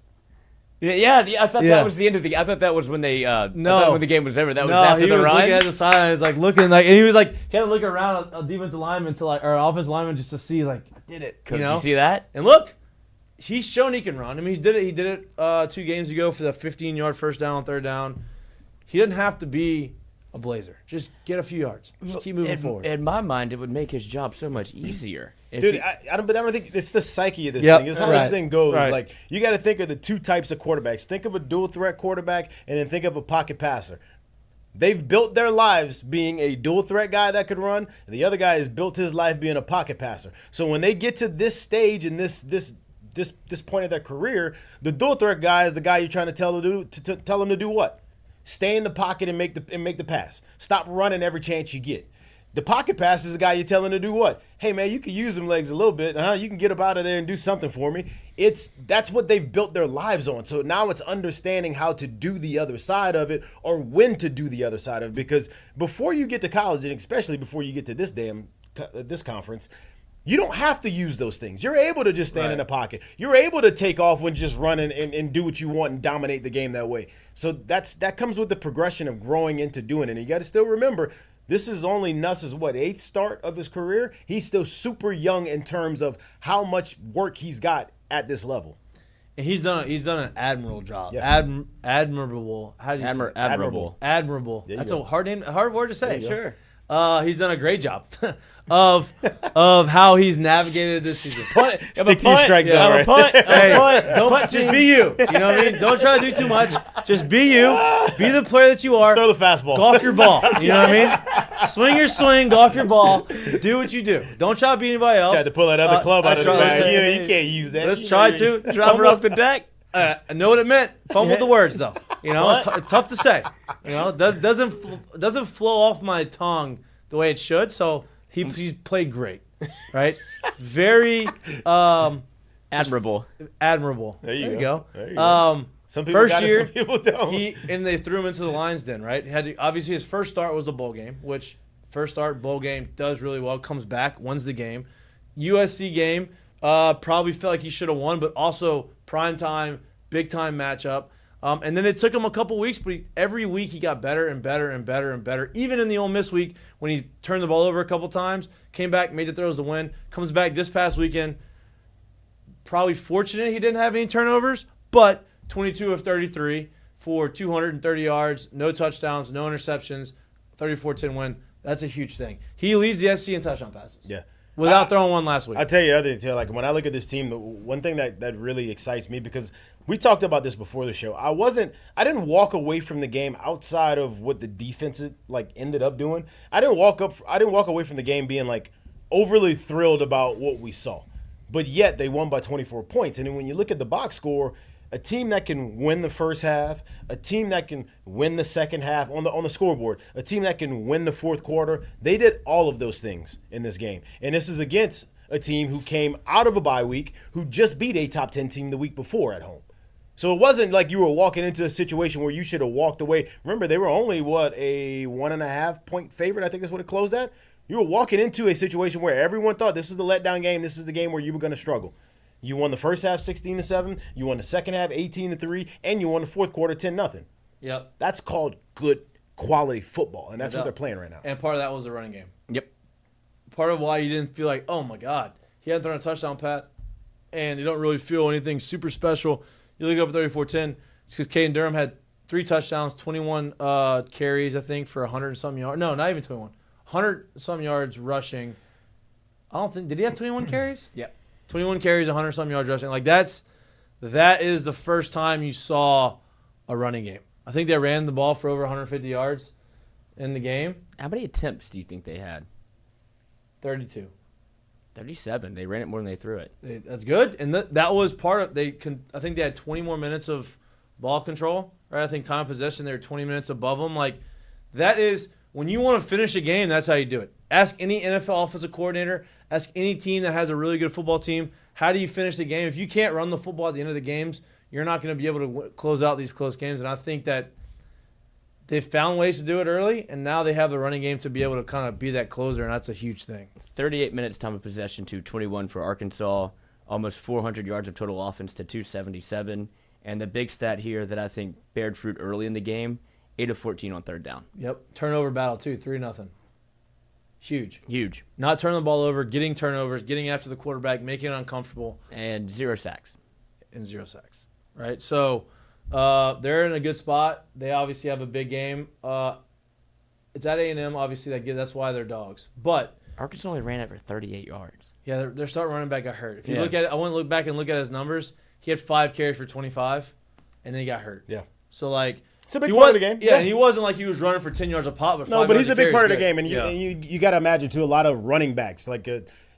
Yeah, I thought that was the end of the. I thought that was when they. No, when the game was over. That was after the run. He was looking at the sidelines, like looking like, and he was like, he had to look around a defensive lineman or offensive lineman just to see, like, I did it. Did you see that? And look, he's shown he can run. I mean, he did it 2 games ago for the 15-yard first down on third down. He doesn't have to be a Blazer. Just get a few yards. Just keep moving forward. In my mind, it would make his job so much easier. Dude, I don't think it's the psyche of this thing. It's how this thing goes. Right. Like, you got to think of the 2 types of quarterbacks. Think of a dual threat quarterback and then think of a pocket passer. They've built their lives being a dual threat guy that could run, and the other guy has built his life being a pocket passer. So when they get to this stage and this point of their career, the dual threat guy is the guy you're trying to tell him to do what? Stay in the pocket and make the pass. Stop running every chance you get. The pocket pass is the guy you're telling to do what? Hey, man, you can use them legs a little bit. You can get up out of there and do something for me. That's what they've built their lives on. So now it's understanding how to do the other side of it or when to do the other side of it. Because before you get to college, and especially before you get to this conference, you don't have to use those things. You're able to just stand in the pocket. You're able to take off when just running and do what you want and dominate the game that way. So that comes with the progression of growing into doing it. And you got to still remember, this is only Nuss's 8th start of his career. He's still super young in terms of how much work he's got at this level. And he's done an admirable job. Yeah. Admirable. How do you say it? Admirable. Admirable. That's a hard word to say. Sure. he's done a great job of how he's navigated this season. Stick to your strike zone, right? Don't just be you. You know what I mean? Don't try to do too much. Just be you. Be the player that you are. Throw the fastball. Golf your ball. You know what I mean? Swing your swing. Golf your ball. Do what you do. Don't try to be anybody else. Tried to pull that other club out of the bag. Listen, You can't use that. Let's try to Drop her off the deck. I know what it meant. Fumbled the words though. You know, it's tough to say. You know, doesn't flow off my tongue the way it should. So he's played great, right? Very admirable. There you go. There you go. Some people first got year, it, some people don't. And they threw him into the Lions Den, right? Obviously his first start was the bowl game, which first start bowl game does really well. Comes back, wins the game. USC game, probably felt like he should have won, but also prime time, big time matchup. And then it took him a couple weeks, but every week he got better and better and better and better. Even in the Ole Miss week when he turned the ball over a couple times, came back, made the throws to win. Comes back this past weekend, probably fortunate he didn't have any turnovers, but 22 of 33 for 230 yards, no touchdowns, no interceptions, 34-10 win. That's a huge thing. He leads the SC in touchdown passes. Yeah. Without throwing one last week. I'll tell you the other thing, too. Like, when I look at this team, the one thing that really excites me, because we talked about this before the show. I didn't walk away from the game outside of what the defense ended up doing. I didn't walk away from the game being like overly thrilled about what we saw. But yet they won by 24 points. And then when you look at the box score, a team that can win the first half, a team that can win the second half on the scoreboard, a team that can win the fourth quarter, they did all of those things in this game. And this is against a team who came out of a bye week, who just beat a top 10 team the week before at home. So it wasn't like you were walking into a situation where you should have walked away. Remember, they were only, a 1.5 point favorite? I think that's what it closed at. You were walking into a situation where everyone thought this is the letdown game. This is the game where you were going to struggle. You won the first half 16-7. You won the second half 18-3, and you won the fourth quarter 10-0. Yep. That's called good quality football, and that's what they're playing right now. And part of that was the running game. Yep. Part of why you didn't feel like, oh my God, he hadn't thrown a touchdown pass, and you don't really feel anything super special. You look up at 34-10 because Caden Durham had 3 touchdowns, 21 carries, I think, for 100-something yards. No, not even 21. 100-something yards rushing. Did he have 21 carries? Yeah. 21 carries, 100-something yards rushing. Like, that is the first time you saw a running game. I think they ran the ball for over 150 yards in the game. How many attempts do you think they had? 32. 37. They ran it more than they threw it. That's good. And that was part of I think they had 20 more minutes of ball control. Right? I think time of possession, they were 20 minutes above them. Like, that is, when you want to finish a game, that's how you do it. Ask any NFL offensive coordinator, ask any team that has a really good football team, how do you finish the game? If you can't run the football at the end of the games, you're not going to be able to close out these close games. And I think that they've found ways to do it early, and now they have the running game to be able to kind of be that closer, and that's a huge thing. 38 minutes time of possession to 21 for Arkansas, almost 400 yards of total offense to 277. And the big stat here that I think bared fruit early in the game, 8 of 14 on third down. Yep. Turnover battle, too, 3-0. Huge. Not turning the ball over, getting turnovers, getting after the quarterback, making it uncomfortable. And 0 sacks. Right? So they're in a good spot. They obviously have a big game. It's at A&M, obviously. That's why they're dogs. But Arkansas only ran it for 38 yards. Yeah, their starting running back got hurt. If you look at it, I want to look back and look at his numbers. He had 5 carries for 25, and then he got hurt. Yeah. So, like, it's a big part of the game. Yeah, and he wasn't like he was running for 10 yards a pop. But he's a big part of the game, and you got to imagine too. A lot of running backs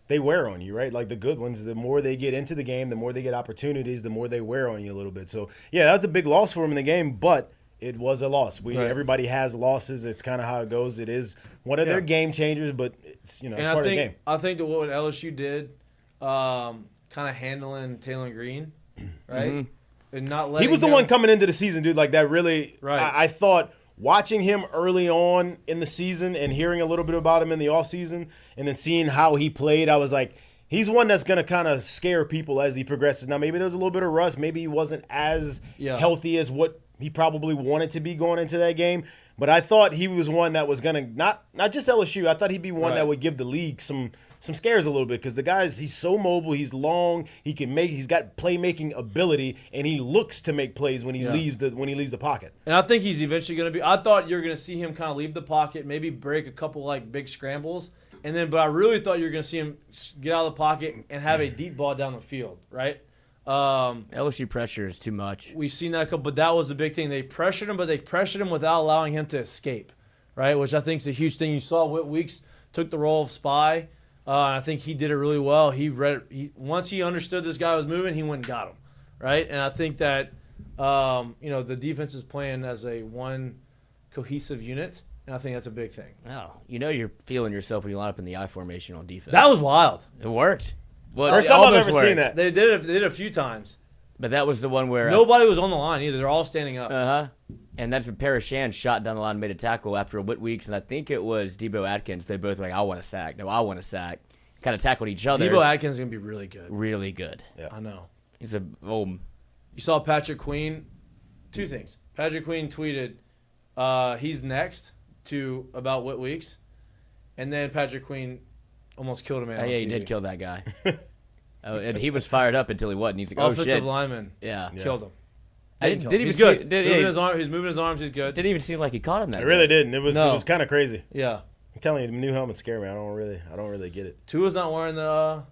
they wear on you, right? Like the good ones, the more they get into the game, the more they get opportunities, the more they wear on you a little bit. So yeah, that's a big loss for him in the game, but it was a loss. Everybody has losses. It's kind of how it goes. It is one of their game changers, but it's it's part of the game. I think that what LSU did, kind of handling Taylor Green, right? Mm-hmm. And not letting he was the one coming into the season, dude. Like that really. Right. I thought watching him early on in the season and hearing a little bit about him in the offseason and then seeing how he played, I was like, he's one that's going to kind of scare people as he progresses. Now, maybe there was a little bit of rust. Maybe he wasn't as healthy as what he probably wanted to be going into that game. But I thought he was one that was going to, not just LSU, I thought he'd be one that would give the league some some scares a little bit because the guy's he's so mobile, he's long, he's got playmaking ability, and he looks to make plays when he leaves the pocket. And I think he's eventually going to be. I thought you were going to see him kind of leave the pocket, maybe break a couple like big scrambles, but I really thought you were going to see him get out of the pocket and have a deep ball down the field, right? LSU pressure is too much. We've seen that a couple, but that was the big thing. They pressured him, but they pressured him without allowing him to escape, right? Which I think is a huge thing. You saw Whit Weeks took the role of spy. I think he did it really well. Once he understood this guy was moving, he went and got him, right? And I think that the defense is playing as a one cohesive unit, and I think that's a big thing. Oh, you're feeling yourself when you line up in the I formation on defense. That was wild. It worked. Well, first time I've ever seen that. They did it a few times. But that was the one where nobody was on the line either. They're all standing up. And that's when Parashan shot down the line and made a tackle after a Whit Weeks, and I think it was Debo Atkins. They both were like, I want a sack. No, I want a sack. Kind of tackled each other. Debo Atkins is going to be really good. Really good. Yeah. I know. He's a You saw Patrick Queen. Two things. Patrick Queen tweeted, he's next about Whit Weeks. And then Patrick Queen almost killed a man on yeah, TV. he did kill that guy. And he was fired up until he wasn't. He's like, oh, shit. Offensive lineman killed him. He's good. He's moving his arms. He's good. Didn't even seem like he caught him that It really didn't. It was kind of crazy. Yeah. I'm telling you, the new helmets scare me. I don't really get it. Tua's not wearing the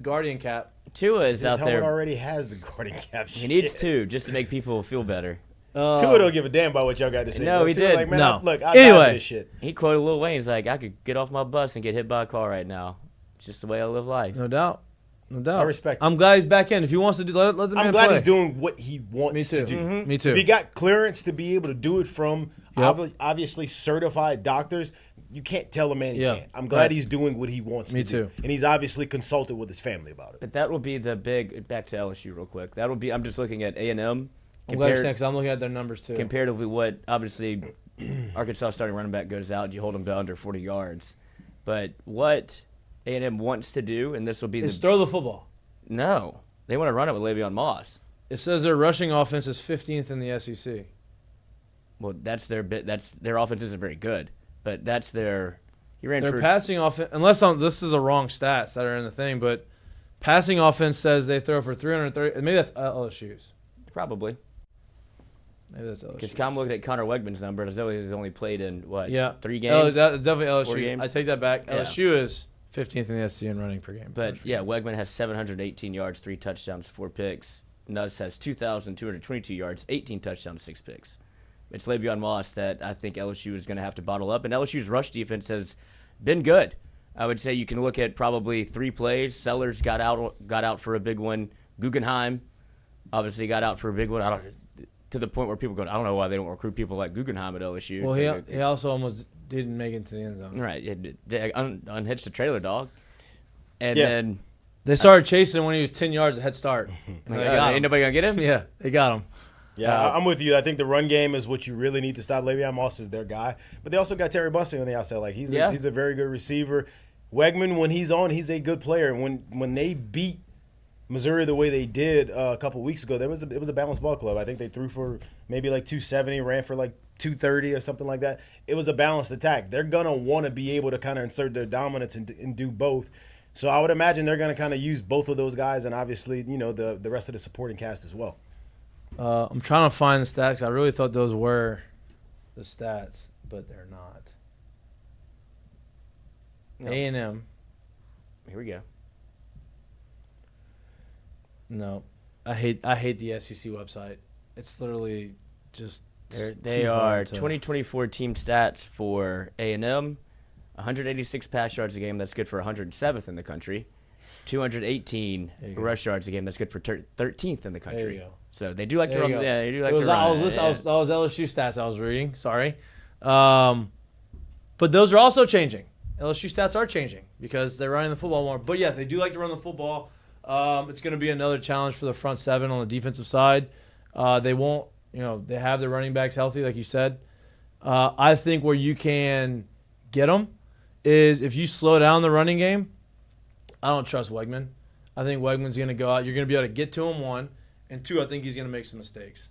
Guardian cap. Tua is out there. His helmet already has the Guardian cap. He needs to just to make people feel better. Tua don't give a damn about what y'all got to say. No, he did. Like, man, no. Look, I got this shit. He quoted Lil Wayne. He's like, I could get off my bus and get hit by a car right now. It's just the way I live life. No doubt. I respect. I'm glad he's back in. If he wants to do, let the man play. I'm glad he's doing what he wants to do. Mm-hmm. Me too. If he got clearance to be able to do it from obviously certified doctors, you can't tell a man he can't. I'm glad he's doing what he wants to do. And he's obviously consulted with his family about it. But that will be the big, back to LSU real quick. That will be, I'm just looking at A&M. I'm glad you're saying, because I'm looking at their numbers too. Comparatively what, obviously, Arkansas starting running back goes out, you hold them to under 40 yards. But what A&M wants to do, and this will be throw the football. No. They want to run it with Le'Veon Moss. It says their rushing offense is 15th in the SEC. Well, that's their offense isn't very good, but that's their. Their passing offense, this is a wrong stats that are in the thing, but passing offense says they throw for 330. Maybe that's LSU's. Probably. Maybe that's LSU. Because I'm looking at Connor Wegman's number. He's only played in 3 games. Oh, that's definitely LSU. Games? I take that back. Yeah. LSU is 15th in the SEC in running per game. But Wegman has 718 yards, 3 touchdowns, 4 picks. Nuss has 2,222 yards, 18 touchdowns, 6 picks. It's Le'Veon Moss that I think LSU is going to have to bottle up, and LSU's rush defense has been good. I would say you can look at probably 3 plays. Sellers got out for a big one. Guggenheim obviously got out for a big one. To the point where people go, I don't know why they don't recruit people like Guggenheim at LSU. Well, he also almost didn't make it to the end zone. Right. They unhitched the trailer dog. And then they started chasing him when he was 10 yards head start. Ain't nobody going to get him? Yeah, they got him. Yeah, I'm with you. I think the run game is what you really need to stop. Le'Veon Moss is their guy. But they also got Terry Bussey on the outside. Like he's a very good receiver. Wegman, when he's on, he's a good player. When they beat Missouri the way they did a couple weeks ago, it was a balanced ball club. I think they threw for maybe like 270, ran for like 230 or something like that. It was a balanced attack. They're going to want to be able to kind of insert their dominance and do both. So I would imagine they're going to kind of use both of those guys and obviously, the rest of the supporting cast as well. I'm trying to find the stats. I really thought those were the stats, but they're not. No. A&M. Here we go. No, I hate the SEC website. It's literally just they are 2024 team stats for A&M, 186 pass yards a game. That's good for 107th in the country. 218 rush yards a game. That's good for 13th in the country. There you go. So they do like to run. Yeah, they do like to run. I was LSU stats I was reading. Sorry, but those are also changing. LSU stats are changing because they're running the football more. But yeah, they do like to run the football. It's going to be another challenge for the front seven on the defensive side. They won't, they have their running backs healthy, like you said. I think where you can get them is if you slow down the running game. I don't trust Wegman. I think Wegman's going to go out. You're going to be able to get to him, 1. And 2, I think he's going to make some mistakes.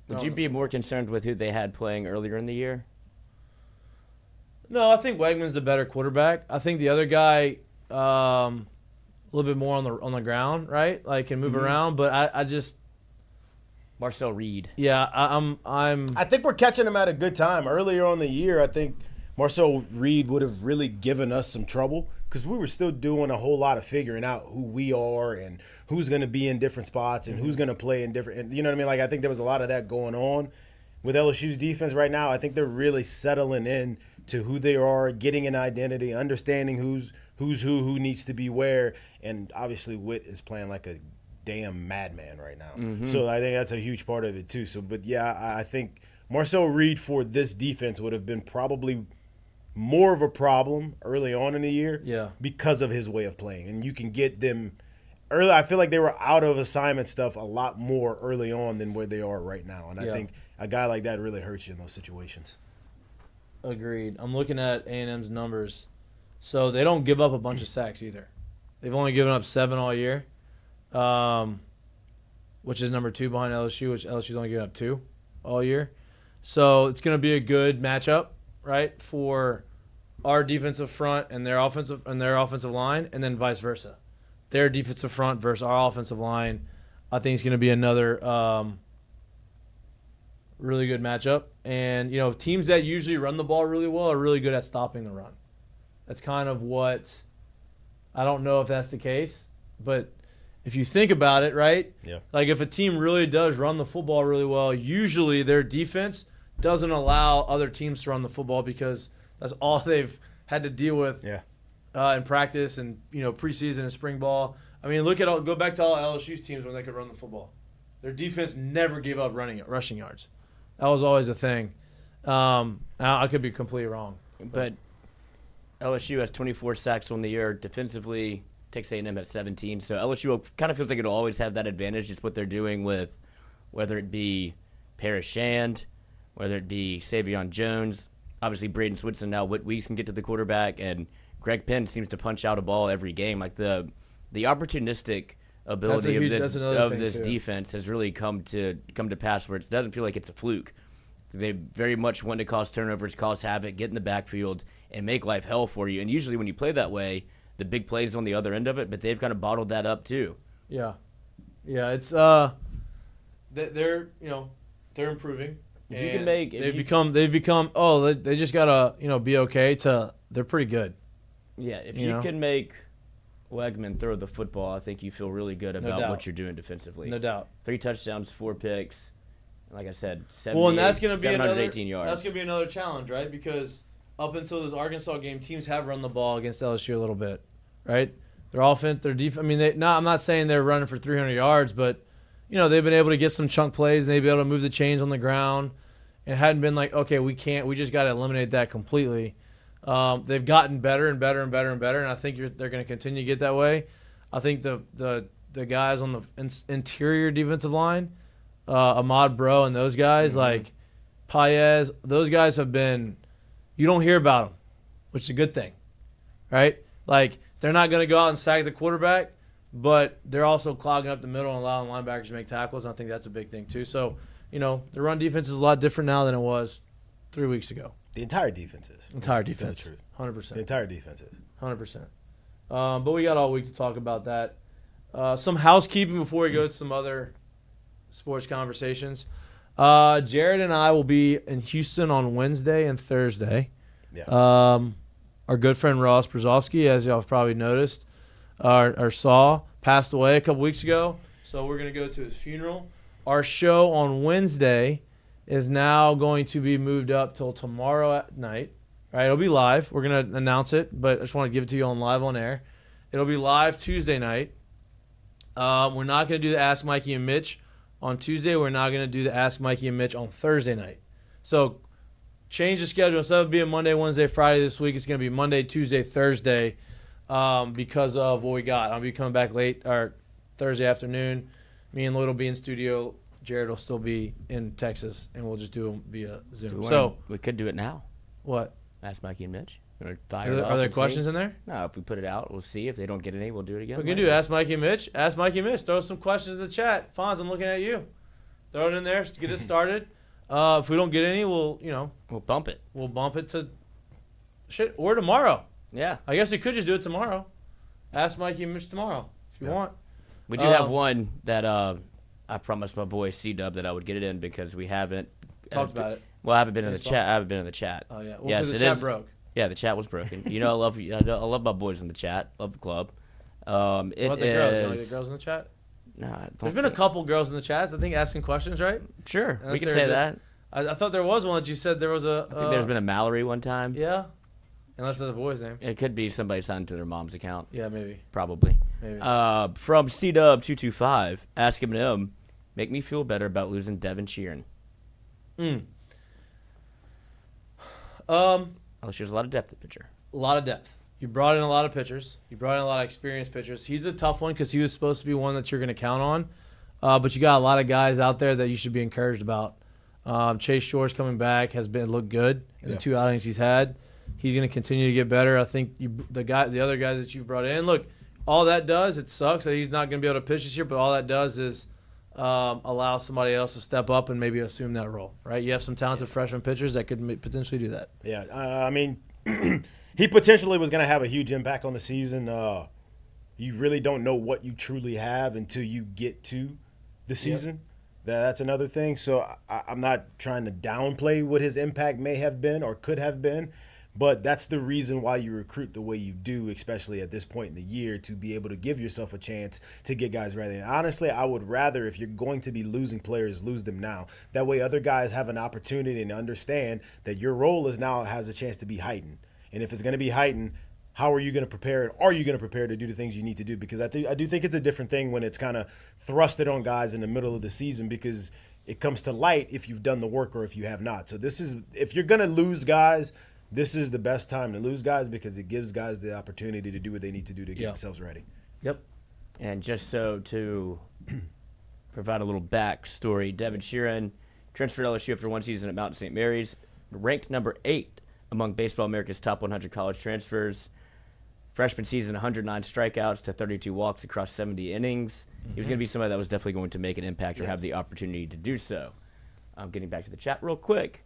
Would you be more concerned with who they had playing earlier in the year? No, I think Wegman's the better quarterback. I think the other guy a little bit more on the ground, right? Like can move around, but I just Marcel Reed. yeah, I think we're catching him at a good time. Earlier on the year, I think Marcel Reed would have really given us some trouble because we were still doing a whole lot of figuring out who we are and who's going to be in different spots and who's going to play in different. And you know what I mean? Like I think there was a lot of that going on with LSU's defense right now. I think they're really settling in to who they are, getting an identity, understanding who's who needs to be where, and obviously Witt is playing like a damn madman right now. So I think that's a huge part of it too. So, but yeah, I think Marcel Reed for this defense would have been probably more of a problem early on in the year because of his way of playing. And you can get them early. I feel like they were out of assignment stuff a lot more early on than where they are right now. And I think a guy like that really hurts you in those situations. Agreed. I'm looking at A&M's numbers. So they don't give up a bunch of sacks either. They've only given up 7 all year, which is number 2 behind LSU, which LSU's only given up 2 all year. So it's going to be a good matchup, right, for our defensive front and their offensive line, and then vice versa. Their defensive front versus our offensive line, I think it's going to be another really good matchup. And, you know, teams that usually run the ball really well are really good at stopping the run. That's kind of what – I don't know if that's the case, but if you think about it, right? Yeah. Like if a team really does run the football really well, usually their defense doesn't allow other teams to run the football because that's all they've had to deal with in practice and, you know, preseason and spring ball. I mean, go back to all LSU's teams when they could run the football. Their defense never gave up rushing yards. That was always a thing. I could be completely wrong. But LSU has 24 sacks on the year. Defensively, Texas A&M has 17. So LSU kind of feels like it'll always have that advantage. Just what they're doing with whether it be Paris Shand, whether it be Savion Jones. Obviously, Braden Switzer now, Whit Weeks can get to the quarterback, and Greg Penn seems to punch out a ball every game. Like the opportunistic ability of this defense has really come to pass, where it doesn't feel like it's a fluke. They very much want to cause turnovers, cause havoc, get in the backfield, and make life hell for you. And usually when you play that way, the big play is on the other end of it, but they've kind of bottled that up too. Yeah. It's they're improving. If you can make they've become they just gotta be okay to they're pretty good. Yeah, if you can make Wegman throw the football, I think you feel really good about what you're doing defensively. No doubt. 3 touchdowns, 4 picks. Like I said, 718 yards. That's going to be another challenge, right? Because up until this Arkansas game, teams have run the ball against LSU a little bit, right? Their offense, their defense. I mean, I'm not saying they're running for 300 yards, but they've been able to get some chunk plays and they've been able to move the chains on the ground. It hadn't been like, okay, we just got to eliminate that completely. They've gotten better and better and better and better, and I think they're going to continue to get that way. I think the guys on the interior defensive line, Ahmad Bro and those guys, like Paez, those guys have been – you don't hear about them, which is a good thing, right? Like they're not going to go out and sack the quarterback, but they're also clogging up the middle and allowing linebackers to make tackles, and I think that's a big thing too. So, the run defense is a lot different now than it was 3 weeks ago. The entire defense is. 100%. The entire defense is. 100%. But we got all week to talk about that. Some housekeeping before we go to some other sports conversations. Jared and I will be in Houston on Wednesday and Thursday. Yeah. Our good friend Ross Brzezowski, as y'all have probably noticed, or saw, passed away a couple weeks ago. So we're going to go to his funeral. Our show on Wednesday is now going to be moved up till tomorrow at night. Right, it'll be live. We're going to announce it, but I just want to give it to you live on air. It'll be live Tuesday night. We're not going to do the Ask Mikey and Mitch on Tuesday. We're not going to do the Ask Mikey and Mitch on Thursday night. So change the schedule. Instead of being Monday, Wednesday, Friday this week, it's going to be Monday, Tuesday, Thursday because of what we got. I'll be coming back late or Thursday afternoon. Me and Lloyd will be in studio. Jared will still be in Texas, and we'll just do them via Zoom. So we could do it now. What? Ask Mikey and Mitch. Are there questions in there? No, if we put it out, we'll see. If they don't get any, we'll do it again. We can do Ask Mikey and Mitch. Ask Mikey and Mitch. Throw some questions in the chat. Fonz, I'm looking at you. Throw it in there. Get it started. If we don't get any, we'll bump it. We'll bump it to Shit, or tomorrow. Yeah. I guess we could just do it tomorrow. Ask Mikey and Mitch tomorrow if you want. We do have one that I promised my boy C-Dub that I would get it in because we haven't Talked about it. Well, I haven't been in the chat. I haven't been in the chat. Oh yeah. Well, yes, because the chat broke. Yeah, the chat was broken. You know, I love my boys in the chat. Love the club. What about the girls? You like the girls in the chat? No, there's been a couple girls in the chats. I think asking questions, right? Sure, Unless we can they say were that. I thought there was one that you said there was a. I think there's been a Mallory one time. Yeah. Unless it's a boy's name. It could be somebody signed to their mom's account. Yeah, maybe. Probably. Maybe. From CDub225, ask him, make me feel better about losing Devin Sheeran. Unless there's a lot of depth at pitcher. A lot of depth. You brought in a lot of pitchers. You brought in a lot of experienced pitchers. He's a tough one because he was supposed to be one that you're going to count on. But you got a lot of guys out there that you should be encouraged about. Chase Shores coming back has looked good in the 2 outings he's had. He's going to continue to get better. I think the other guys that you've brought in, look, all that does, it sucks that he's not going to be able to pitch this year, but all that does is allow somebody else to step up and maybe assume that role, right? You have some talented freshman pitchers that could potentially do that. Yeah, I mean, he potentially was going to have a huge impact on the season. You really don't know what you truly have until you get to the season. Yep. That's another thing. So I'm not trying to downplay what his impact may have been or could have been, but that's the reason why you recruit the way you do, especially at this point in the year, to be able to give yourself a chance to get guys ready. And honestly, I would rather, if you're going to be losing players, lose them now. That way other guys have an opportunity and understand that your role is now has a chance to be heightened. And if it's going to be heightened, how are you going to prepare it? Are you going to prepare to do the things you need to do? Because I do think it's a different thing when it's kind of thrusted on guys in the middle of the season, because it comes to light if you've done the work or if you have not. So if you're going to lose guys, this is the best time to lose guys because it gives guys the opportunity to do what they need to do to get themselves ready. Yep. And just so to provide a little backstory, Devin Sheeran transferred to LSU after one season at Mountain St. Mary's, ranked number 8 among Baseball America's top 100 college transfers. Freshman season, 109 strikeouts to 32 walks across 70 innings. He was going to be somebody that was definitely going to make an impact or have the opportunity to do so. I'm getting back to the chat real quick.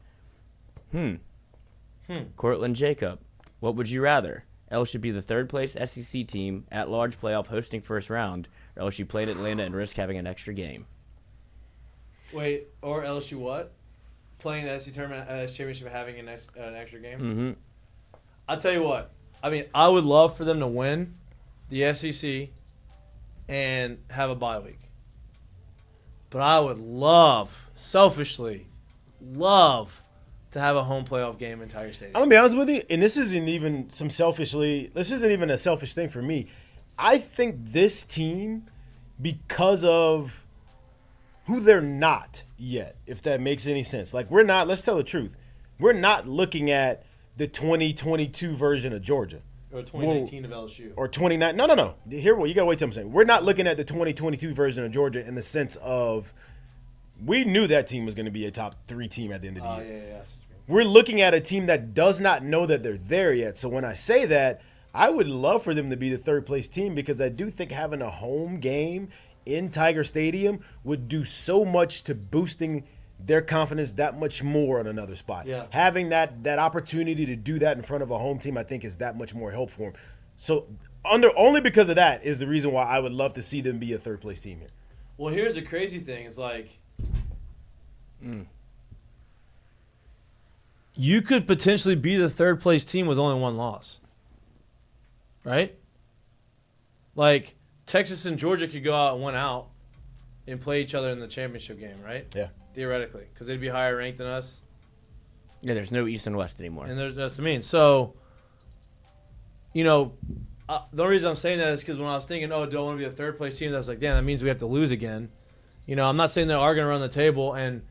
Cortland Jacob, what would you rather? LSU be the third-place SEC team, at-large playoff hosting first round, or LSU play at Atlanta and risk having an extra game? Wait, or LSU what? Playing the SEC tournament championship and having an extra game? I'll tell you what. I mean, I would love for them to win the SEC and have a bye week. But I would selfishly love to have a home playoff game in Tiger Stadium. I'm going to be honest with you, and this isn't even a selfish thing for me. I think this team, because of who they're not yet, if that makes any sense. Like, let's tell the truth. We're not looking at the 2022 version of Georgia. Or 2019 of LSU. Or 29. No. You got to wait till I'm saying. We're not looking at the 2022 version of Georgia in the sense of we knew that team was going to be a top 3 team at the end of the year. Yeah. We're looking at a team that does not know that they're there yet. So when I say that, I would love for them to be the third-place team because I do think having a home game in Tiger Stadium would do so much to boosting their confidence that much more on another spot. Yeah. Having that opportunity to do that in front of a home team, I think, is that much more help for them. So only because of that is the reason why I would love to see them be a third-place team here. Well, here's the crazy thing. Is like you could potentially be the third-place team with only one loss. Right? Like, Texas and Georgia could go out and win out and play each other in the championship game, right? Yeah. Theoretically, because they'd be higher ranked than us. Yeah, there's no East and West anymore. And that's what I mean. So, the only reason I'm saying that is because when I was thinking, do I want to be a third-place team, I was like, damn, that means we have to lose again. I'm not saying they are going to run the table, and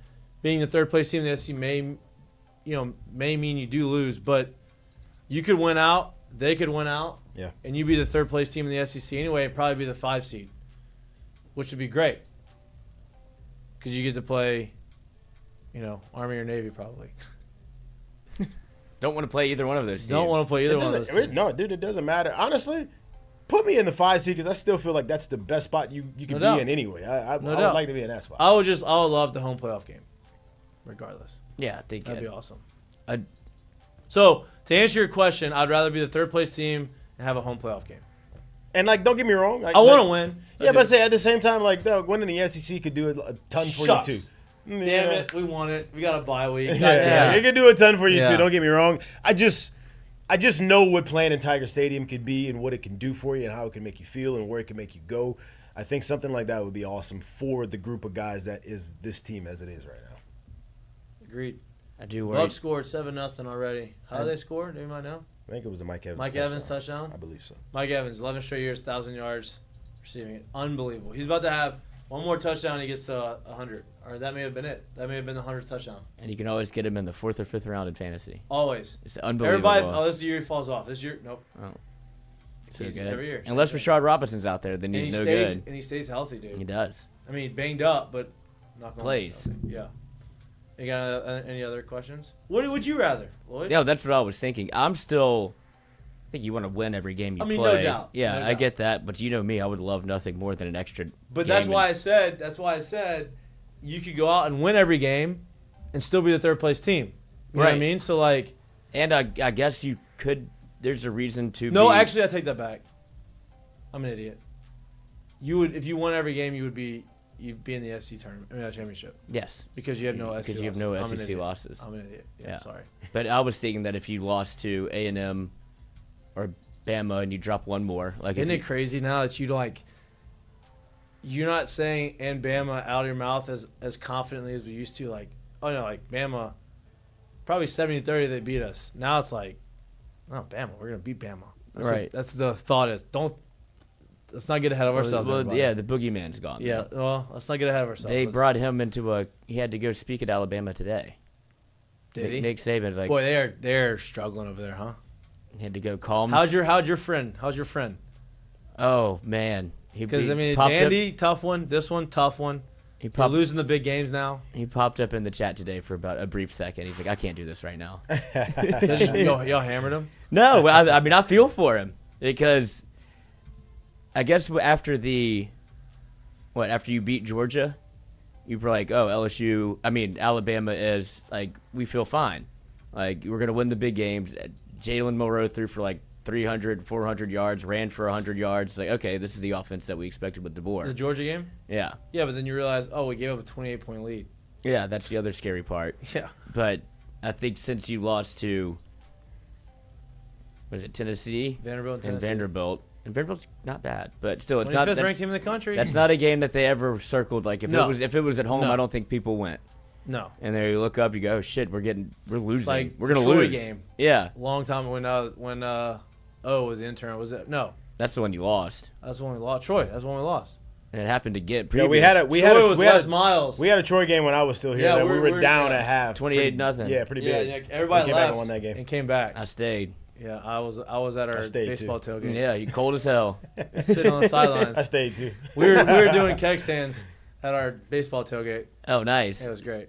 being the third-place team in the SEC may mean you do lose, but you could win out, they could win out, and you be the third-place team in the SEC anyway, and probably be the 5 seed, which would be great because you get to play, Army or Navy probably. Don't want to play either one of those teams. Don't want to play either one of those teams. No, dude, it doesn't matter. Honestly, put me in the 5 seed because I still feel like that's the best spot you can be in anyway. I would like to be in that spot. I would love the home playoff game, regardless. Yeah, I think that'd be awesome. So to answer your question, I'd rather be the third place team and have a home playoff game. And don't get me wrong. I want to win. Yeah, but say at the same time, winning the SEC could do a ton for you too. Damn it, we won it. We got a bye week. Yeah, it could do a ton for you too. Don't get me wrong. I just know what playing in Tiger Stadium could be and what it can do for you and how it can make you feel and where it can make you go. I think something like that would be awesome for the group of guys that is this team as it is right now. Agreed. I do worry. Bucks scored 7-0 already. How did they score? Do anybody know? I think it was a Mike Evans. Mike Evans touchdown. I believe so. Mike Evans, 11 straight years, 1,000 yards receiving it. Unbelievable. He's about to have one more touchdown. He gets to 100. Or that may have been it. That may have been the 100th touchdown. And you can always get him in the 4th or 5th round in fantasy. Always. It's unbelievable. Everybody, this is the year he falls off. This year, nope. Oh. So He's good. every year. Unless Rashard Robinson's out there, then he's no good. And he stays healthy, dude. He does. I mean, banged up, but not going Plays. Yeah. You got any other questions? What would you rather, Lloyd? Yeah, that's what I was thinking. I think you want to win every game you play. No doubt. Yeah, No I doubt. get that, but you know me, I would love nothing more than an extra. But game that's why I said you could go out and win every game and still be the third place team. You know what I mean? So and I guess you could. There's a reason to. No, actually, I take that back. I'm an idiot. You would, if you won every game, you'd be in the SEC tournament, championship. Yes, because you have no SEC. Because you have no SEC losses. I'm an idiot. Yeah, I'm sorry. But I was thinking that if you lost to A&M or Bama and you drop one more, isn't it crazy now that you're not saying and Bama out of your mouth as confidently as we used to? Bama, probably 70-30 they beat us. Now it's like, oh, Bama, we're gonna beat Bama. That's the thought is. Let's not get ahead of ourselves. Well, yeah, the boogeyman's gone. Yeah, well, let's not get ahead of ourselves. They brought him into he had to go speak at Alabama today. Did he? Nick Saban, boy, they're struggling over there, huh? He had to go calm. How's your friend? Oh man, because Dandy, tough one. This one, tough one. You're losing the big games now. He popped up in the chat today for about a brief second. He's like, I can't do this right now. Y'all hammered him? No, I mean I feel for him because I guess after you beat Georgia, you were like, oh, Alabama is we feel fine. We're going to win the big games. Jalen Monroe threw for 300, 400 yards, ran for 100 yards. Okay, this is the offense that we expected with DeBoer. The Georgia game? Yeah. Yeah, but then you realize, we gave up a 28-point lead. Yeah, that's the other scary part. Yeah. But I think since you lost to, Tennessee? Vanderbilt. And Vanderbilt's not bad, but still, it's not. 25th ranked team in the country. That's not a game that they ever circled. If it was at home, No. I don't think people went. No. And there you look up, you go, oh, shit, we're losing. We're gonna Troy lose. Game. Yeah. Long time when was the intern? Was it? No. That's the one you lost. That's the one we lost. Troy. That's the one we lost. And it happened to get Yeah, previous. Les Miles. We had a Troy game when I was still here. Yeah, we were down at half. 28-0. Yeah, pretty big. Yeah, everybody came left back and won that game. and came back. I stayed. Yeah, I was at our baseball tailgate. Yeah, you cold as hell. Sitting on the sidelines. I stayed too. We were doing keg stands at our baseball tailgate. Oh, nice. Yeah, it was great.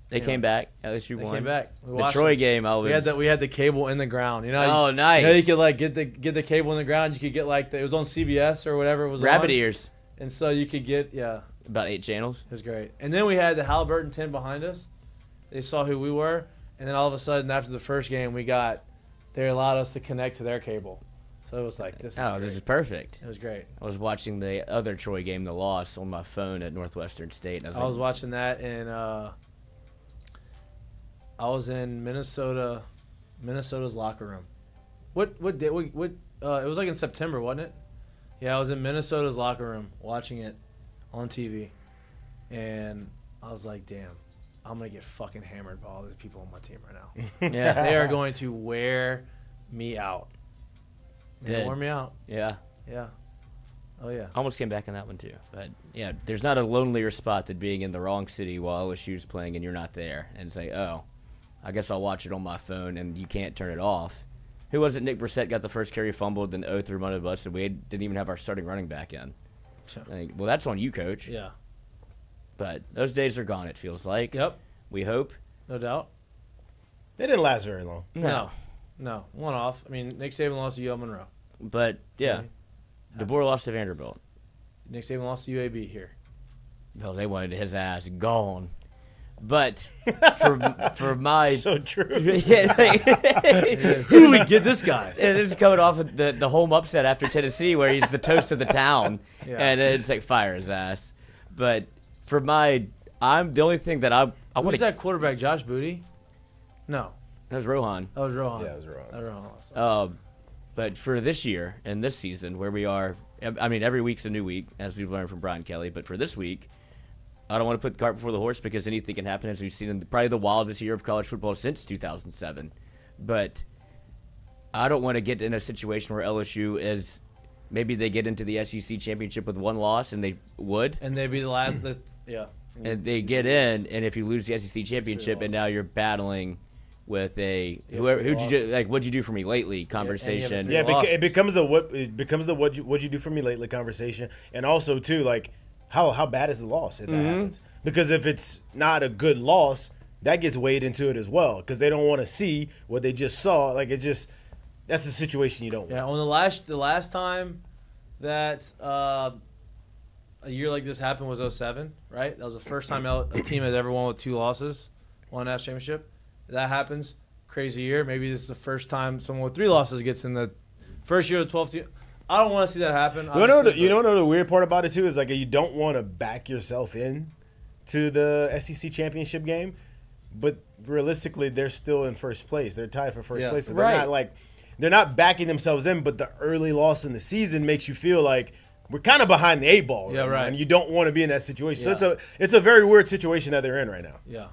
They came back. LSU They won. came back. The Troy game, we had the cable in the ground. Oh, nice. You could get the cable in the ground. You could get it was on CBS or whatever it was. Rabbit on. ears. And so you could get about 8 channels. It was great. And then we had the Halliburton 10 behind us. They saw who we were, and then all of a sudden after the first game they allowed us to connect to their cable. So it was this is perfect. It was great. I was watching the other Troy game, the loss, on my phone at Northwestern State. And I was watching that, and I was in Minnesota's locker room. What day? It was in September, wasn't it? Yeah, I was in Minnesota's locker room watching it on TV, and I was like, damn, I'm going to get fucking hammered by all these people on my team right now. Yeah. They are going to wear me out. They wore me out. Yeah. Yeah. Oh, yeah. Almost came back in that one, too. But, yeah, there's not a lonelier spot than being in the wrong city while LSU's playing and you're not there. And say, oh, I guess I'll watch it on my phone, and you can't turn it off. Who was it? Nick Brissett got the first carry, fumbled, then threw him under the bus, and we didn't even have our starting running back in. Well, that's on you, Coach. Yeah. But those days are gone, it feels like. Yep. We hope. No doubt. They didn't last very long. No. One off. I mean, Nick Saban lost to UL Monroe. But, yeah. DeBoer lost to Vanderbilt. Nick Saban lost to UAB here. No, they wanted his ass gone. But for my So true. yeah, Who do we get this guy? and this is coming off of the home upset after Tennessee, where he's the toast of the town, Yeah. and it's like fire his ass. But for I'm the only thing that I want Who's to. that quarterback? Josh Booty? No, That was Rohan. that was Rohan. Yeah, it was wrong. That was Rohan last time. But for this year and this season, where we are, I mean, every week's a new week, as we've learned from Brian Kelly. But for this week, I don't want to put the cart before the horse because anything can happen, as we've seen in probably the wildest year of college football since 2007. But I don't want to get in a situation where LSU is maybe they get into the SEC championship with one loss, and they would, And they'd be the last. Yeah. and they get in, and if you lose the SEC championship, and now you're battling with a whoever who'd you do, like what'd you do for me lately conversation. Yeah, losses. it becomes the what you do for me lately conversation, and also too like how bad is the loss if that happens? Because if it's not a good loss, that gets weighed into it as well. Because they don't want to see what they just saw. Like that's the situation you don't want. Yeah. On the last time that a year like this happened was 2007, right? That was the first time a team has ever won with 2 losses, won a national championship. If that happens, crazy year. Maybe this is the first time someone with 3 losses gets in the first year of the 12th team. I don't want to see that happen. You don't know the weird part about it too is like you don't want to back yourself in to the SEC championship game, but realistically they're still in first place. They're tied for first place. So they're not backing themselves in, but the early loss in the season makes you feel like we're kind of behind the 8 ball. Yeah, right. And you don't want to be in that situation. Yeah. So it's a very weird situation that they're in right now. Yeah,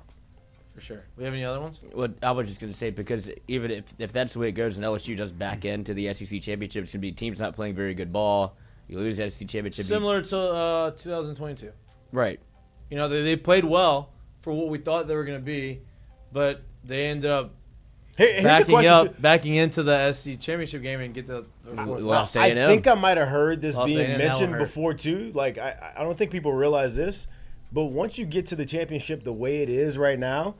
for sure. We have any other ones? Well, I was just going to say, because even if that's the way it goes and LSU does back into the SEC championship, it's going to be teams not playing very good ball. You lose the SEC championship. Similar to 2022. Right. You know, they played well for what we thought they were going to be, but they ended up Here's a question backing into the SEC championship game and get the fourth Lost loss. A&M. I think I might have heard this Lost being A&M, that mentioned one hurt. before too. Like I don't think people realize this, but once you get to the championship the way it is right now,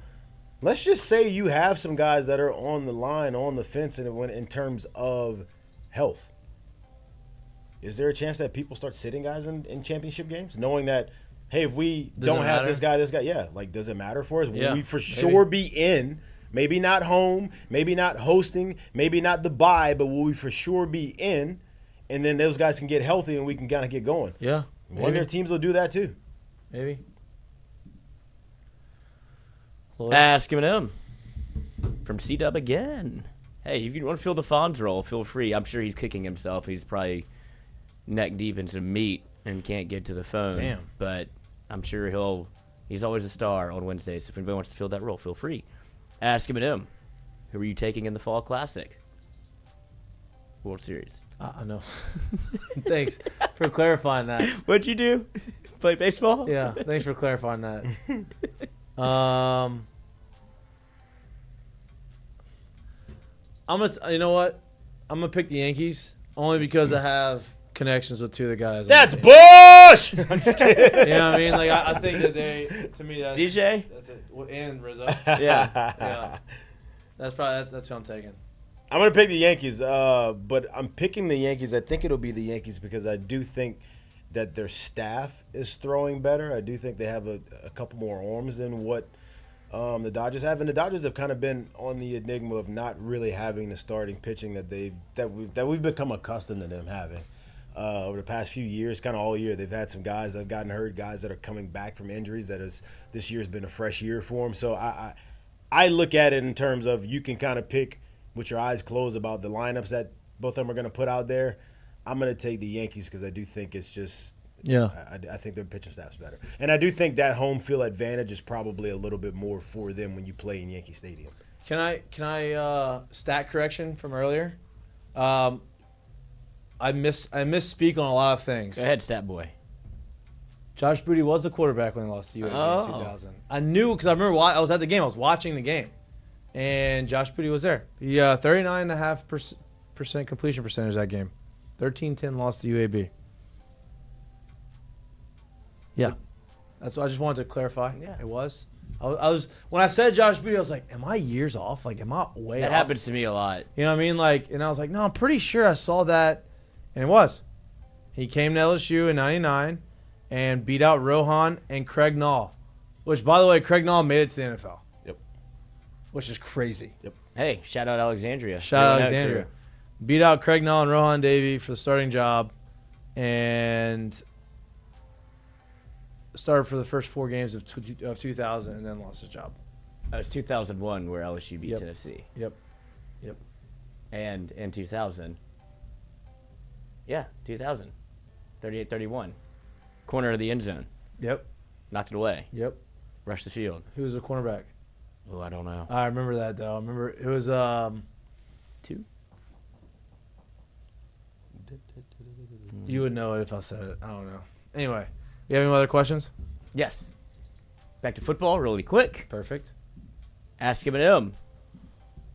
let's just say you have some guys that are on the line, on the fence, in terms of health. Is there a chance that people start sitting guys in championship games, knowing that, hey, if we don't have this guy, yeah, like, does it matter for us? Yeah, Will we for sure be in? Maybe not home, maybe not hosting, maybe not the bye, but will we for sure be in? And then those guys can get healthy and we can kind of get going. Yeah, I wonder if teams will do that too. maybe. Ask him from C-Dub again. Hey, if you want to feel the Fonz roll, feel free. I'm sure he's kicking himself. He's probably neck deep in some meat and can't get to the phone. Damn. But I'm sure he's always a star on Wednesdays. So if anybody wants to fill that role, feel free. Ask him. Who are you taking in the Fall Classic? World Series. I know. Thanks for clarifying that. What'd you do? Play baseball? Yeah, thanks for clarifying that. You know what? I'm gonna pick the Yankees only because I have connections with 2 of the guys. That's Bush! I'm just kidding. You know what I mean? Like I think that to me, that's DJ? That's it. And Rizzo. Yeah. That's who I'm taking. I'm going to pick the Yankees, but I'm picking the Yankees. I think it'll be the Yankees because I do think that their staff is throwing better. I do think they have a couple more arms than what the Dodgers have. And the Dodgers have kind of been on the enigma of not really having the starting pitching that we've become accustomed to them having. Over the past few years, kind of all year, they've had some guys that have gotten hurt, guys that are coming back from injuries. This year has been a fresh year for them. So I look at it in terms of you can kind of pick with your eyes closed about the lineups that both of them are going to put out there. I'm going to take the Yankees because I do think it's just I think their pitching staff's better. And I do think that home field advantage is probably a little bit more for them when you play in Yankee Stadium. Can I stat correction from earlier? I misspeak on a lot of things. Go ahead, stat boy. Josh Booty was the quarterback when they lost to UAB in 2000. I knew because I remember I was at the game. I was watching the game, and Josh Booty was there. He 39.5% completion percentage that game. 13-10 loss to UAB. Yeah, that's what I just wanted to clarify. Yeah, it was. I was when I said Josh Booty, I was like, "Am I years off? Like, am I way That off?" happens to me a lot. You know what I mean? Like, and I was like, "No, I'm pretty sure I saw that," and it was. He came to LSU in '99 and beat out Rohan and Craig Nall Which, by the way, Craig Nall made it to the NFL. Yep. Which is crazy. Yep. Hey, shout out Alexandria. Shout out Bring it Alexandria. crew. Beat out Craig Nall and Rohan Davey for the starting job. And started for the first 4 games of 2000 and then lost his job. That was 2001 where LSU beat Yep. Tennessee. Yep. And in 2000. Yeah, 2000. 38-31. Corner of the end zone. Yep. Knocked it away. Yep. Rushed the field. Who was the cornerback? Oh, I don't know. I remember that, though. I remember it was 2? You would know it if I said it. I don't know. Anyway, you have any other questions? Yes. Back to football really quick. Perfect. Ask M&M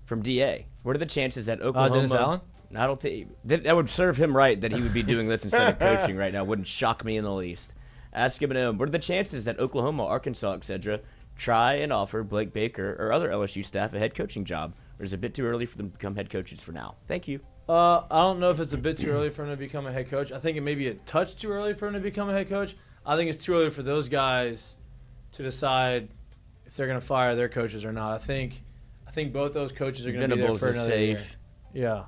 from DA. What are the chances that Oklahoma... Dennis Allen? I don't think... That would serve him right that he would be doing this instead of coaching right now. Wouldn't shock me in the least. Ask M&M. What are the chances that Oklahoma, Arkansas, etc. try and offer Blake Baker or other LSU staff a head coaching job? Or is it a bit too early for them to become head coaches for now? Thank you. I don't know if it's a bit too early for him to become a head coach. I think it may be a touch too early for him to become a head coach. I think it's too early for those guys to decide if they're going to fire their coaches or not. I think both those coaches are going to be there for another year. Yeah.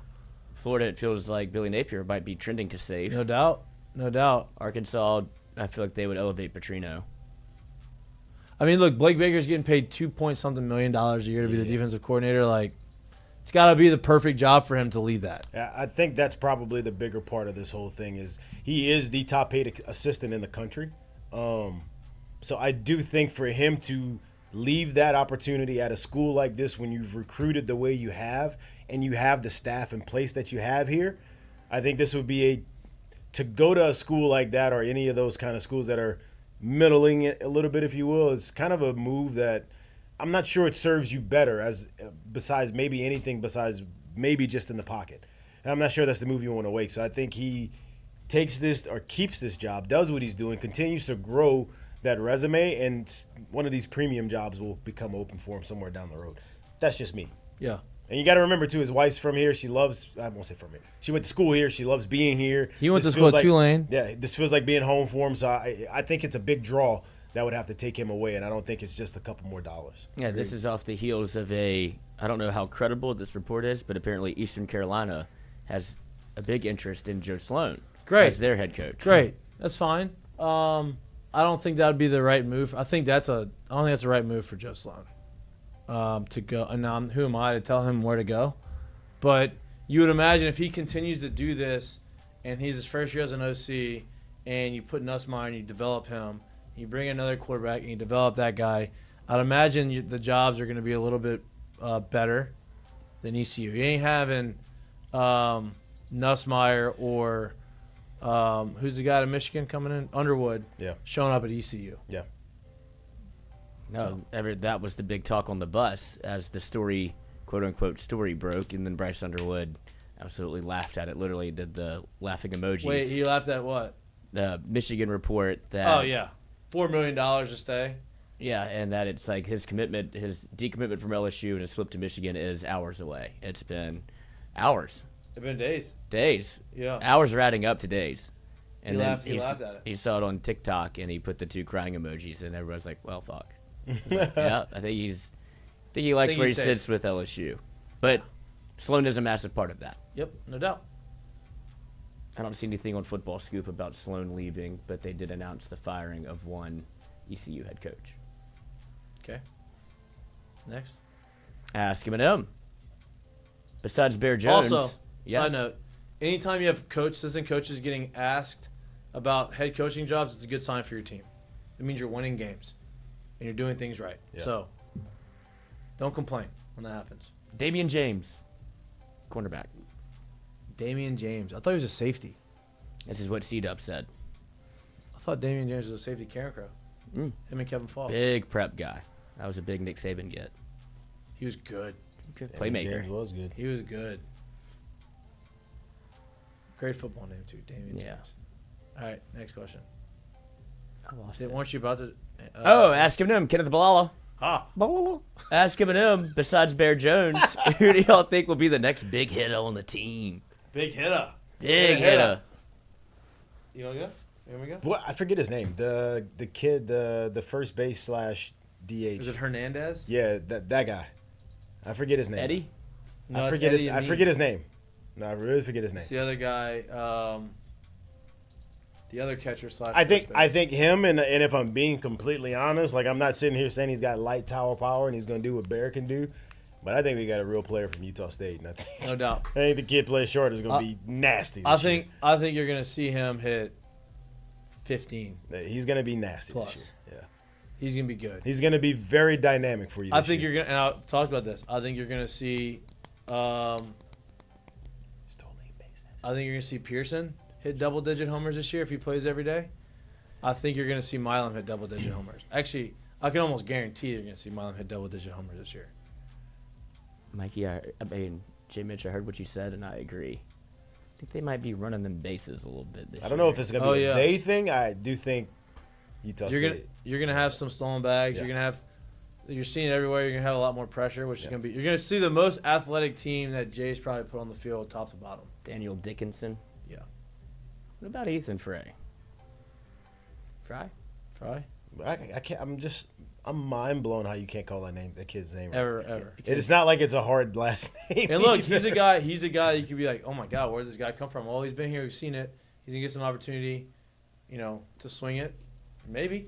Florida, it feels like Billy Napier might be trending to safe. No doubt. No doubt. Arkansas, I feel like they would elevate Petrino. I mean, look, Blake Baker's getting paid $2-something million a year to be the defensive coordinator. Like, it's got to be the perfect job for him to lead that. Yeah, I think that's probably the bigger part of this whole thing is he is the top paid assistant in the country. So I do think for him to leave that opportunity at a school like this when you've recruited the way you have and you have the staff in place that you have here, I think this would be to go to a school like that or any of those kind of schools that are middling it a little bit, if you will, is kind of a move that I'm not sure it serves you better besides maybe just in the pocket. And I'm not sure that's the move you want to make. So I think he takes this or keeps this job, does what he's doing, continues to grow that resume, and one of these premium jobs will become open for him somewhere down the road. That's just me. Yeah. And you got to remember, too, his wife's from here. She loves – I won't say from here. She went to school here. She loves being here. He went to school at Tulane. Yeah, this feels like being home for him. So I think it's a big draw that would have to take him away, and I don't think it's just a couple more dollars. Yeah, this is off the heels of I don't know how credible this report is, but apparently Eastern Carolina has a big interest in Joe Sloan as their head coach. Great. That's fine. I don't think that would be the right move. I don't think that's the right move for Joe Sloan to go. And now, who am I to tell him where to go? But you would imagine if he continues to do this, and he's his first year as an OC, and you put Nussmeier and you develop him, you bring another quarterback and you develop that guy, I'd imagine the jobs are going to be a little bit better than ECU. You ain't having Nussmeier or who's the guy to Michigan coming in? Underwood. Yeah. Showing up at ECU. Yeah. No, that was the big talk on the bus as the story, quote unquote, story broke, and then Bryce Underwood absolutely laughed at it. Literally did the laughing emojis. Wait, he laughed at what? The Michigan report that. Oh yeah, $4 million to stay. Yeah, and that it's like his decommitment from LSU and his flip to Michigan is hours away. It's been hours. It's been days. Days. Yeah. Hours are adding up to days. And he then laughed at it. He saw it on TikTok and he put the 2 crying emojis, and everyone's like, "Well, fuck." Yeah, I think he likes where he sits with LSU, but Sloan is a massive part of that. Yep, no doubt. I don't see anything on Football Scoop about Sloan leaving, but they did announce the firing of one ECU head coach. Okay. Next. Ask M&M. Besides Bear Jones. Also, yes. side note, anytime you have assistant coaches getting asked about head coaching jobs, it's a good sign for your team. It means you're winning games and you're doing things right. Yeah. So don't complain when that happens. Damian James, cornerback. Damian James. I thought he was a safety. This is what C-Dub said. I thought Damian James was a safety. Karen Crow. Him and Kevin Falk. Big prep guy. That was a big Nick Saban get. He was good. Playmaker. James was good. He was good. Great football name too, Damian James. All right, next question. I lost it. Weren't you about to? Ask M&M. Kenneth Balala. Ask M&M. Besides Bear Jones, who do y'all think will be the next big hitter on the team? Big hitter. Big hitter. You want to go? Here we go. What? I forget his name. The kid, the first base / DH. Is it Hernandez? Yeah, that guy. I forget his name. Eddie? No, I it's forget Eddie his, I and forget me. his name. No, I really forget his name. It's the other guy. The other catcher / I think first base. him and if I'm being completely honest, like I'm not sitting here saying he's got light tower power and he's gonna do what Bear can do, but I think we got a real player from Utah State, and I think No doubt. I think the kid plays short is gonna be nasty. I this year. think you're gonna see him hit 15 He's gonna be nasty plus. this year. Yeah, He's gonna be good. he's gonna be very dynamic for you. I this think year. you're gonna. And I've talked about this. I think you're gonna see. I think you're gonna see Pearson hit double-digit homers this year if he plays every day. I think you're gonna see Milam hit double-digit homers. Actually, I can almost guarantee you're gonna see Milam hit double-digit homers this year. Mikey, I mean, Jay Mitch, I heard what you said, and I agree. I think they might be running them bases a little bit this year. I don't know if it's gonna be Oh, a they thing. I do think Utah State. You're gonna have some stolen bags. Yeah. You're seeing it everywhere. You're gonna have a lot more pressure, which is gonna be. You're gonna see the most athletic team that Jay's probably put on the field, top to bottom. Daniel Dickinson. Yeah. What about Ethan Frey? Fry? I can't. I'm mind blown how you can't call that kid's name. Right. Ever. It's not like it's a hard last name. And look, either. he's a guy that you could be like, oh my God, where did this guy come from? Well, he's been here, we've seen it. He's gonna get some opportunity, to swing it. Maybe,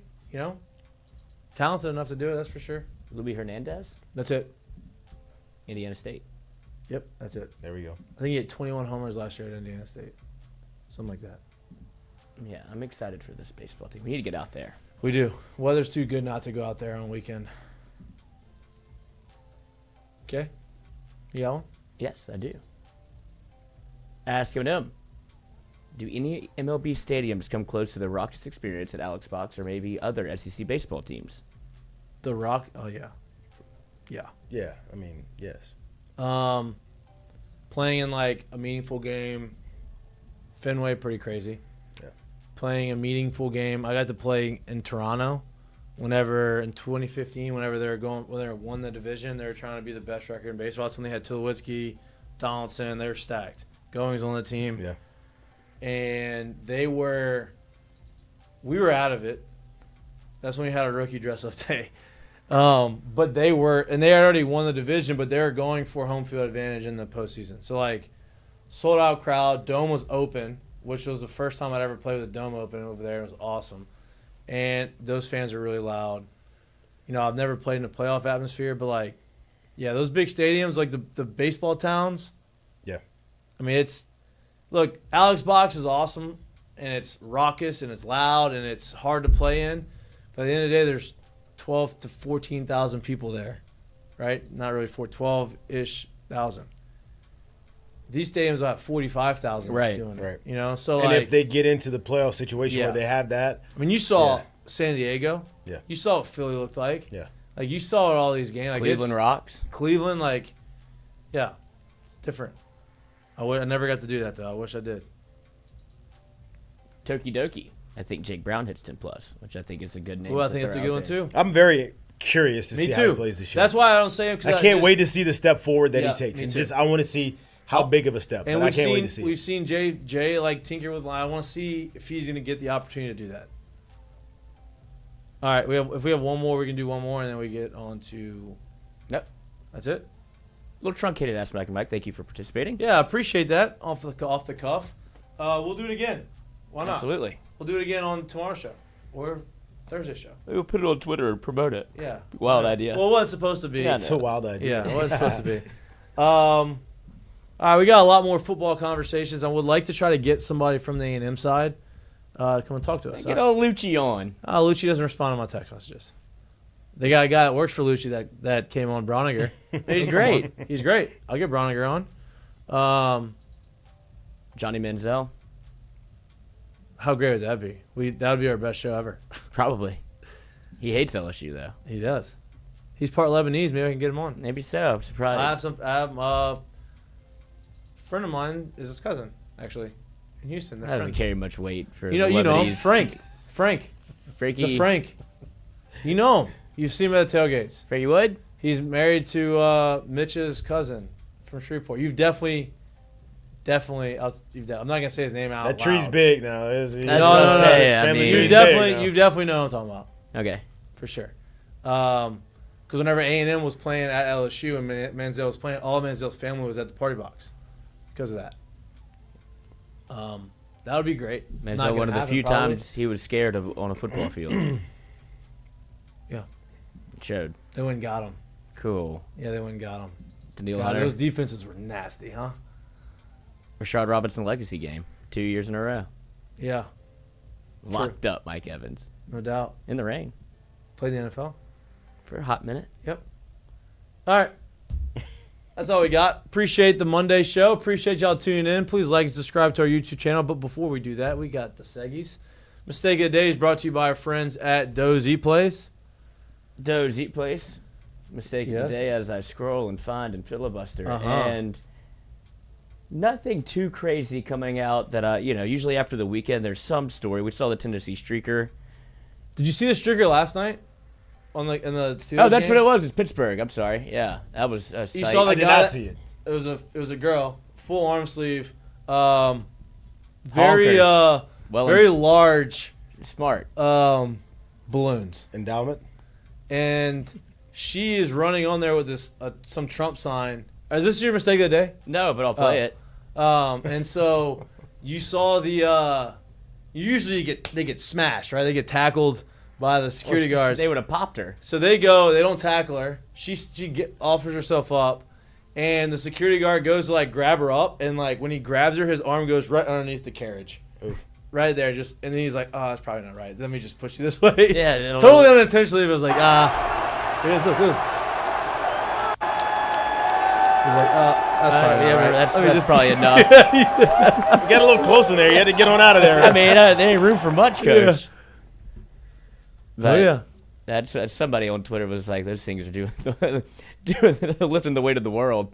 talented enough to do it, that's for sure. Luis Hernandez? That's it. Indiana State. Yep, that's it. There we go. I think he had 21 homers last year at Indiana State. Something like that. Yeah, I'm excited for this baseball team. We need to get out there. We do. Weather's too good not to go out there on a weekend. Okay. You got one? Yes, I do. Ask him. Do any MLB stadiums come close to the raucous experience at Alex Box or maybe other SEC baseball teams? The Rock? Oh, yeah. Yeah. Yeah, I mean, yes. Playing in like a meaningful game, Fenway, pretty crazy. Yeah. Playing a meaningful game, I got to play in Toronto. Whenever in 2015, when they won the division, they were trying to be the best record in baseball. That's when they had Tulowitzki, Donaldson. They were stacked. Goings on the team. Yeah. And we were out of it. That's when we had a rookie dress-up day. But they had already won the division, but they were going for home field advantage in the postseason. So, like, sold-out crowd. Dome was open, which was the first time I'd ever played with a dome open over there. It was awesome. And those fans are really loud. I've never played in a playoff atmosphere, but, like, yeah, those big stadiums, like the baseball towns. Yeah. I mean, look, Alex Box is awesome, and it's raucous, and it's loud, and it's hard to play in. But at the end of the day, there's 12 to 14,000 people there, right? Not really 12-ish thousand. These stadiums are at 45,000 Right, doing right. it. So And like, if they get into the playoff situation Yeah. where they have that, I mean, you saw Yeah. San Diego. Yeah. You saw what Philly looked like. yeah. Like, you saw all these games. Like, Cleveland rocks. Cleveland, like, yeah, different. I never got to do that, though. I wish I did. Tokidoki. I think Jake Brown hits 10+, which I think is a good name. Ooh, I to think it's a throw good out one, there. too. I'm very curious to Me see too. how he plays this year. That's why I don't say him. I can't wait to see the step forward that Yeah, he takes. me And too. just I want to see how big of a step. And But I can't wait to see. we've seen Jay like tinker with line. I want to see if he's going to get the opportunity to do that. All right, if we have one more, we can do one more, and then we get on to. Yep. That's it. A little truncated Ask Mike and Mike. Thank you for participating. Yeah, I appreciate that off the cuff. We'll do it again. Why not? Absolutely. We'll do it again on tomorrow's show or Thursday show. We'll put it on Twitter and promote it. Yeah. Wild idea. Well, what it's supposed to be. Yeah, It's a wild idea. Yeah, what it's supposed to be. All right, we got a lot more football conversations. I would like to try to get somebody from the A&M side to come and talk to us. Get old Lucci on. Lucci doesn't respond to my text messages. They got a guy that works for Lucci that came on, Broniger. He's great. He's great. I'll get Broniger on. Johnny Manziel. How great would that be? That would be our best show ever. Probably. He hates LSU, though. He does. He's part Lebanese. Maybe I can get him on. Maybe so. I'm surprised. I have a friend of mine is his cousin, actually, in Houston. That They're doesn't friends. carry much weight for You know him, Lebanese. Frank. Frankie. The Frank. You know him. You've seen him at the tailgates. Frankie Wood? He's married to Mitch's cousin from Shreveport. You've definitely definitely. I'm not gonna say his name out loud. That tree's big now. That's No. what I'm saying. I Family mean, tree's You big definitely know what I'm talking about okay. for sure. Because whenever A&M was playing at LSU and Manziel was playing, all of Manziel's family was at the party box because of that. That would be great. Man, Not so one gonna of the happen, few probably. times he was scared of on a football field. Yeah, It showed. they went and got him. Cool. Yeah, they went and got him. Daniil God, Hunter. those defenses were nasty, huh? Rashard Robinson legacy game. 2 years in a row. Yeah, Locked up Mike Evans. no doubt. In the rain. Played the NFL. For a hot minute. Yep. All right. That's all we got. Appreciate the Monday show. Appreciate y'all tuning in. Please like and subscribe to our YouTube channel. But before we do that, we got the Seggies. Mistake of the Day is brought to you by our friends at Doe's Eat Place. Doe's Eat Place. Mistake of Yes. the day as I scroll and find and filibuster. Uh-huh. And nothing too crazy coming out that, usually after the weekend there's some story. We saw the Tennessee streaker. Did you see the streaker last night? In the Steelers Oh, that's game? what it was. It's Pittsburgh. I'm sorry. Yeah, that was a sight. You saw the I did guy not see it. It was a girl, full arm sleeve, very Honkers. very large Smart. balloons, Endowment. and she is running on there with this some Trump sign. Is this your mistake of the day? No, but I'll play it. And so you saw the usually they get smashed, right? They get tackled by the security guards. They would have popped her. So they don't tackle her. She offers herself up, and the security guard goes to like grab her up, and like when he grabs her, his arm goes right underneath the carriage, right there. And then he's like, "Oh, that's probably not right. Let me just push you this way." Yeah, totally unintentionally. It was like, here's the look. He's like, that's probably not right. That's probably enough. You got a little close in there. You had to get on out of there. I mean, there ain't room for much, coach. Yeah. But Oh yeah. That's somebody on Twitter was like, those things are doing lifting the weight of the world.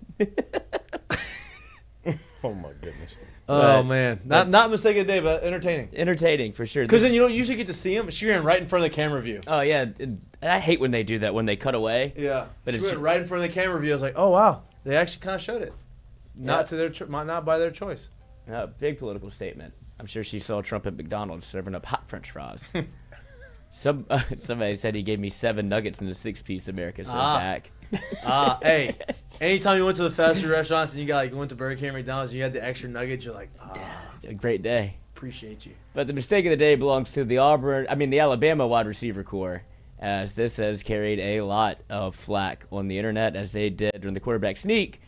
Oh my goodness. Oh man, not mistake of the day, but entertaining. Entertaining for sure. Because then you don't usually get to see him. She ran right in front of the camera view. Oh yeah, I hate when they do that when they cut away. Yeah, But she it's- went right in front of the camera view. I was like, oh wow, they actually kind of showed it. Not to their not by their choice. Big political statement. I'm sure she saw Trump at McDonald's serving up hot French fries. Somebody said he gave me 7 nuggets in the 6-piece America sent back. Hey, anytime you went to the fast food restaurants and you went to Burger King or McDonald's and you had the extra nuggets, you're like, A great day. appreciate you. But the mistake of the day belongs to the Alabama wide receiver core, as this has carried a lot of flack on the internet, as they did during the quarterback sneak,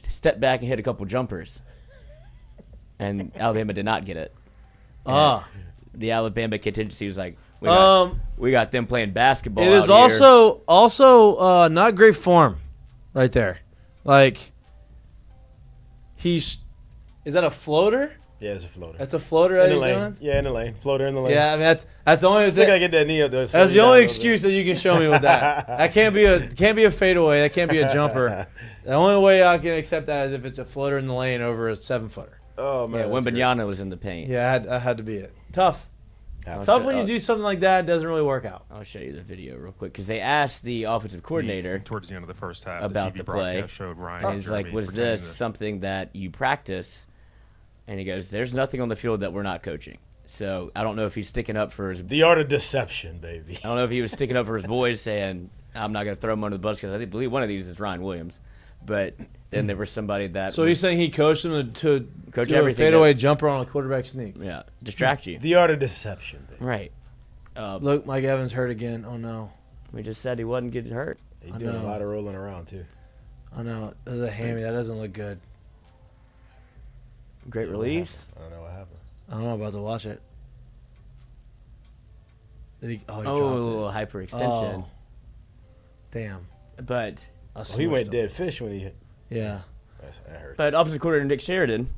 step back and hit a couple jumpers. And Alabama did not get it. And the Alabama contingency was like, we got them playing basketball. It is out here. also not great form, right there. Like is that a floater? Yeah, it's a floater. That's a floater in that the he's lane. doing. Yeah, in the lane. Floater in the lane. Yeah, I mean that's the only Still gotta thing. get that knee up there. That's the only excuse that you can show me with that. That can't be a fadeaway. That can't be a jumper. The only way I can accept that is if it's a floater in the lane over a 7-footer. Oh man. Yeah, Wembanyama was in the paint. Yeah, that had to be it. Tough. I'll Tough show- when you do something like that. It doesn't really work out. I'll show you the video real quick because they asked the offensive coordinator towards the end of the first half about the the TV play. broadcast showed Ryan And and he's like, Jeremy was pretending this something that you practice? And he goes, there's nothing on the field that we're not coaching. So I don't know if he's sticking up for his. The art of deception, baby. I don't know if he was sticking up for his boys, saying I'm not going to throw him under the bus because I believe one of these is Ryan Williams. But then there was somebody that. So he's saying he coached him to Coach do everything a fadeaway that- jumper on a quarterback sneak. Yeah, distract you. The art of deception, baby. Right. Look, Mike Evans hurt again. Oh no. We just said he wasn't getting hurt. He's doing a lot of rolling around too. I know. There's a hammy. That doesn't look good. Great release. I don't know what happened. I don't know. About to watch it. Did he? Oh, he Oh, dropped a it. little hyperextension. Oh. Damn. But He went dead fish when he hit. Yeah. That hurts. But offensive coordinator Nick Sheridan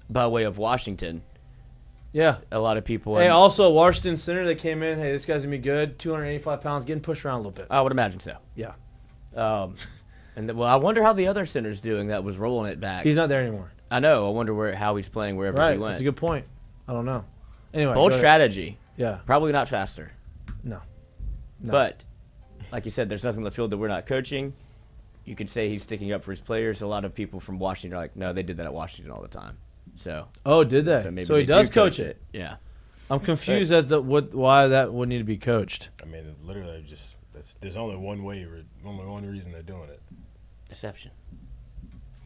by way of Washington. Yeah. A lot of people. Hey, also Washington center that came in. Hey, this guy's gonna be good. 285 pounds, getting pushed around a little bit. I would imagine so. Yeah. Well, I wonder how the other center's doing that was rolling it back. He's not there anymore. I know. I wonder how he's playing wherever Right. he went. That's a good point. I don't know. Anyway. Bold go ahead. strategy. Yeah. Probably not faster. No. But, like you said, there's nothing on the field that we're not coaching. you could say he's sticking up for his players. A lot of people from Washington are like, no, they did that at Washington all the time. So. Oh, did they? maybe So he they does do coach it. Yeah. I'm confused as to why that would need to be coached. I mean, literally, there's only one reason they're doing it. Deception.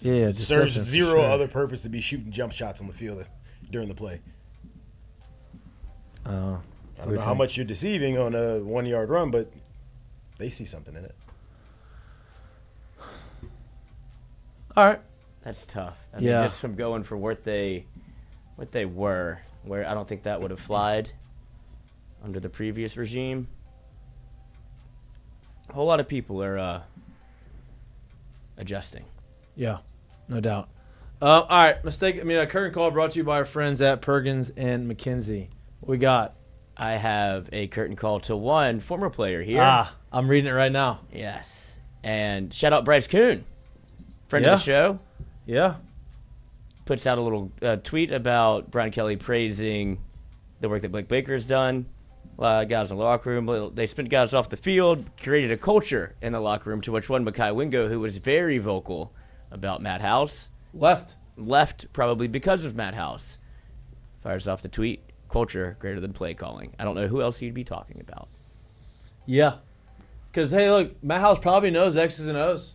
Yeah, It serves deception for zero sure. other purpose to be shooting jump shots on the field during the play. I don't know how much you're deceiving on a 1 yard run, but they see something in it. All right. That's tough. I Yeah. mean, just from going for what they were, where I don't think that would have flied under the previous regime. A whole lot of people are adjusting. Yeah, no doubt. All right, a curtain call brought to you by our friends at Perkins and McKenzie. What we got? I have a curtain call to one former player here. I'm reading it right now. Yes. And shout out Bryce Kuhn, friend Yeah. of the show. Yeah. Puts out a little tweet about Brian Kelly praising the work that Blake Baker's done. A lot of guys in the locker room. They spent guys off the field, created a culture in the locker room, to which one Mikie Wingo, who was very vocal about Matt House. Left probably because of Matt House. Fires off the tweet, culture greater than play calling. I don't know who else he'd be talking about. Yeah. Because, hey, look, Matt House probably knows X's and O's.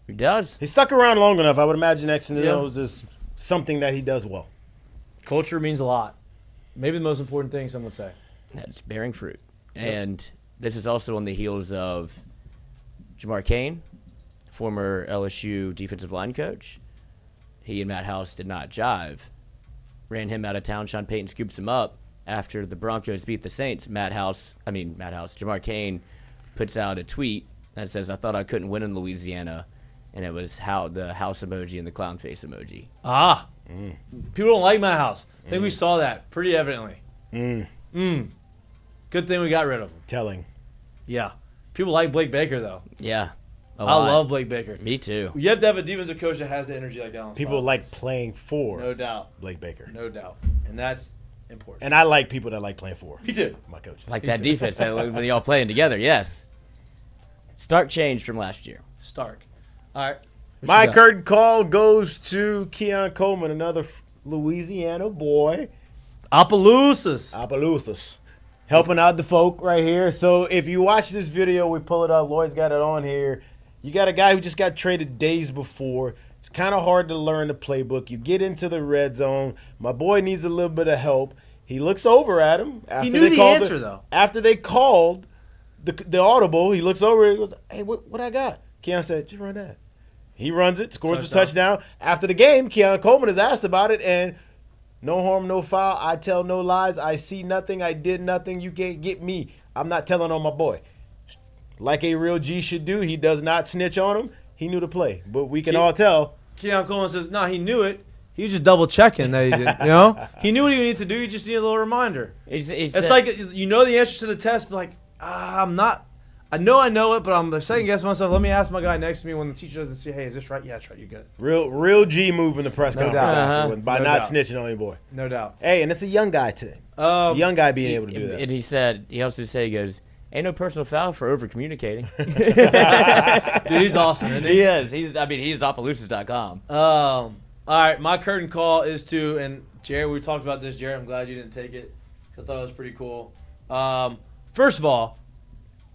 He does. He stuck around long enough. I would imagine X and Yeah. O's is something that he does well. Culture means a lot. Maybe the most important thing, some would say. That's bearing fruit. And this is also on the heels of Jamar Cain, former LSU defensive line coach. He and Matt House did not jive. Ran him out of town. Sean Payton scoops him up. After the Broncos beat the Saints, Jamar Cain puts out a tweet that says, "I thought I couldn't win in Louisiana." And it was the house emoji and the clown face emoji. People don't like Matt House. I think we saw that pretty evidently. Good thing we got rid of him. Telling. Yeah. People like Blake Baker, though. Yeah. I love Blake Baker. Me too. You have to have a defensive coach that has the energy like that on the People sidelines. like playing for No doubt. Blake Baker. No doubt. And that's important. And I like people that like playing for Me too. my coaches. Like that defense, when y'all playing together, yes. Stark change from last year. Stark. All right. What My you got? curtain call goes to Keon Coleman, another Louisiana boy. Opelousas. Helping out the folk right here. So if you watch this video, we pull it up. Lloyd's got it on here. You got a guy who just got traded days before. It's kind of hard to learn the playbook. You get into the red zone. My boy needs a little bit of help. He looks over at him. He knew the answer, though. After they called the audible, he looks over. He goes, "Hey, what I got?" Keon said, "Just run that." He runs it, scores a touchdown. After the game, Keon Coleman is asked about it, and no harm, no foul. I tell no lies. I see nothing. I did nothing. You can't get me. I'm not telling on my boy. Like a real G should do, he does not snitch on him. He knew the play, but we can all tell. Keon Coleman says, no, he knew it. He was just double checking that he didn't. You know, he knew what he needed to do. He just needed a little reminder. It's like you know the answer to the test, but like I'm not. I know it, but I'm second guessing myself. Let me ask my guy next to me when the teacher doesn't say, "Hey, is this right?" Yeah, that's right. You're good. Real G move in the press conference afterward by No not doubt. snitching on your boy. No doubt. Hey, and it's a young guy too. Young guy being able to do that. And he also said, he goes, "Ain't no personal foul for over communicating." Dude, he's awesome, isn't he? He is. He's Opelousas.com. All right, my curtain call is to, and Jared, we talked about this, Jared. I'm glad you didn't take it, 'cause I thought it was pretty cool. First of all,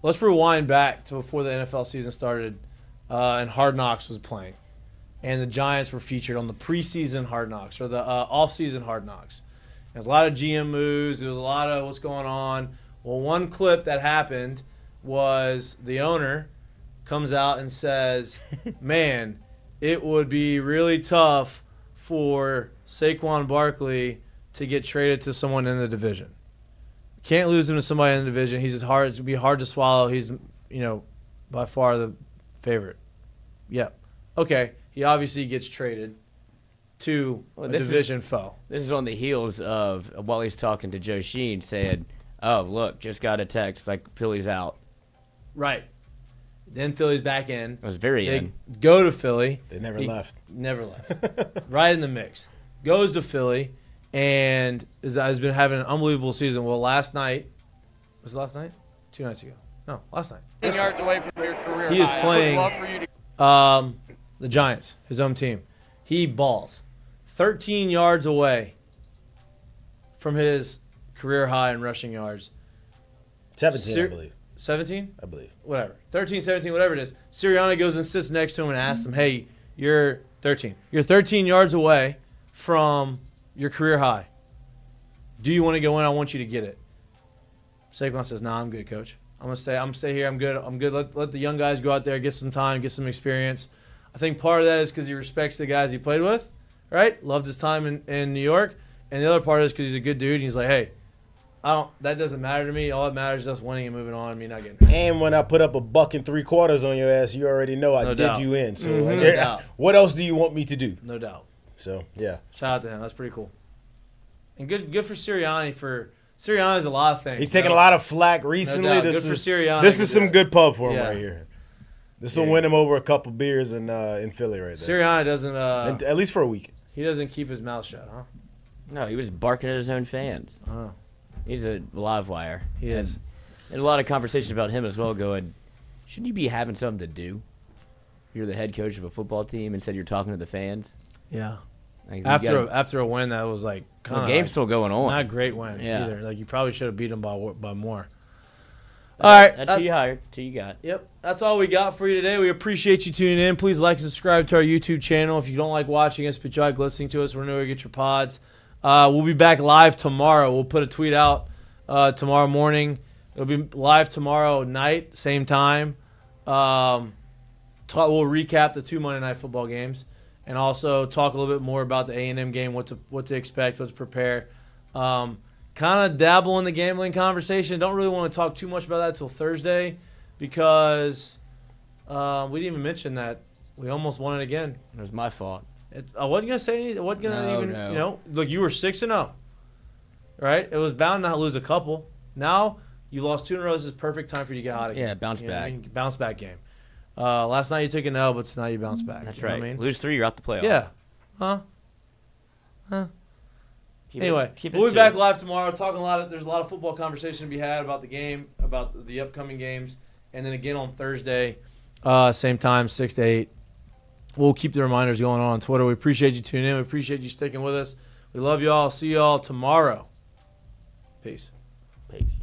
let's rewind back to before the NFL season started, and Hard Knocks was playing, and the Giants were featured on the preseason Hard Knocks or the off-season Hard Knocks. There's a lot of GM moves. There was a lot of what's going on. Well, one clip that happened was the owner comes out and says, "Man, it would be really tough for Saquon Barkley to get traded to someone in the division. Can't lose him to somebody in the division. He's just hard. It'd be hard to swallow. He's, by far the favorite." Yep. Okay. He obviously gets traded to a division foe. This is on the heels of while he's talking to Joe Sheen saying, "Oh, look, just got a text like Philly's out." Right. Then Philly's back in. It was very They in. go to Philly. They never left. Never left. Right in the mix. Goes to Philly and has been having an unbelievable season. Well, last night. Was it last night? 2 nights ago. No, last night. 10 yards away from your career He is high. playing I would love for you to The Giants, his own team. He balls 13 yards away from his career high in rushing yards. 17, I believe. 17? I believe. Whatever. 13, 17, whatever it is. Sirianni goes and sits next to him and asks him, hey, you're 13. You're 13 yards away from your career high. Do you want to go in? I want you to get it. Saquon says, nah, I'm good, coach. I'm gonna stay here. I'm good. Let the young guys go out there, get some time, get some experience. I think part of that is because he respects the guys he played with, right? Loved his time in New York. And the other part is because he's a good dude. And he's like, hey, that doesn't matter to me. All that matters is us winning and moving on. Me not getting hurt. And when I put up $1.75 on your ass, you already know I No did doubt. you in. So No doubt. what else do you want me to do? No doubt. So yeah. Shout out to him. That's pretty cool. And good for Sirianni Sirianni's a lot of things. He's taking a lot of flack recently. doubt. This Good is for Sirianni. This is some good pub for him Yeah. right here. This will win him over a couple beers in Philly right there. Sirianni doesn't. And at least for a week. He doesn't keep his mouth shut, huh? No, he was barking at his own fans. Oh. He's a live wire. He is. And a lot of conversation about him as well going, shouldn't you be having something to do? You're the head coach of a football team. Instead, you're talking to the fans. Yeah. Like, After a win that was like the kind of game's still going on. not a great win Yeah. either. Like you probably should have beat them by more. All right. That's who you hired. That's who you got. Yep. That's all we got for you today. We appreciate you tuning in. Please like and subscribe to our YouTube channel. If you don't like watching us, but you like listening to us, we're where you get your pods. We'll be back live tomorrow. We'll put a tweet out tomorrow morning. It'll be live tomorrow night, same time. We'll recap the 2 Monday Night Football games and also talk a little bit more about the A&M game, what to expect, what to prepare. Kind of dabble in the gambling conversation. Don't really want to talk too much about that until Thursday because we didn't even mention that we almost won it again. It was my fault. I wasn't gonna say anything. I wasn't gonna No. Look, you were 6-0, right? It was bound to lose a couple. Now you lost 2 in a row. This is perfect time for you to get hot again. Yeah, bounce back. I mean? Bounce back game. Last night you took an L, but tonight you bounce back. That's You know right. what I mean? Lose 3, you're out the playoff. Yeah. Huh? Keep Anyway, it we'll be to back it. live tomorrow. There's a lot of football conversation to be had about the game, about the upcoming games, and then again on Thursday, same time, 6 to 8. We'll keep the reminders going on Twitter. We appreciate you tuning in. We appreciate you sticking with us. We love you all. See you all tomorrow. Peace. Peace.